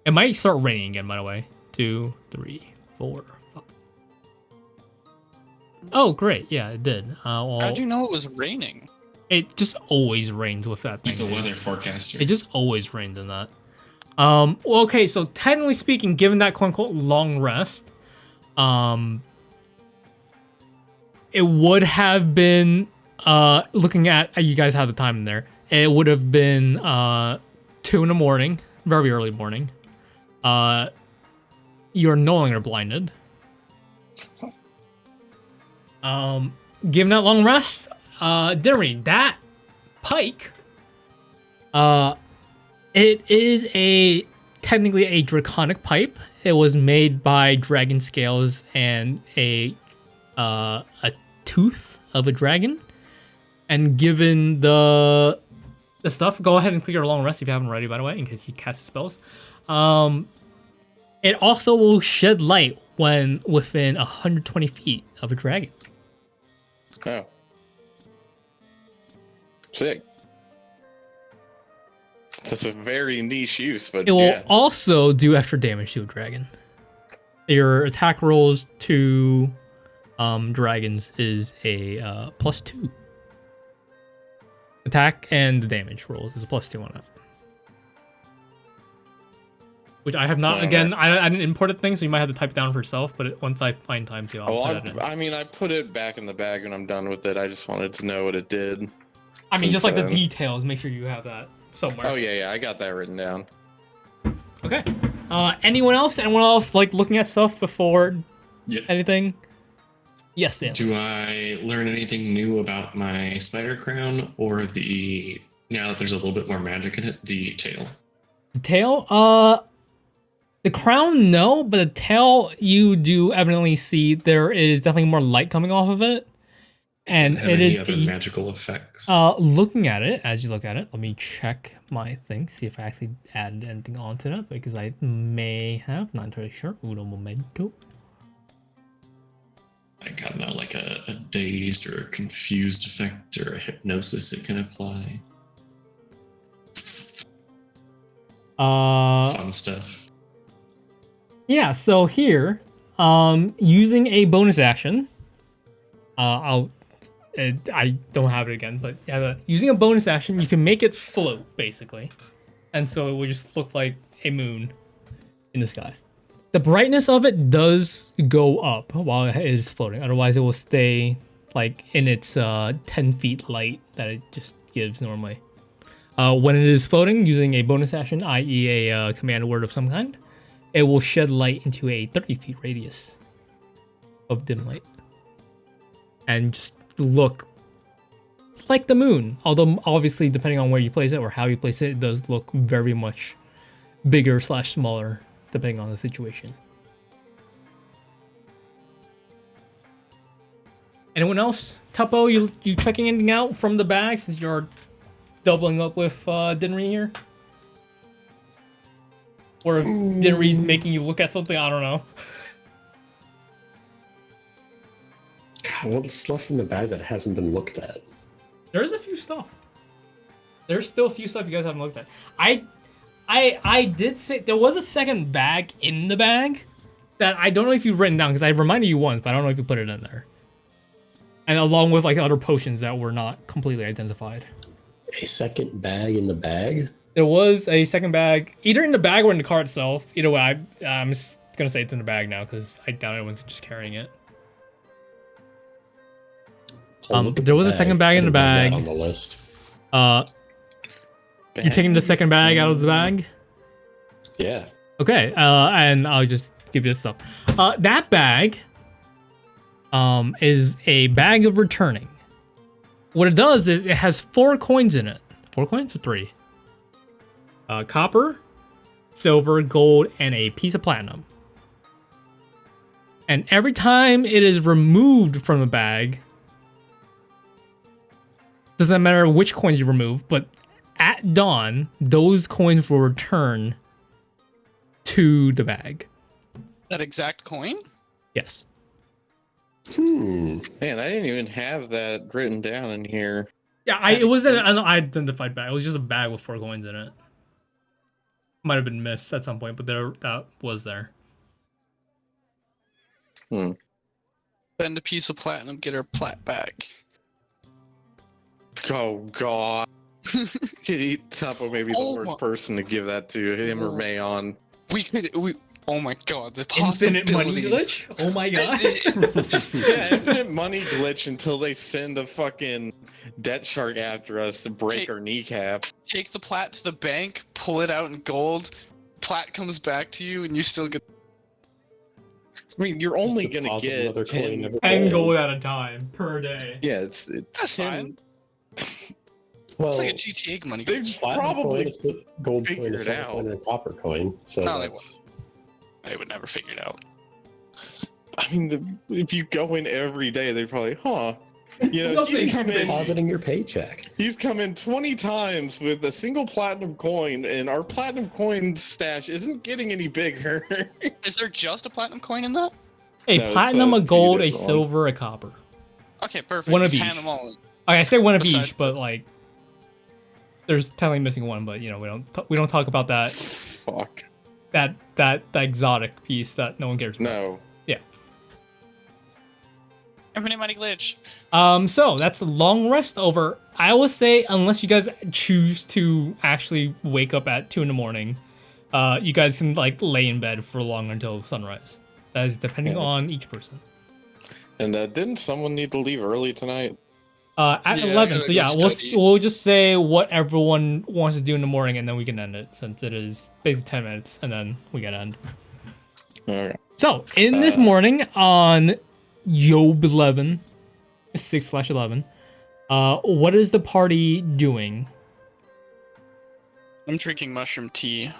It might start raining again, by the way. 2, 3, 4, 5. Oh, great! Yeah, it did. Well, How'd you know it was raining? it just always rains with that thing. He's a weather forecaster. It just always rains in that. Well, okay, so technically speaking, given that quote unquote long rest, it would have been looking at you guys have the time in there. It would have been 2 in the morning, very early morning. You're no longer blinded. Given that long rest, Dinnery, that pike, it is technically a draconic pipe. It was made by dragon scales and a tooth of a dragon. And given the stuff, go ahead and click your long rest if you haven't already, by the way, in case you cast spells. It also will shed light when within 120 feet of a dragon. Oh. Sick. That's a very niche use, but It will yeah. also do extra damage to a dragon. Your attack rolls to dragons is a +2. Attack and the damage rolls is a +2 on it. Which I have not, Yeah, again, I didn't import a thing, so you might have to type it down for yourself, but once I find time to, I'll Well, put it in. I mean, I put it back in the bag when I'm done with it. I just wanted to know what it did. I mean, just like the since, details, make sure you have that somewhere. Oh, yeah, I got that written down. Okay. Anyone else? Anyone else like looking at stuff before Yeah. anything? Yes, Sam. Do I learn anything new about my spider crown or now that there's a little bit more magic in it, the tail? The tail? The crown, no, but the tail, you do evidently see there is definitely more light coming off of it. And Does it have it any is other magical effects? looking at it, as you look at it, let me check my thing, see if I actually added anything onto that, because I may have, not entirely sure. Uno momento. I got now like a dazed or a confused effect or a hypnosis it can apply. Fun stuff. Yeah, so here, using a bonus action, I don't have it again, but yeah, using a bonus action, you can make it float, basically. And so it will just look like a moon in the sky. The brightness of it does go up while it is floating. Otherwise, it will stay like in its 10 feet light that it just gives normally. When it is floating, using a bonus action, i.e. a command word of some kind, it will shed light into a 30 feet radius of dim light. And just look like the moon. Although, obviously, depending on where you place it or how you place it, it does look very much bigger / smaller, depending on the situation. Anyone else? Tuppo, you checking anything out from the bag since you're doubling up with Dinry here? Or if Dinry's making you look at something, I don't know. What's left in the bag that hasn't been looked at? There's a few stuff. There's still a few stuff you guys haven't looked at. I did say there was a second bag in the bag that I don't know if you've written down because I reminded you once, but I don't know if you put it in there. And along with like other potions that were not completely identified. A second bag in the bag? There was a second bag, either in the bag or in the car itself. Either way, I'm just gonna say it's in the bag now because I doubt anyone's just carrying it. There was a second bag in the bag. On the list. You taking the second bag out of the bag? Yeah. Okay, and I'll just give you this stuff. That bag is a bag of returning. What it does is it has 4 coins in it. 4 coins or 3? Copper, silver, gold, and a piece of platinum. And every time it is removed from the bag, doesn't matter which coins you remove, but at dawn, those coins will return to the bag. That exact coin? Yes. Man, I didn't even have that written down in here. Yeah, it wasn't an unidentified bag. It was just a bag with 4 coins in it. Might have been missed at some point, but that was there. Spend a piece of platinum, get her plat back. Oh God. Tuppo may be the worst person to give that to, him or Mayon. Oh my God, the Infinite money possibilities. glitch? Oh my God. Yeah, infinite money glitch until they send a fucking debt shark after us to break our kneecaps. Take the plat to the bank, pull it out in gold, plat comes back to you, and you still get. I mean, you're only Just gonna deposit get another coin 10. every And day. gold at a time per day. Yeah, it's That's 10. Well, It's like a GTA money. They've platinum probably coin is the gold coin, figured a it silver out. coin, and a copper coin. So No, they that's They would never figure it out. I mean, if you go in every day, they're probably, You know, Something he's come in. depositing your paycheck. He's come in 20 times with a single platinum coin, and our platinum coin stash isn't getting any bigger. Is there just a platinum coin in that? A No, it's platinum, a a few gold, a different ones. silver, a copper. Okay, perfect. One of Hand each. them all in. Okay, I say one of Besides each, but like, there's technically missing one. But you know, we don't talk about that Fuck. that exotic piece that no one cares about. No. Infinite money glitch. So that's a long rest over. I will say, unless you guys choose to actually wake up at 2 a.m, you guys can like lay in bed for long until sunrise. That is depending Yeah. on each person. And didn't someone need to leave early tonight? At Yeah, I 11. gotta So go yeah, study. we'll just say what everyone wants to do in the morning, and then we can end it since it is basically 10 minutes, and then we can end. Okay. So in this morning on Yob 11, 6/11, what is the party doing? I'm drinking mushroom tea.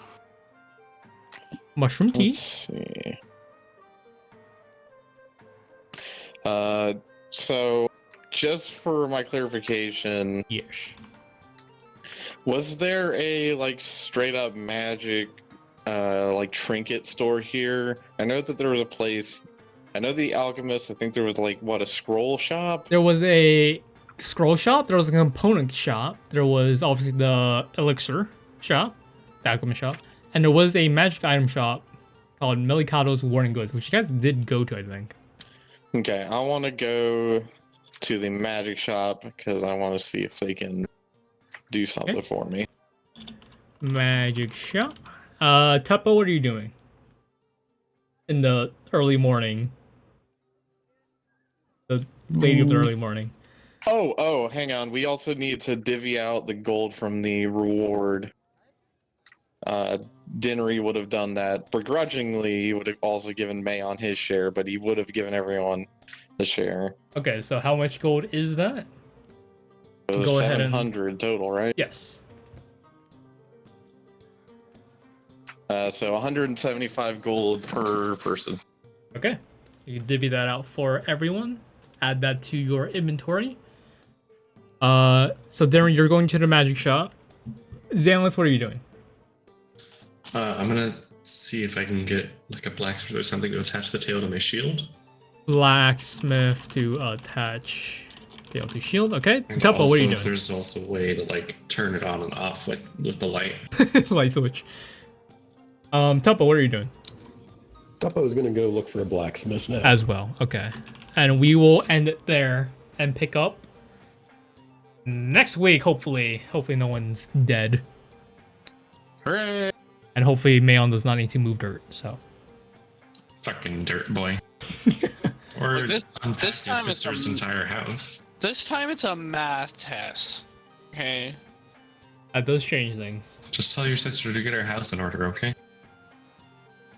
Mushroom tea. Let's see. So just for my clarification, Yes. was there a like straight up magic like trinket store here? I know that there was a place. I know the alchemist. I think there was like a scroll shop. There was a scroll shop. There was a component shop. There was obviously the elixir shop, the alchemist shop, and there was a magic item shop called Melikado's Warning Goods, which you guys did go to, I think. Okay, I want to go to the magic shop because I want to see if they can do something for me. Magic shop. Tuppo, what are you doing in the early morning? The lady of the early morning. Oh, hang on. We also need to divvy out the gold from the reward. Dinnery would have done that. Begrudgingly, he would have also given May on his share, but he would have given everyone the share. Okay, so how much gold is that? It was Go ahead and- 700 total, right? Yes. So 175 gold per person. Okay. You can divvy that out for everyone. Add that to your inventory. So Darren, you're going to the magic shop. Xanless, what are you doing? I'm gonna see if I can get like a blacksmith or something to attach the tail to my shield. Blacksmith to attach tail to shield. Okay. And Tuppo, also what are you if doing? there's also a way to like turn it on and off with the light. Light switch. Tuppo, what are you doing? Tuppo is going to go look for a blacksmith now. As well. Okay. And we will end it there and pick up next week, hopefully. Hopefully no one's dead. Hooray! And hopefully Mayon does not need to move dirt, so. Fucking dirt boy. Or This unpack time your it's sister's a- entire house. This time it's a math test. Okay. That does change things. Just tell your sister to get her house in order, okay?